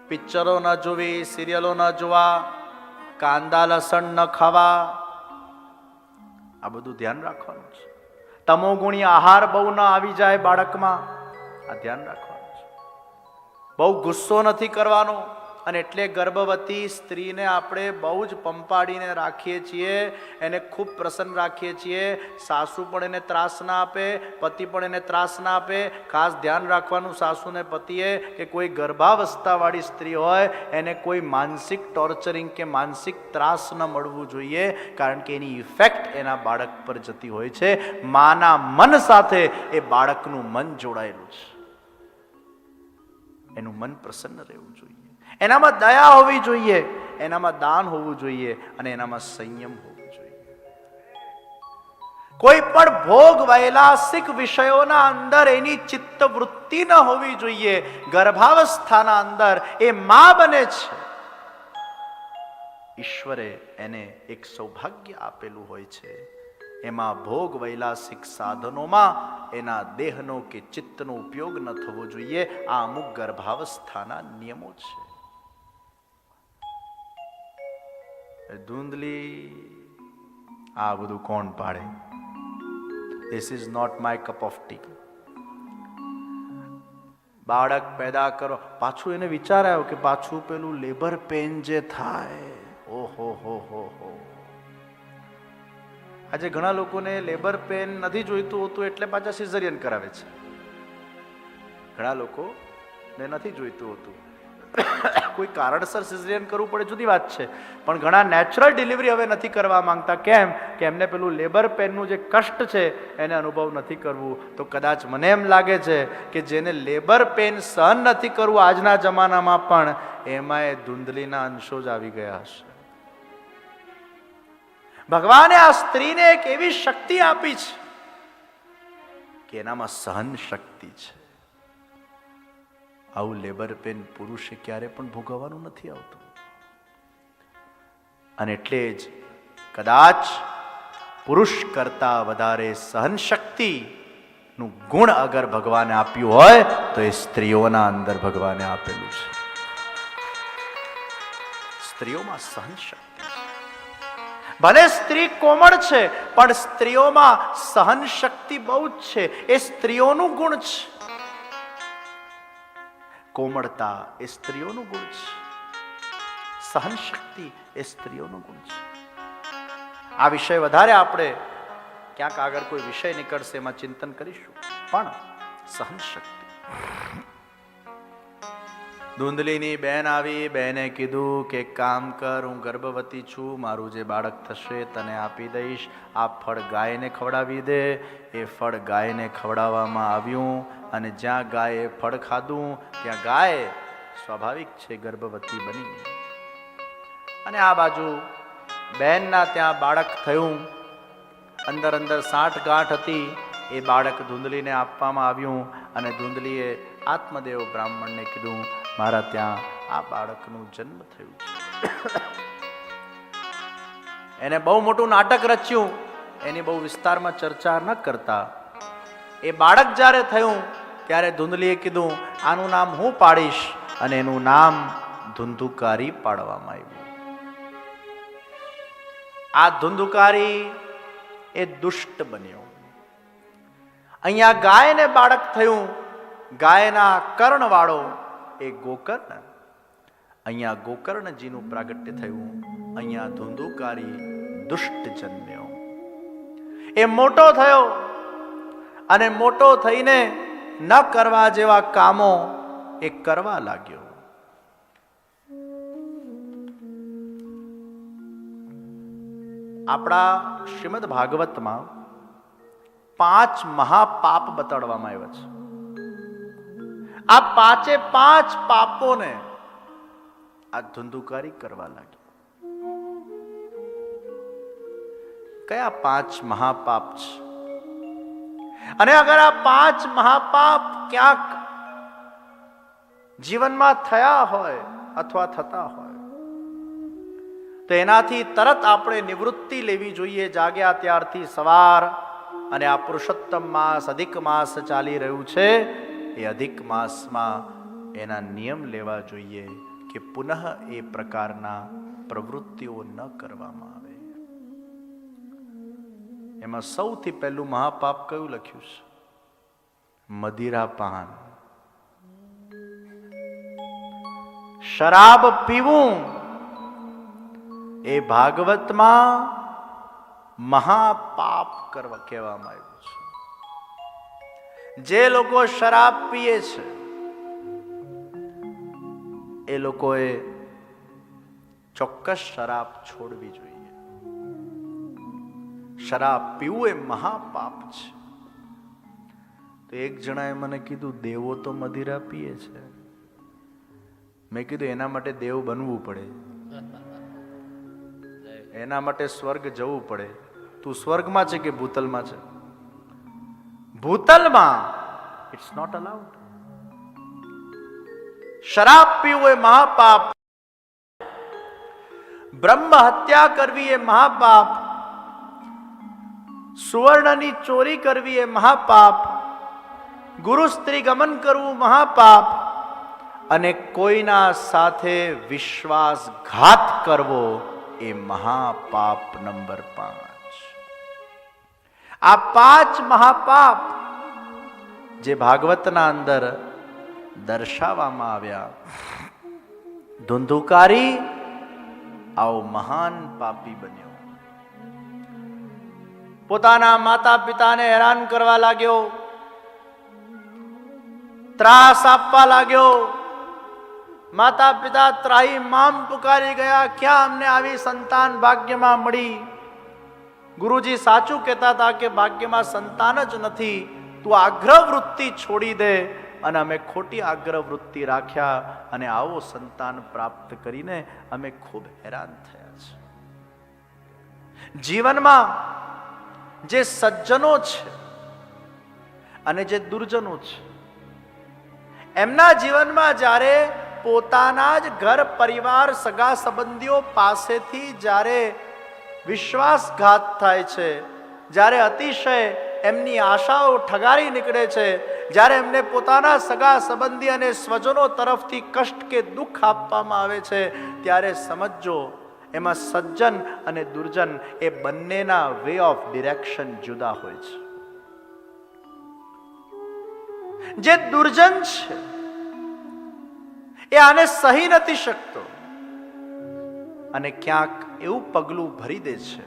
પિક્ચરો ન જોવી, સિરિયલો ન જોવા, કાંદા લસણ ન ખાવા, આ બધું ધ્યાન રાખવાનું છે. તમોગુણી આહાર બહુ ન આવી જાય બાળકમાં, આ ધ્યાન રાખવાનું છે. બહુ ગુસ્સો નથી કરવાનો, અને એટલે ગર્ભવતી સ્ત્રીને આપણે બહુ જ પંપાડીને રાખીએ છીએ, એને ખૂબ પ્રસન્ન રાખીએ છીએ. સાસુ પણ એને ત્રાસ ના આપે, પતિ પણ એને ત્રાસ ના આપે. ખાસ ધ્યાન રાખવાનું સાસુને પતિએ કે કોઈ ગર્ભાવસ્થાવાળી સ્ત્રી હોય એને કોઈ માનસિક ટોર્ચરિંગ કે માનસિક ત્રાસ ન મળવું જોઈએ, કારણ કે એની ઇફેક્ટ એના બાળક પર જતી હોય છે. માના મન સાથે એ બાળકનું મન જોડાયેલું છે. એનું મન પ્રસન્ન રહેવું જોઈએ, એનામાં દયા હોવી જોઈએ, એનામાં દાન હોવું જોઈએ અને એનામાં સંયમ હોવું જોઈએ. કોઈ પણ ભોગ વૈલાસિક વિષયોના અંદર એની ચિત્તવૃત્તિ ન હોવી જોઈએ. ગર્ભાવસ્થાના અંદર એ માં બને છે. ઈશ્વરે એને એક સૌભાગ્ય આપેલું હોય છે. એમાં ભોગ વૈલાસિક સાધનોમાં એના દેહનો કે ચિત્તનો ઉપયોગ ન થવો જોઈએ. આ અમુક ગર્ભાવસ્થાના નિયમો છે. ધૂંધલી આ બધું કોણ પાડે? This is not my cup of tea. બાળક પેદા કરો, પાછું એને વિચાર આવ્યો કે પાછું પેલું લેબર પેન જે થાય, ઓહો હો હો હો. આજે ઘણા લોકોને લેબર પેન નથી જોઈતું હોતું એટલે પાછા સિઝેરિયન કરાવે છે. ઘણા લોકોને નથી જોઈતું હોતું, કોઈ કારણસર સિઝેરિયન કરવું પડે જુદી વાત છે, પણ ઘણા નેચરલ ડિલિવરી હવે નથી કરવા માંગતા. કેમ કે એમને પેલું લેબર પેનનું જે કષ્ટ છે એને અનુભવ નથી કરવું. તો કદાચ મને એમ લાગે છે કે જેને લેબર પેન સહન નથી કરવું આજના જમાનામાં પણ એમાં એ ધૂંધલીના અંશો જ આવી ગયા હશે. ભગવાને આ સ્ત્રીને એક એવી શક્તિ આપી છે કે એનામાં સહન શક્તિ છે. આવું લેબર પેન પુરુષે ક્યારે પણ ભોગવવાનું નથી આવતું. અને એટલે જ કદાચ પુરુષ કરતા વધારે સહન શક્તિ નું ગુણ અગર ભગવાને આપ્યું હોય તો એ સ્ત્રીઓના અંદર ભગવાને આપેલું છે. સ્ત્રીઓમાં સહન શક્તિ. ભલે સ્ત્રી કોમળ છે પણ સ્ત્રીઓમાં સહન શક્તિ બહુ જ છે. એ સ્ત્રીઓનું ગુણ છે. કોમળતા એ સ્ત્રીઓનું ગુણ છે. સહન શક્તિ એ સ્ત્રીઓનું ગુણ છે. આ વિષય વધારે આપણે ક્યાંક આગળ કોઈ વિષય નીકળશે એમાં ચિંતન કરીશું. પણ સહન શક્તિ. ધૂંધલીની બેન આવી, બેને કીધું કે કામ કર, હું ગર્ભવતી છું, મારું જે બાળક થશે તને આપી દઈશ, આ ફળ ગાયને ખવડાવી દે. એ ફળ ગાયને ખવડાવવામાં આવ્યું અને જ્યાં ગાયે ફળ ખાધું ત્યાં ગાય સ્વાભાવિક છે ગર્ભવતી બની. અને આ બાજુ બેનના ત્યાં બાળક થયું. અંદર અંદર સાંઠગાંઠ હતી. એ બાળક ધૂંધલીને આપવામાં આવ્યું અને ધૂંધલીએ આત્મદેવ બ્રાહ્મણને કીધું મારા ત્યાં આ બાળકનું જન્મ થયું છે. એને બહુ મોટું નાટક રચ્યું, એની બહુ વિસ્તારમાં ચર્ચા ન કરતા. એ બાળક જ્યારે થયું ત્યારે ધૂંધલીએ કીધું આનું નામ હું પાડીશ અને એનું નામ ધુંધુકારી પાડવામાં આવ્યું. આ ધુંધુકારી એ દુષ્ટ બન્યો. અહીંયા ગાયને બાળક થયું, ગાયના કર્ણવાળો એ ગોકર્ણ. અહીંયા ગોકર્ણજીનું પ્રાગટ્ય થયું. અહીંયા ધુંધુકારી દુષ્ટ જન્મ્યો. એ મોટો થયો અને મોટો થઈને ન કરવા જેવા કામો એ કરવા લાગ્યો. આપણા શ્રીમદ ભાગવતમાં 5 મહાપાપ બતાડવામાં આવ્યા છે. આ 5 પાપોને આ ધુંધુકારી કરવા લાગી. કયા 5 મહાપાપ છે? અને અગર આ 5 મહાપાપ ક્યાંક જીવનમાં થયા હોય અથવા થતા હોય તો એનાથી તરત આપણે નિવૃત્તિ લેવી જોઈએ. જાગ્યા ત્યારથી સવાર અને આ પુરુષોત્તમ માસ અધિક માસ ચાલી રહ્યું છે. એ અધિક માસમાં એના નિયમ લેવા જોઈએ કે પુનઃ એ પ્રકારના પ્રવૃત્તિઓ ન કરવામાં આવે. એમાં સૌથી પહેલું મહાપાપ કયું લખ્યું છે? મદિરાપાન. શરાબ પીવું એ ભાગવતમાં મહાપાપ કરવા કહેવામાં આવ્યું છે. જે લોકો શરાબ પીએ છે એ લોકોએ ચોક્કસ શરાબ છોડવી જોઈએ. શરાબ પીવું એ મહાપાપ છે. તો એક જણાએ મને કીધું, દેવો તો મદિરા પીએ છે. મેં કીધું, એના માટે દેવ બનવું પડે, એના માટે સ્વર્ગ જવું પડે. તું સ્વર્ગમાં છે કે ભૂતલમાં છે? ભૂતલમાં. It's not allowed. શરાબ પીવું એ મહાપાપ. બ્રહ્મ હત્યા કરવી એ મહાપાપ. સુવર્ણની ચોરી કરવી એ મહાપાપ. ગુરુ સ્ત્રી ગમન કરવું મહાપાપ. અને કોઈના સાથે વિશ્વાસઘાત કરવો એ મહાપાપ નંબર 5. આ 5 મહાપાપ જે ભાગવતના અંદર દર્શાવવામાં આવ્યા. ધુંધુકારી આવો મહાન પાપી બન્યો. પોતાના માતા પિતાને હેરાન કરવા લાગ્યો, ત્રાસ આપવા લાગ્યો. માતા પિતા ત્રાહી મામ પુકારી ગયા, ક્યાં અમને આવી સંતાન ભાગ્યમાં મળી. ગુરુજી સાચું કહેતા હતા કે ભાગ્યમાં સંતાન જ નથી, તું આગ્રહ વૃત્તિ છોડી દે. અને અમે ખોટી આગ્રહ વૃત્તિ રાખ્યા અને આવો સંતાન પ્રાપ્ત કરીને અમે ખૂબ હેરાન થયા છે. જીવનમાં જે સજ્જનો છે અને જે દુર્જનો છે, એમના જીવનમાં જ્યારે પોતાના જ ઘર પરિવાર સગા સંબંધીઓ પાસેથી જ્યારે વિશ્વાસઘાત થાય છે, જ્યારે અતિશય એમની આશાઓ ઠગારી નીકળે છે, જ્યારે એમને પોતાના સગા સંબંધી અને સ્વજનો તરફથી કષ્ટ કે દુઃખ આપવામાં આવે છે, ત્યારે સમજો એમાં સજ્જન અને દુર્જન એ બંનેના વે ઓફ ડિરેક્શન જુદા હોય છે. જે દુર્જન છે એ આને સહી નથી શકતો અને ક્યાંક એવું પગલું ભરી દે છે,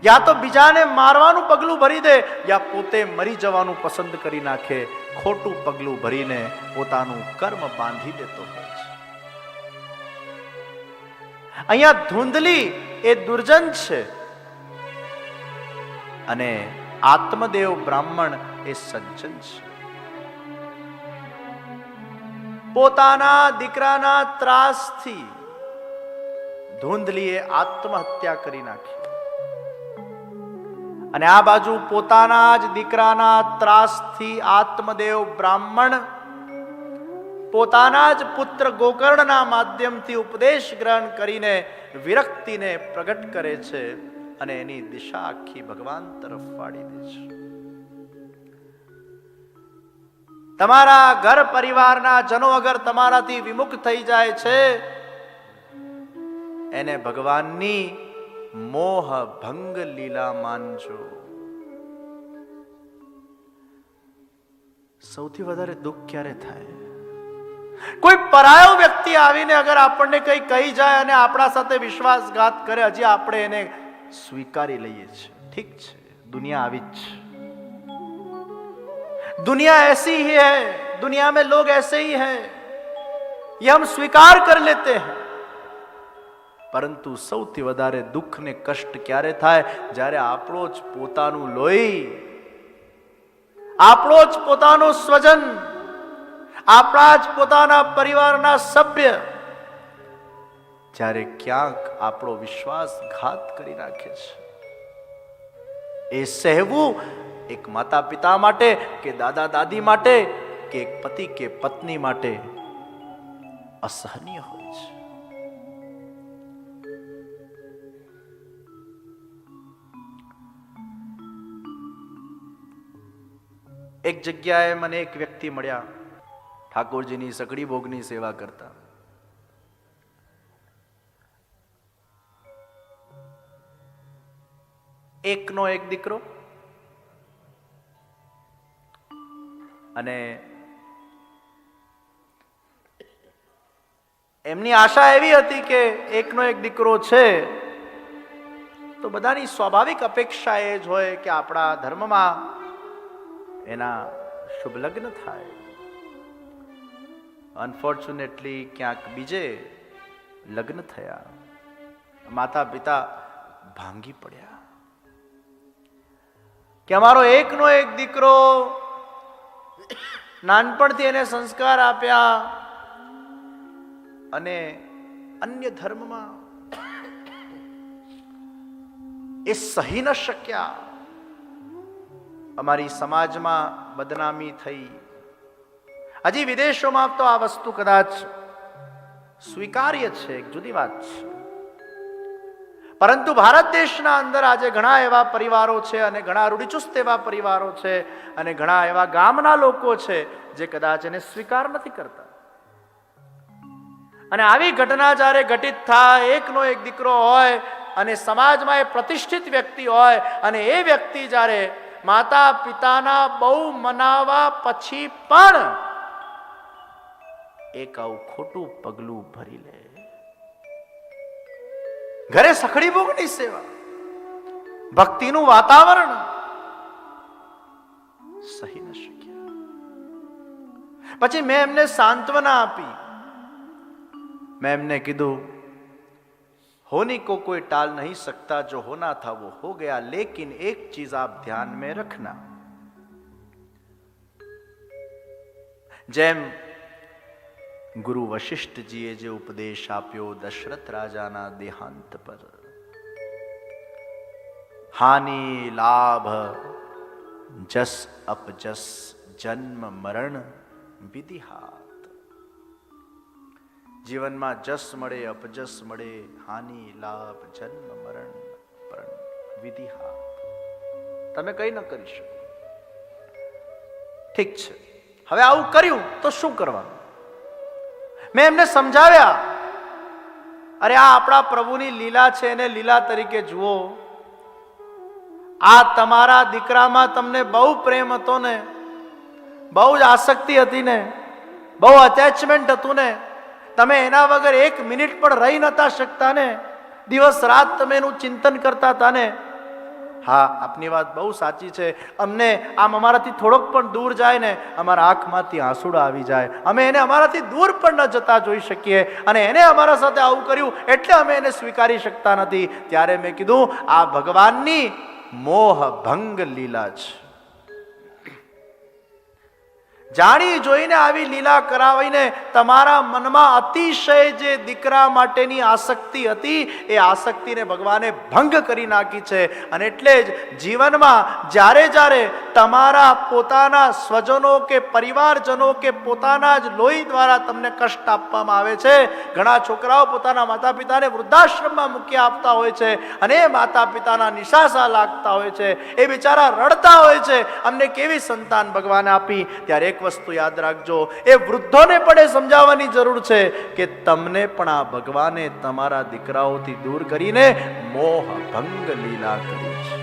યા તો બીજાને મારવાનું પગલું ભરી દે, યા પોતે મરી જવાનું પસંદ કરી નાખે. ખોટું પગલું ભરીને પોતાનું કર્મ બાંધી દેતો હોય છે. અહીંયા ધૂંધલી એ દુર્જન છે અને આત્મદેવ બ્રાહ્મણ એ સજ્જન છે. પોતાના દીકરાના ત્રાસથી ધૂંધલીએ આત્મહત્યા કરી નાખી અને આ બાજુ પોતાના જ દીકરાના ત્રાસથી આત્મદેવ બ્રાહ્મણ પોતાના જ પુત્ર ગોકર્ણના માધ્યમથી ઉપદેશ ગ્રહણ કરીને વિરક્તિને પ્રગટ કરે છે અને એની દિશા આખી ભગવાન તરફ વાળી દે છે. તમારા ઘર પરિવારના જનો અગર તમારાથી વિમુખ થઈ જાય છે, એને ભગવાનની મોહ ભંગ લીલા માનજો. સૌથી વધારે દુઃખ ક્યારે થાય? કોઈ પરાયો વ્યક્તિ આવીને અગર આપણને કંઈ કહી જાય અને આપણા સાથે વિશ્વાસઘાત કરે, હજી આપણે એને સ્વીકારી લઈએ છીએ. ઠીક છે, દુનિયા આવી જ છે, दुनिया ऐसी ही है, दुनिया में लोग ऐसे ही हैं, ये हम स्वीकार कर लेते हैं. પરંતુ સૌથી વધારે દુઃખ ને કષ્ટ ક્યારે થાય? જ્યારે આપણો જ પોતાનું લોહી, આપણો જ પોતાનો સ્વજન, આપણા જ પોતાના પરિવારના સભ્ય જ્યારે ક્યાંક આપણો વિશ્વાસઘાત કરી નાખે છે. એ સહેવું એક માતા પિતા માટે કે દાદા દાદી માટે કે એક પતિ કે પત્ની માટે અસહનીય હોય છે. એક જગ્યાએ મને એક વ્યક્તિ મળ્યા, ઠાકોરજીની સગડી ભોગની સેવા કરતા. એકનો એક દીકરો અને એમની આશા એવી હતી કે એકનો એક દીકરો છે તો બધાની સ્વાભાવિક અપેક્ષા એ જ હોય કે આપણા ધર્મમાં એના શુભ લગ્ન થાય. અનફોર્ચ્યુનેટલી ક્યાંક બીજે લગ્ન થયા. માતા પિતા ભાંગી પડ્યા કે અમારો એકનો એક દીકરો, નાનપણથી એને સંસ્કાર આપ્યા અને અન્ય ધર્મમાં એ સહી ન શક્યા. અમારી સમાજમાં બદનામી થઈ. હજી વિદેશોમાં તો આ વસ્તુ કદાચ સ્વીકાર્ય છે, એક જુદી વાત છે. પરંતુ ભારત દેશના અંદર આજે ઘણા એવા પરિવારો છે અને ઘણા રૂઢિચુસ્ત એવા પરિવારો છે અને ઘણા એવા ગામના લોકો છે જે કદાચ એને સ્વીકાર નથી કરતા. અને આવી ઘટના જ્યારે ઘટિત થાય, એકનો એક દીકરો હોય અને સમાજમાં એ પ્રતિષ્ઠિત વ્યક્તિ હોય અને એ વ્યક્તિ જ્યારે માતા પિતાના બહુ મનાવા પછી પણ એક આવું ખોટું પગલું ભરી લે. ઘરે સખડી ભોગની સેવા, ભક્તિનું વાતાવરણ સહી ન શક્યા. પછી મેં એમને સાંત્વના આપી. मैं एमने कीधु होने को कोई टाल नहीं सकता, जो होना था वो हो गया, लेकिन एक चीज आप ध्यान में रखना. જેમ ગુરુ વશિષ્ઠજીએ જે ઉપદેશ આપ્યો દશરથ રાજાના દેહાંત પર, હાનિ લાભ જસ અપજસ જન્મ મરણ વિધિહાત. જીવનમાં જસ મળે, અપજસ મળે, હાનિ લાભ જન્મ મરણ પણ વિધિહાત. તમે કઈ ન કરી શકો. ઠીક છે, હવે આવું કર્યું તો શું કરવાનું? મેં એમને સમજાવ્યા, અરે આ આપણા પ્રભુની લીલા છે, એને લીલા તરીકે જુઓ. આ તમારા દીકરામાં તમને બહુ પ્રેમ હતો ને, બહુ જ આસક્તિ હતી ને, બહુ અટેચમેન્ટ હતું ને, તમે એના વગર એક મિનિટ પણ રહી નતા શકતા ને, દિવસ રાત તમે એનું ચિંતન કરતા હતા ને. હા, આપની વાત બહુ સાચી છે. અમને આમ અમારાથી થોડોક પણ દૂર જાય ને, અમારા આંખમાંથી આંસુડા આવી જાય. અમે એને અમારાથી દૂર પણ ન જતા જોઈ શકીએ, અને એને અમારા સાથે આવું કર્યું એટલે અમે એને સ્વીકારી શકતા નથી. ત્યારે મેં કીધું, આ ભગવાનની મોહ ભંગ લીલા છે. જાણી જોઈને આવી લીલા કરાવીને તમારા મનમાં અતિશય જે દીકરા માટેની આસક્તિ હતી એ આસક્તિને ભગવાને ભંગ કરી નાખી છે. અને એટલે જ જીવનમાં જ્યારે જ્યારે તમારા પોતાના સ્વજનો કે પરિવારજનો કે પોતાના જ લોહી દ્વારા તમને કષ્ટ આપવામાં આવે છે. ઘણા છોકરાઓ પોતાના માતા પિતાને વૃદ્ધાશ્રમમાં મૂકી આપતા હોય છે અને એ માતા પિતાના નિશાસા લાગતા હોય છે, એ બિચારા રડતા હોય છે, અમને કેવી સંતાન ભગવાને આપી. ત્યારે એક વસ્તુ યાદ રાખજો, એ વૃદ્ધોને પણ એ સમજાવવાની જરૂર છે કે તમને પણ આ ભગવાને તમારા દીકરાઓથી દૂર કરીને મોહ ભંગ લીલા કરી છે,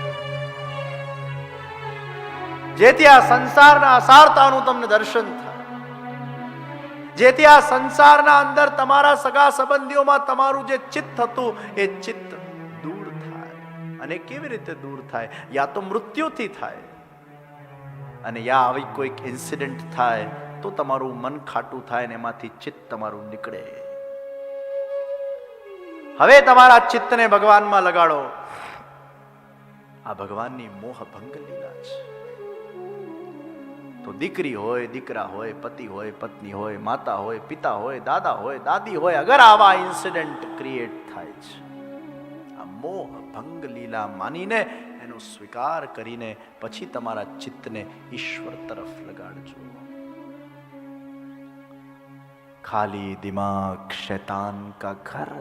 જેથી આ સંસારના અસારતાનું તમને દર્શન થાય, જેથી આ સંસારના અંદર તમારા સગા સંબંધીઓમાં તમારું જે ચિત્ત હતું એ ચિત્ત દૂર થાય. અને કેવી રીતે દૂર થાય? યા તો મૃત્યુથી થાય, અને યા આવી કોઈક ઇન્સિડન્ટ થાય તો તમારું મન ખાટું થાય ને એમાંથી ચિત્ત તમારું નીકળે. હવે તમારા ચિત્તને ભગવાનમાં લગાડો. આ ભગવાનની મોહ ભંગ લીલા છે. તો દીકરી હોય, દીકરા હોય, પતિ હોય, પત્ની હોય, માતા હોય, પિતા હોય, દાદા હોય, દાદી હોય, અગર આવા ઇન્સિડન્ટ ક્રિએટ થાય છે, આ મોહ ભંગ લીલા માનીને એનો સ્વીકાર કરીને પછી તમારા ચિત્તને ઈશ્વર તરફ લગાડજો. खाली दिमाग शैतान का घर.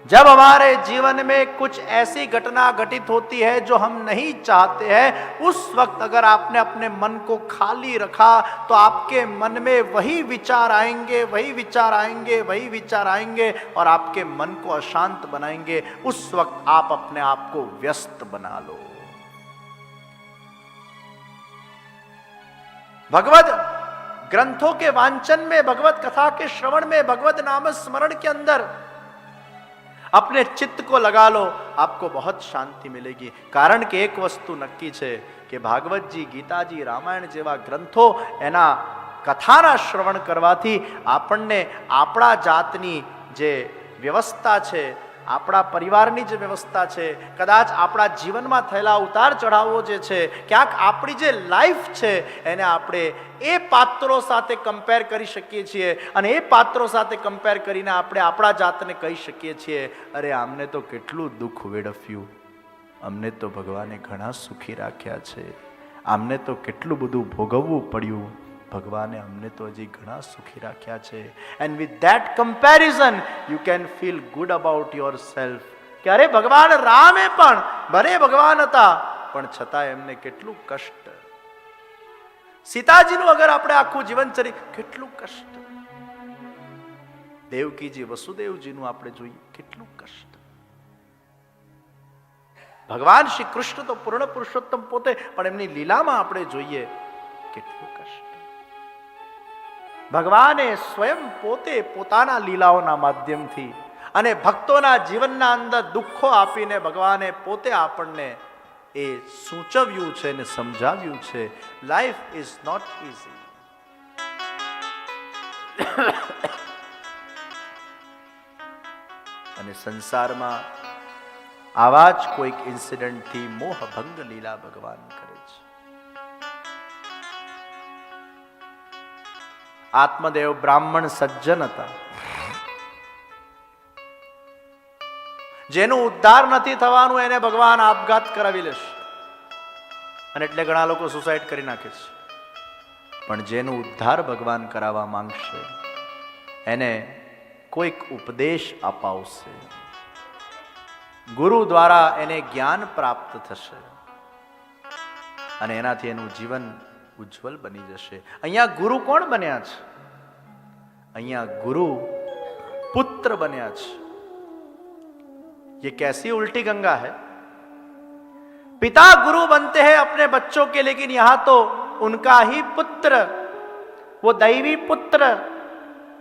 जब हमारे जीवन में कुछ ऐसी घटना घटित होती है जो हम नहीं चाहते हैं, उस वक्त अगर आपने अपने मन को खाली रखा तो आपके मन में वही विचार आएंगे, वही विचार आएंगे, वही विचार आएंगे और आपके मन को अशांत बनाएंगे. उस वक्त आप अपने आप को व्यस्त बना लो. भगवद ग्रंथों के वांचन में, भगवत कथा के श्रवण में, भगवत नाम स्मरण के अंदर अपने चित्त को लगा लो, आपको बहुत शांति मिलेगी। कारण કે એક વસ્તુ નક્કી છે કે ભાગવતજી, ગીતાજી, રામાયણ જેવા ગ્રંથો, એના કથાના શ્રવણ કરવાથી આપણને આપણા જાતની જે વ્યવસ્થા છે, આપણા પરિવારની જે વ્યવસ્થા છે, કદાચ આપણા જીવનમાં થયેલા ઉતાર ચઢાવો જે છે, ક્યાંક આપણી જે લાઈફ છે એને આપણે એ પાત્રો સાથે કમ્પેર કરી શકીએ છીએ અને એ પાત્રો સાથે કમ્પેર કરીને આપણે આપણા જાતને કહી શકીએ છીએ, અરે આમને તો કેટલું દુઃખ વેડફ્યું, અમને તો ભગવાને ઘણા સુખી રાખ્યા છે, આમને તો કેટલું બધું ભોગવવું પડ્યું, ભગવાને અમને તો હજી ઘણા સુખી રાખ્યા છે. And with that comparison you can feel good about your self કે અરે ભગવાન રામે પણ ભલે ભગવાન હતા પણ છતાં એમને કેટલું કષ્ટ. સીતાજીનું અગર આપણે આખું જીવનચરિત્ર, કેટલું કષ્ટ. દેવકીજી, વસુદેવજીનું આપણે જોઈએ, કેટલું કષ્ટ. ભગવાન શ્રી કૃષ્ણ તો પૂર્ણ પુરુષોત્તમ પોતે, પણ એમની લીલામાં આપણે જોઈએ કેટલું કષ્ટ. ભગવાને સ્વયં પોતે પોતાના લીલાઓના માધ્યમથી અને ભક્તોના જીવનના અંદર દુઃખો આપીને ભગવાને પોતે આપણને એ સૂચવ્યું છે અને સમજાવ્યું છે. Life is not easy. અને સંસારમાં આવા જ કોઈક ઇન્સિડન્ટથી મોહભંગ લીલા ભગવાન કરે છે. આત્મદેવ બ્રાહ્મણ સજ્જન હતા, જેનું ઉદ્ધાર નથી થવાનું એને ભગવાન આપઘાત કરાવી લેશે, અને એટલે ઘણા લોકો સુસાઇડ કરી નાખે છે. પણ જેનું ઉદ્ધાર ભગવાન કરાવવા માંગશે એને કોઈક ઉપદેશ અપાવશે, ગુરુ દ્વારા એને જ્ઞાન પ્રાપ્ત થશે અને એનાથી એનું જીવન ઉજ્જવલ બની જશે. અહીંયા ગુરુ કોણ બન્યા છે? અહીંયા ગુરુ પુત્ર બન્યા છે. ये कैसी उल्टी गंगा है? पिता गुरु बनते हैं अपने बच्चों के, लेकिन यहां तो उनका ही पुत्र, वो दैवी पुत्र,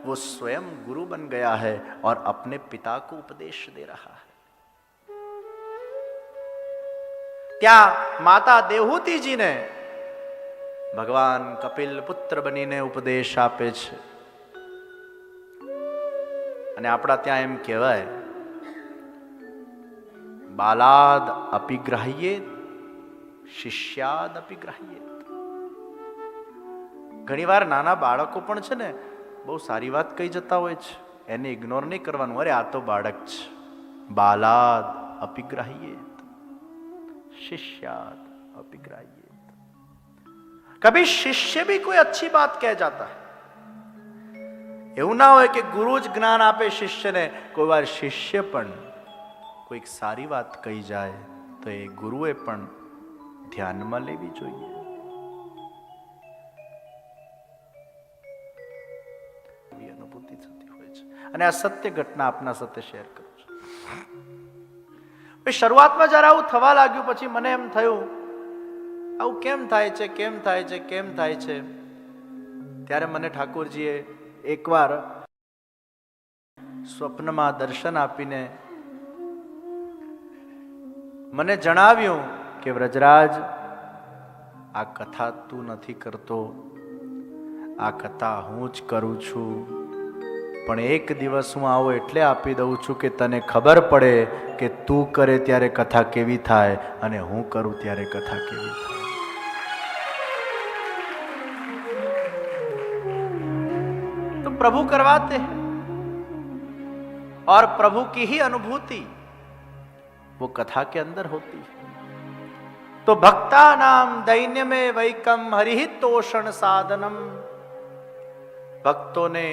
वो स्वयं गुरु बन गया है और अपने पिता को उपदेश दे रहा है. क्या माता देवहूति जी ने भगवान कपिल पुत्र बनीने उपदेश आपे છે. અને આપણા ત્યાં એમ કહેવાય, બાલાદ અપિગ્રાહ્યેત શિષ્યાદ અપિગ્રાહ્યેત. ઘણીવાર નાના બાળકો પણ છે ને બહુ સારી વાત કહી જતા હોય છે, એને ઇગ્નોર નહીં કરવાનું. અરે આ તો બાળક છે. બાલાદ અપિગ્રાહ્યેત शिष्याद अपिग्राह्येत. कभी शिष्य भी कोई अच्छी बात कह जाता है. એવું ના હોય કે ગુરુ જ જ્ઞાન આપે શિષ્યને, કોઈ વાર શિષ્ય પણ કોઈક સારી વાત કહી જાય તો એ ગુરુએ પણ ધ્યાનમાં લેવી જોઈએ. અનુભૂતિ થતી હોય છે અને આ સત્ય ઘટના આપના સાથે શેર કરું છું. શરૂઆતમાં જયારે આવું થવા લાગ્યું પછી મને એમ થયું આવું કેમ થાય છે, કેમ થાય છે, કેમ થાય છે. ત્યારે મને ઠાકોરજીએ એકવાર સ્વપ્નમાં દર્શન આપીને મને જણાવ્યું કે વ્રજરાજ, આ કથા તું નથી કરતો, આ કથા હું જ કરું છું. પણ એક દિવસ હું આવો એટલે આપી દઉં છું કે તને ખબર પડે કે તું કરે ત્યારે કથા કેવી થાય અને હું કરું ત્યારે કથા કેવી થાય. तो प्रभु करवाते हैं और प्रभु की ही अनुभूति वो कथा के अंदर होती है. तो भक्ता नाम दैन्य में वैकम हरिहितोषण साधनम. भक्तों ने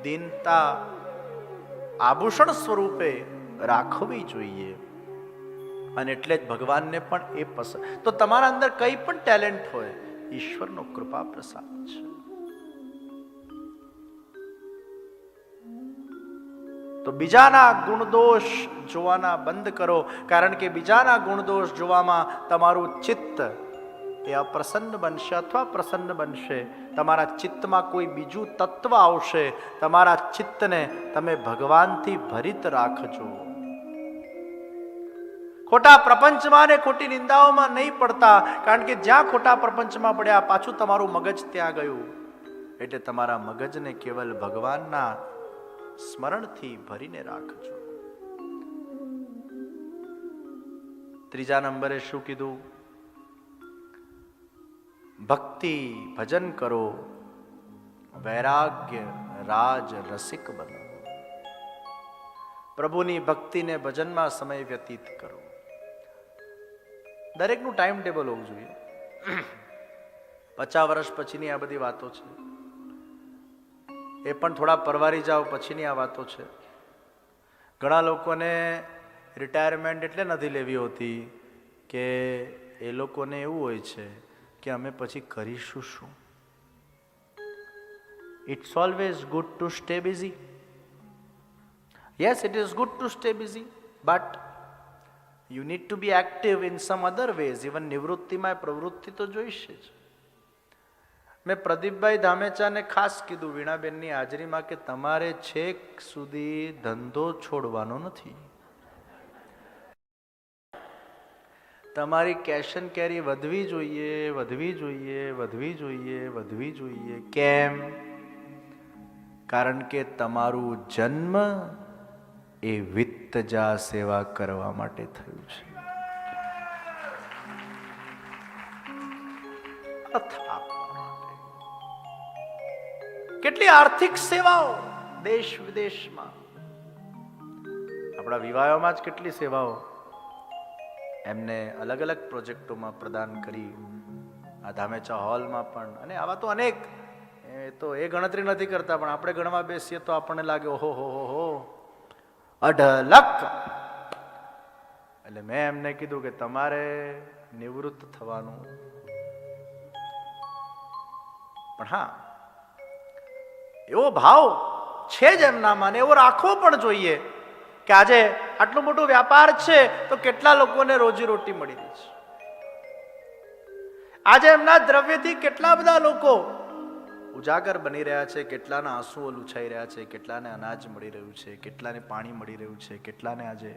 दीनता આભૂષણ સ્વરૂપે રાખવી જોઈએ અને એટલે જ ભગવાનને પણ એ પસંદ. તો તમારા અંદર કઈ પણ ટેલેન્ટ હોય, ઈશ્વરનો કૃપા પ્રસાદ છે. તો બીજાના ગુણદોષ જોવાના બંધ કરો, કારણ કે બીજાના ગુણદોષ જોવામાં તમારું ચિત્ત એ અપ્રસન્ન બનશે અથવા પ્રસન્ન બનશે. તમારા ચિત્તમાં કોઈ બીજું તત્વ આવશે. તમારા ચિત્તને તમે ભગવાનથી ભરિત રાખજો. ખોટા પ્રપંચમાં ને ખોટી નિંદાઓમાં નહીં પડતા, કારણ કે જ્યાં ખોટા પ્રપંચમાં પડ્યા પાછું તમારું મગજ ત્યાં ગયું. એટલે તમારા મગજને કેવલ ભગવાનના સ્મરણથી ભરીને રાખજો. ત્રીજા નંબરે શું કીધું? ભક્તિ ભજન કરો, વૈરાગ્ય રાજ રસિક બનો. પ્રભુની ભક્તિને ભજનમાં સમય વ્યતીત કરો. દરેકનું ટાઈમ ટેબલ હોવું જોઈએ. 50 વર્ષ પછીની આ બધી વાતો છે. એ પણ થોડા પરવારી જાઓ પછીની આ વાતો છે. ઘણા લોકોને રિટાયરમેન્ટ એટલે નથી લેવી હોતી કે એ લોકોને એવું હોય છે કે અમે પછી કરીશું શું. It's always good to stay busy. Yes, it is good to stay busy, but you need to be active in some other ways. Even નિવૃત્તિમાં પ્રવૃત્તિ તો જોઈશે જ. મેં પ્રદીપભાઈ ધામેચાને ખાસ કીધું વીણાબેનની હાજરીમાં કે તમારે છેક સુધી ધંધો છોડવાનો નથી. તમારી કેશ એન્ડ કેરી વધવી જોઈએ, વધવી જોઈએ, વધવી જોઈએ, વધવી જોઈએ. કેમ? કારણ કે તમારું જન્મ એ વિત્તજા સેવા કરવા માટે થયું છે. કેટલી આર્થિક સેવાઓ દેશ વિદેશમાં, આપણા વિવાહોમાં જ કેટલી સેવાઓ એમને અલગ અલગ પ્રોજેક્ટોમાં પ્રદાન કરી. આ ધામેચા હોલમાં પણ, અને આવા તો અનેક, એ તો એ ગણતરી નથી કરતા, પણ આપણે ગણવા બેસીએ તો આપણને લાગે ઓહો હો અઢળક. એટલે મેં એમને કીધું કે તમારે નિવૃત્ત થવાનું, પણ હા એવો ભાવ છે જ એમનામાં, એવો રાખવો પણ જોઈએ કે આજે આટલું મોટું વ્યાપાર છે તો કેટલા લોકોને રોજીરોટી મળી રહી છે. આજે એમના દ્રવ્યથી કેટલા બધા લોકો ઉજાગર બની રહ્યા છે, કેટલાના આંસુઓ લૂછાઈ રહ્યા છે, કેટલાને અનાજ મળી રહ્યું છે, કેટલાને પાણી મળી રહ્યું છે, કેટલાને આજે